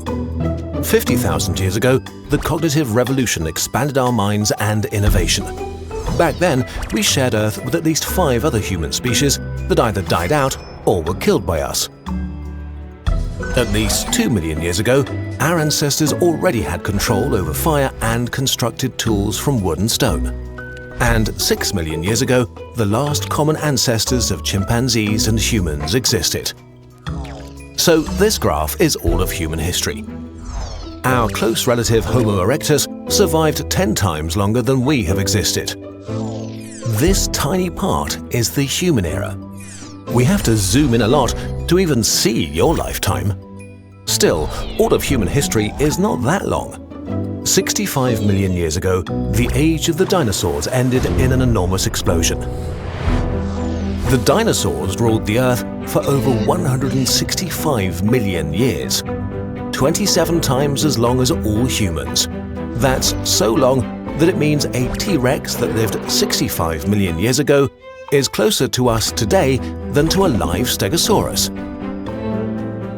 50,000 years ago, the cognitive revolution expanded our minds and innovation. Back then, we shared Earth with at least 5 other human species that either died out or were killed by us. At least 2 million years ago, our ancestors already had control over fire and constructed tools from wood and stone. And 6 million years ago, the last common ancestors of chimpanzees and humans existed. So this graph is all of human history. Our close relative Homo erectus survived 10 times longer than we have existed. This tiny part is the human era. We have to zoom in a lot to even see your lifetime. Still, all of human history is not that long. 65 million years ago, the age of the dinosaurs ended in an enormous explosion. The dinosaurs ruled the Earth for over 165 million years, 27 times as long as all humans. That's so long that it means a T-Rex that lived 65 million years ago is closer to us today than to a live Stegosaurus.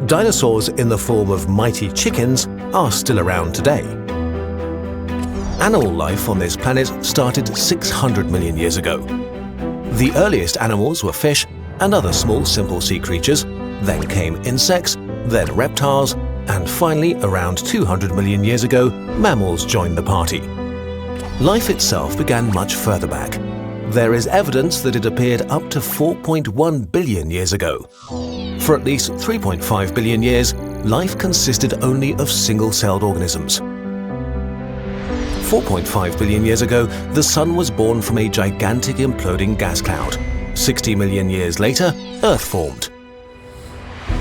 Dinosaurs in the form of mighty chickens are still around today. Animal life on this planet started 600 million years ago. The earliest animals were fish and other small simple sea creatures, then came insects, then reptiles, and finally, around 200 million years ago, mammals joined the party. Life itself began much further back. There is evidence that it appeared up to 4.1 billion years ago. For at least 3.5 billion years, life consisted only of single-celled organisms. 4.5 billion years ago, the Sun was born from a gigantic imploding gas cloud. 60 million years later, Earth formed.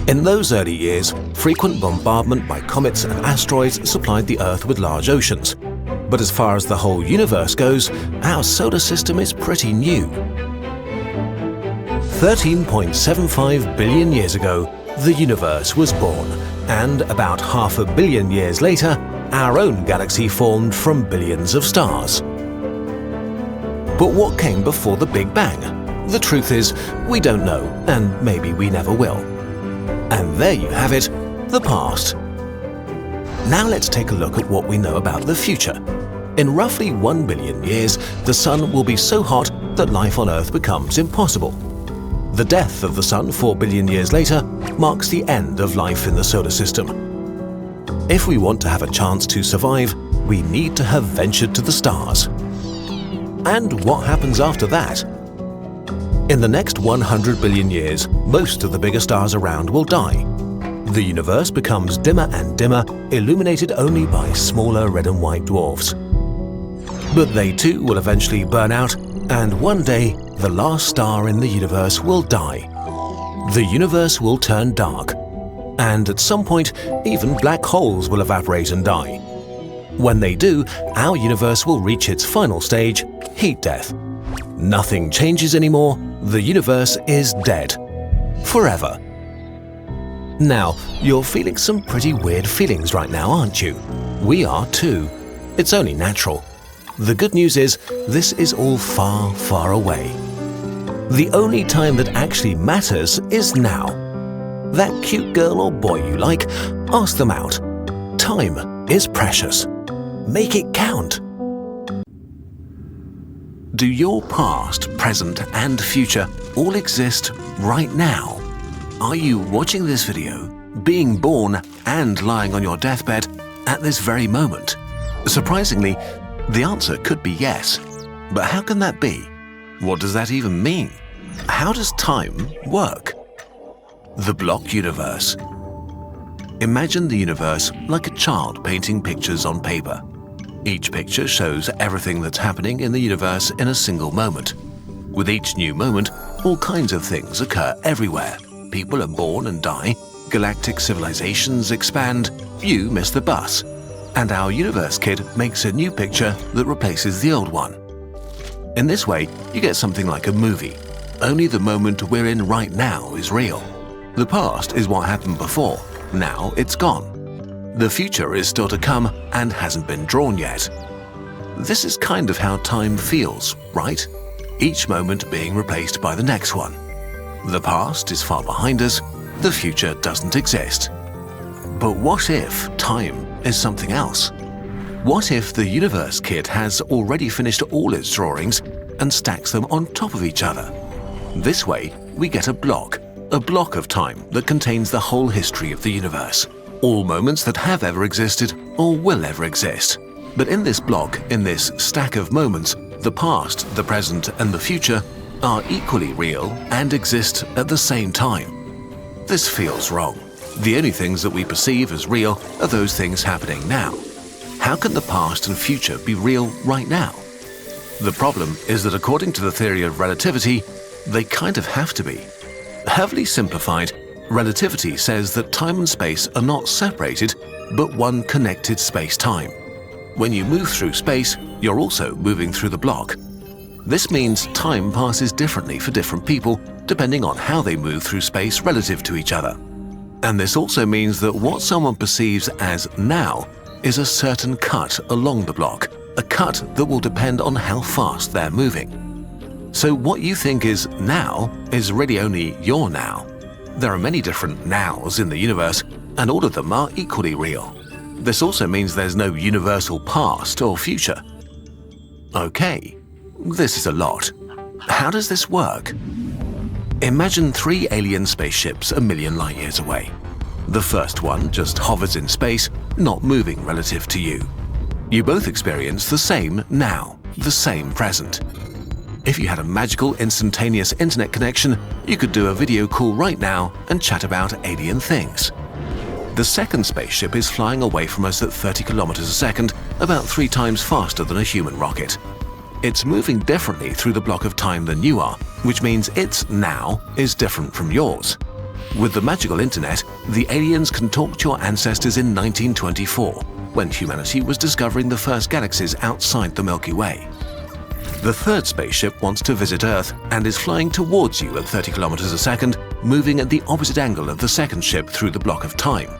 In those early years, frequent bombardment by comets and asteroids supplied the Earth with large oceans. But as far as the whole universe goes, our solar system is pretty new. 13.75 billion years ago, the universe was born, and about 500 million years later, our own galaxy formed from billions of stars. But what came before the Big Bang? The truth is, we don't know, and maybe we never will. And there you have it, the past. Now let's take a look at what we know about the future. In roughly 1 billion years, the Sun will be so hot that life on Earth becomes impossible. The death of the Sun 4 billion years later marks the end of life in the solar system. If we want to have a chance to survive, we need to have ventured to the stars. And what happens after that? In the next 100 billion years, most of the bigger stars around will die. The universe becomes dimmer and dimmer, illuminated only by smaller red and white dwarfs. But they too will eventually burn out, and one day the last star in the universe will die. The universe will turn dark, and at some point, even black holes will evaporate and die. When they do, our universe will reach its final stage, heat death. Nothing changes anymore, the universe is dead. Forever. Now, you're feeling some pretty weird feelings right now, aren't you? We are too. It's only natural. The good news is, this is all far, far away. The only time that actually matters is now. That cute girl or boy you like, ask them out. Time is precious. Make it count. Do your past, present, and future all exist right now? Are you watching this video, being born, and lying on your deathbed at this very moment? Surprisingly, the answer could be yes. But how can that be? What does that even mean? How does time work? The block universe. Imagine the universe like a child painting pictures on paper. Each picture shows everything that's happening in the universe in a single moment. With each new moment, all kinds of things occur everywhere. People are born and die, galactic civilizations expand, you miss the bus, and our universe kid makes a new picture that replaces the old one. In this way, you get something like a movie. Only the moment we're in right now is real. The past is what happened before, now it's gone. The future is still to come and hasn't been drawn yet. This is kind of how time feels, right? Each moment being replaced by the next one. The past is far behind us, the future doesn't exist. But what if time is something else? What if the universe kid has already finished all its drawings and stacks them on top of each other? This way, we get a block of time that contains the whole history of the universe. All moments that have ever existed or will ever exist. But in this block, in this stack of moments, the past, the present, and the future are equally real and exist at the same time. This feels wrong. The only things that we perceive as real are those things happening now. How can the past and future be real right now? The problem is that according to the theory of relativity, they kind of have to be. Heavily simplified, relativity says that time and space are not separated, but one connected space-time. When you move through space, you're also moving through the block. This means time passes differently for different people, depending on how they move through space relative to each other. And this also means that what someone perceives as now is a certain cut along the block, a cut that will depend on how fast they're moving. So what you think is now is really only your now. There are many different nows in the universe, and all of them are equally real. This also means there's no universal past or future. Okay, this is a lot. How does this work? Imagine 3 alien spaceships a million light years away. The first one just hovers in space, not moving relative to you. You both experience the same now, the same present. If you had a magical instantaneous internet connection, you could do a video call right now and chat about alien things. The second spaceship is flying away from us at 30 kilometers a second, about 3 times faster than a human rocket. It's moving differently through the block of time than you are, which means its now is different from yours. With the magical internet, the aliens can talk to your ancestors in 1924, when humanity was discovering the first galaxies outside the Milky Way. The third spaceship wants to visit Earth and is flying towards you at 30 kilometers a second, moving at the opposite angle of the second ship through the block of time.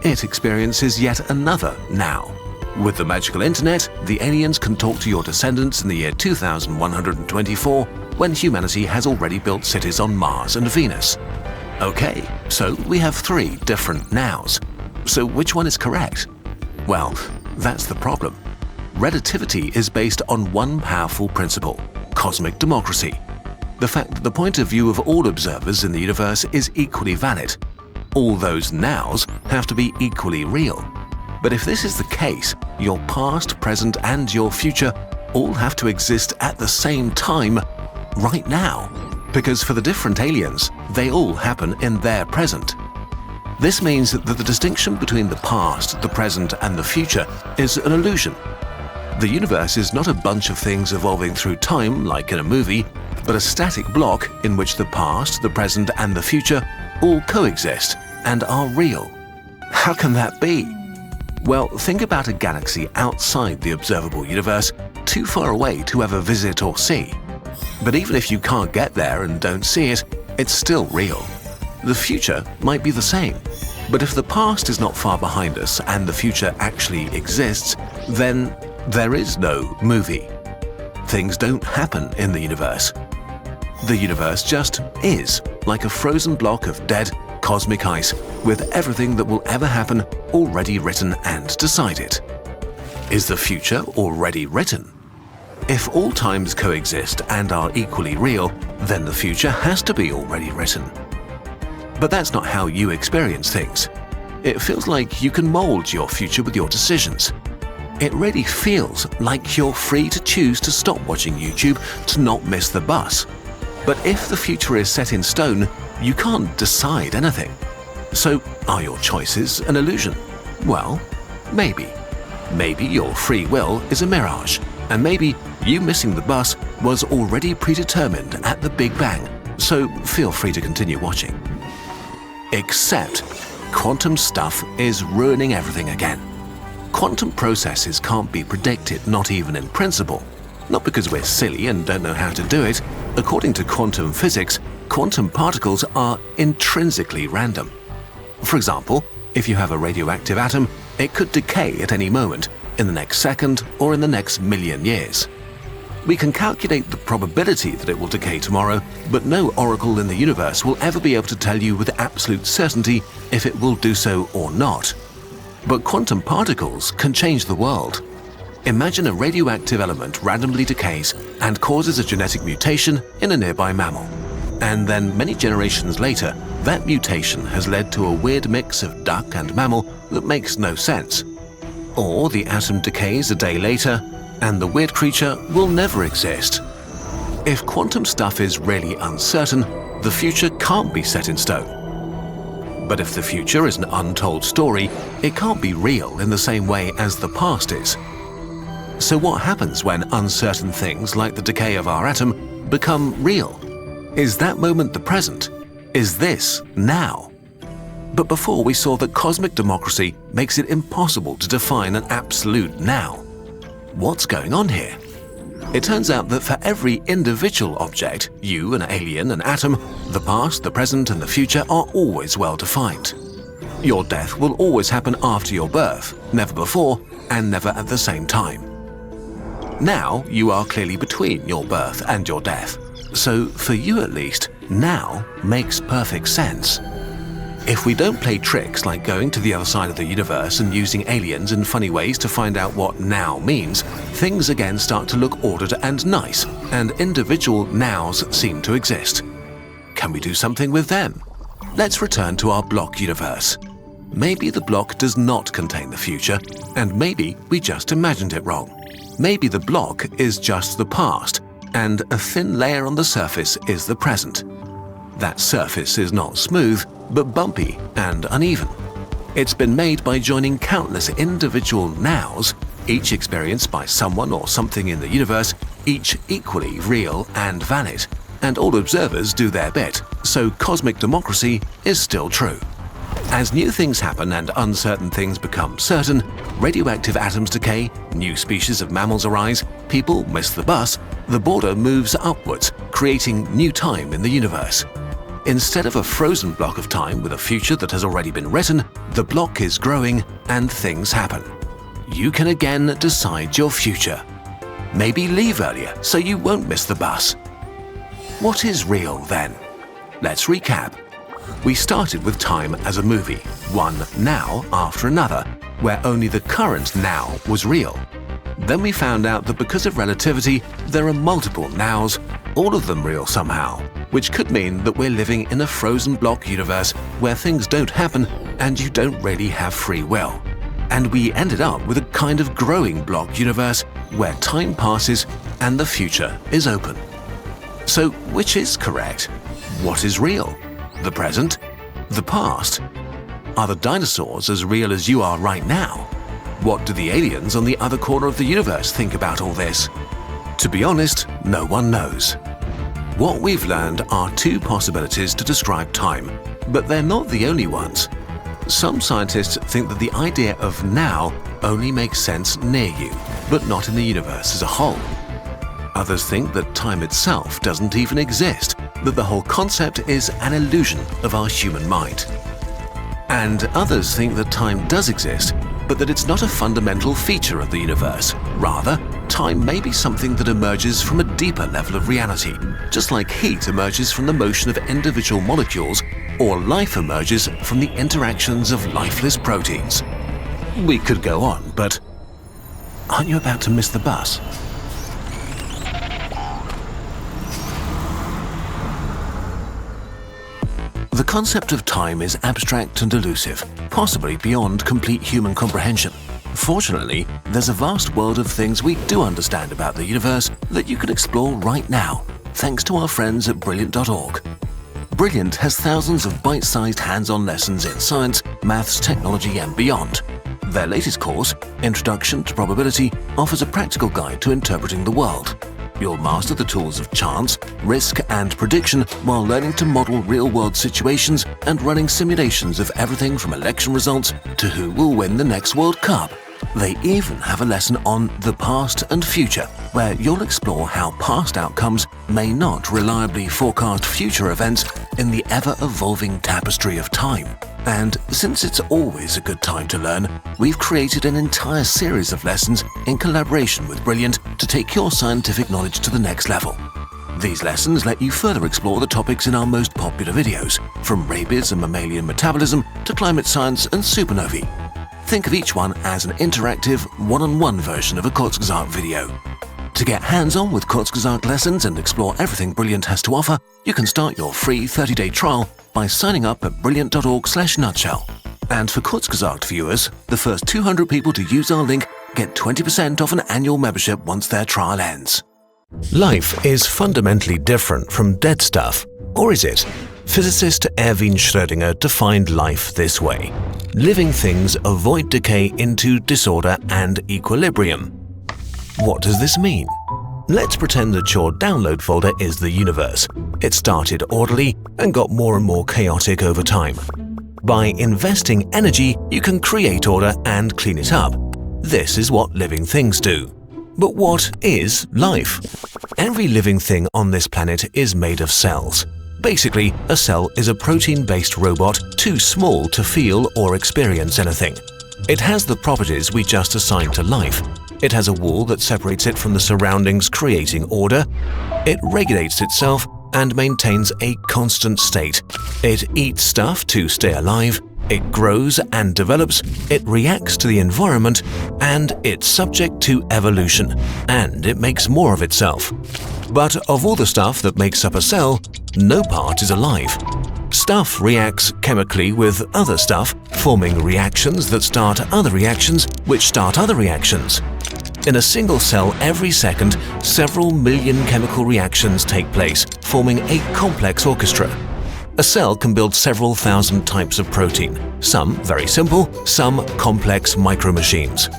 It experiences yet another now. With the magical internet, the aliens can talk to your descendants in the year 2124, when humanity has already built cities on Mars and Venus. Okay, so we have 3 different nows. So which one is correct? Well, that's the problem. Relativity is based on one powerful principle: cosmic democracy. The fact that the point of view of all observers in the universe is equally valid. All those nows have to be equally real. But if this is the case, your past, present, and your future all have to exist at the same time, right now. Because for the different aliens, they all happen in their present. This means that the distinction between the past, the present, and the future is an illusion. The universe is not a bunch of things evolving through time like in a movie. but a static block in which the past, the present, and the future all coexist and are real. How can that be? Well, think about a galaxy outside the observable universe, too far away to ever visit or see. But even if you can't get there and don't see it, it's still real. The future might be the same. But if the past is not far behind us and the future actually exists, then there is no movie. Things don't happen in the universe. The universe just is, like a frozen block of dead cosmic ice with everything that will ever happen already written and decided. Is the future already written? If all times coexist and are equally real, then the future has to be already written. But that's not how you experience things. It feels like you can mold your future with your decisions. It really feels like you're free to choose to stop watching YouTube to not miss the bus. But if the future is set in stone, you can't decide anything. So are your choices an illusion? Well, maybe. Maybe your free will is a mirage, and maybe you missing the bus was already predetermined at the Big Bang, so feel free to continue watching. Except quantum stuff is ruining everything again. Quantum processes can't be predicted, not even in principle. Not because we're silly and don't know how to do it. According to quantum physics, quantum particles are intrinsically random. For example, if you have a radioactive atom, it could decay at any moment, in the next second or in the next million years. We can calculate the probability that it will decay tomorrow, but no oracle in the universe will ever be able to tell you with absolute certainty if it will do so or not. But quantum particles can change the world. Imagine a radioactive element randomly decays and causes a genetic mutation in a nearby mammal. And then many generations later, that mutation has led to a weird mix of duck and mammal that makes no sense. Or the atom decays a day later, and the weird creature will never exist. If quantum stuff is really uncertain, the future can't be set in stone. But if the future is an untold story, it can't be real in the same way as the past is. So what happens when uncertain things like the decay of our atom become real? Is that moment the present? Is this now? But before we saw that cosmic democracy makes it impossible to define an absolute now. What's going on here? It turns out that for every individual object, you, an alien, an atom, the past, the present, and the future are always well defined. Your death will always happen after your birth, never before, and never at the same time. Now, you are clearly between your birth and your death. So, for you at least, now makes perfect sense. If we don't play tricks like going to the other side of the universe and using aliens in funny ways to find out what now means, things again start to look ordered and nice, and individual nows seem to exist. Can we do something with them? Let's return to our block universe. Maybe the block does not contain the future, and maybe we just imagined it wrong. Maybe the block is just the past, and a thin layer on the surface is the present. That surface is not smooth, but bumpy and uneven. It's been made by joining countless individual nows, each experienced by someone or something in the universe, each equally real and valid. And all observers do their bit, so cosmic democracy is still true. As new things happen and uncertain things become certain, radioactive atoms decay, new species of mammals arise, people miss the bus, the border moves upwards, creating new time in the universe. Instead of a frozen block of time with a future that has already been written, the block is growing and things happen. You can again decide your future. Maybe leave earlier so you won't miss the bus. What is real then? Let's recap. We started with time as a movie, one now after another, where only the current now was real. Then we found out that because of relativity, there are multiple nows, all of them real somehow, which could mean that we're living in a frozen block universe where things don't happen and you don't really have free will. And we ended up with a kind of growing block universe where time passes and the future is open. So which is correct? What is real? The present? The past? Are the dinosaurs as real as you are right now? What do the aliens on the other corner of the universe think about all this? To be honest, no one knows. What we've learned are two possibilities to describe time, but they're not the only ones. Some scientists think that the idea of now only makes sense near you, but not in the universe as a whole. Others think that time itself doesn't even exist, that the whole concept is an illusion of our human mind. And others think that time does exist, but that it's not a fundamental feature of the universe. Rather, time may be something that emerges from a deeper level of reality, just like heat emerges from the motion of individual molecules, or life emerges from the interactions of lifeless proteins. We could go on, but aren't you about to miss the bus? The concept of time is abstract and elusive, possibly beyond complete human comprehension. Fortunately, there's a vast world of things we do understand about the universe that you can explore right now, thanks to our friends at Brilliant.org. Brilliant has thousands of bite-sized hands-on lessons in science, maths, technology, and beyond. Their latest course, Introduction to Probability, offers a practical guide to interpreting the world. You'll master the tools of chance, risk, and prediction while learning to model real-world situations and running simulations of everything from election results to who will win the next World Cup. They even have a lesson on the past and future, where you'll explore how past outcomes may not reliably forecast future events in the ever-evolving tapestry of time. And since it's always a good time to learn, we've created an entire series of lessons in collaboration with Brilliant to take your scientific knowledge to the next level. These lessons let you further explore the topics in our most popular videos, from rabies and mammalian metabolism to climate science and supernovae. Think of each one as an interactive, one-on-one version of a Kurzgesagt video. To get hands-on with Kurzgesagt lessons and explore everything Brilliant has to offer, you can start your free 30-day trial by signing up at brilliant.org/nutshell. And for Kurzgesagt viewers, the first 200 people to use our link get 20% off an annual membership once their trial ends. Life is fundamentally different from dead stuff, or is it? Physicist Erwin Schrödinger defined life this way: living things avoid decay into disorder and equilibrium. What does this mean? Let's pretend that your download folder is the universe. It started orderly and got more and more chaotic over time. By investing energy, you can create order and clean it up. This is what living things do. But what is life? Every living thing on this planet is made of cells. Basically, a cell is a protein-based robot too small to feel or experience anything. It has the properties we just assigned to life. It has a wall that separates it from the surroundings, creating order. It regulates itself and maintains a constant state. It eats stuff to stay alive. It grows and develops. It reacts to the environment, and it's subject to evolution. And it makes more of itself. But of all the stuff that makes up a cell, no part is alive. Stuff reacts chemically with other stuff, forming reactions that start other reactions, which start other reactions. In a single cell every second, several million chemical reactions take place, forming a complex orchestra. A cell can build several thousand types of protein, some very simple, some complex micromachines.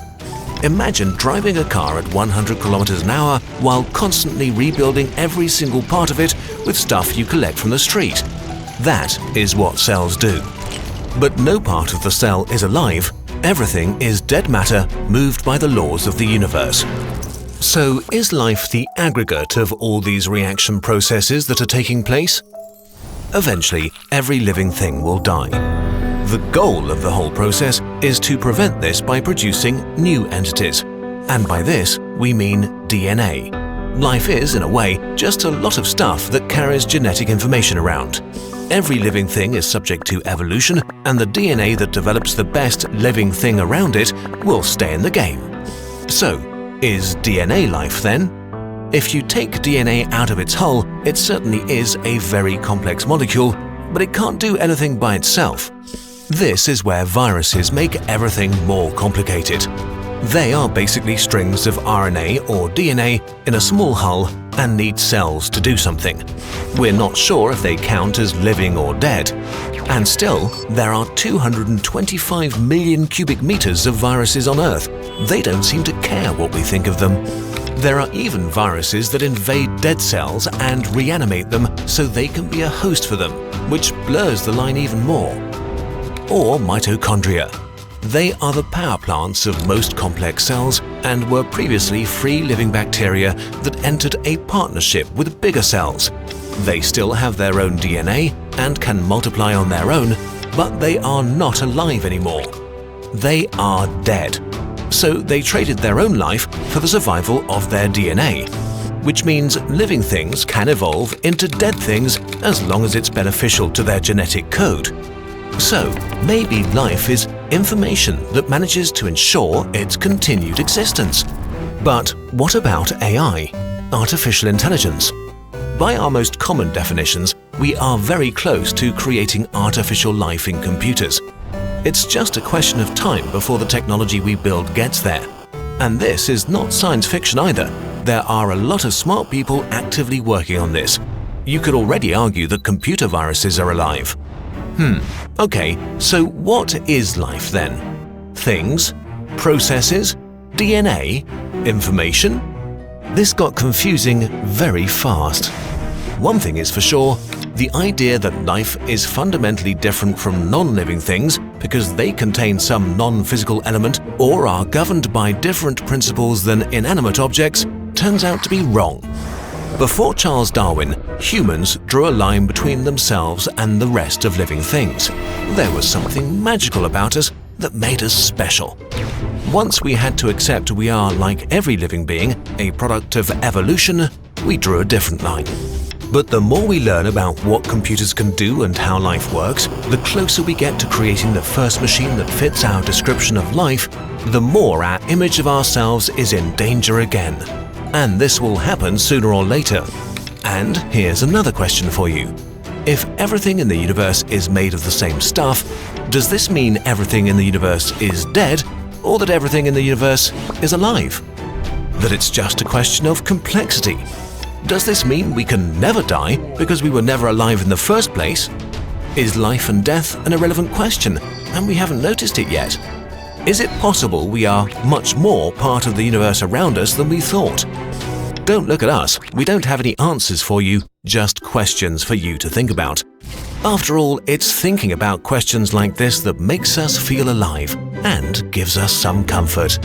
Imagine driving a car at 100 kilometers an hour while constantly rebuilding every single part of it with stuff you collect from the street. That is what cells do. But no part of the cell is alive. Everything is dead matter moved by the laws of the universe. So is life the aggregate of all these reaction processes that are taking place? Eventually, every living thing will die. The goal of the whole process is to prevent this by producing new entities. And by this, we mean DNA. Life is, in a way, just a lot of stuff that carries genetic information around. Every living thing is subject to evolution, and the DNA that develops the best living thing around it will stay in the game. So, is DNA life then? If you take DNA out of its hull, it certainly is a very complex molecule, but it can't do anything by itself. This is where viruses make everything more complicated. They are basically strings of RNA or DNA in a small hull and need cells to do something. We're not sure if they count as living or dead. And still, there are 225 million cubic meters of viruses on Earth. They don't seem to care what we think of them. There are even viruses that invade dead cells and reanimate them so they can be a host for them, which blurs the line even more. Or mitochondria. They are the power plants of most complex cells and were previously free-living bacteria that entered a partnership with bigger cells. They still have their own DNA and can multiply on their own, but they are not alive anymore. They are dead. So they traded their own life for the survival of their DNA, which means living things can evolve into dead things as long as it's beneficial to their genetic code. So maybe life is information that manages to ensure its continued existence. But what about AI, artificial intelligence? By our most common definitions, we are very close to creating artificial life in computers. It's just a question of time before the technology we build gets there. And this is not science fiction either. There are a lot of smart people actively working on this. You could already argue that computer viruses are alive. Okay, so what is life then? Things? Processes? DNA? Information? This got confusing very fast. One thing is for sure, the idea that life is fundamentally different from non-living things because they contain some non-physical element or are governed by different principles than inanimate objects turns out to be wrong. Before Charles Darwin, humans drew a line between themselves and the rest of living things. There was something magical about us that made us special. Once we had to accept we are, like every living being, a product of evolution, we drew a different line. But the more we learn about what computers can do and how life works, the closer we get to creating the first machine that fits our description of life, the more our image of ourselves is in danger again. And this will happen sooner or later. And here's another question for you. If everything in the universe is made of the same stuff, does this mean everything in the universe is dead, or that everything in the universe is alive? That it's just a question of complexity? Does this mean we can never die because we were never alive in the first place? Is life and death an irrelevant question, and we haven't noticed it yet? Is it possible we are much more part of the universe around us than we thought? Don't look at us, we don't have any answers for you, just questions for you to think about. After all, it's thinking about questions like this that makes us feel alive and gives us some comfort.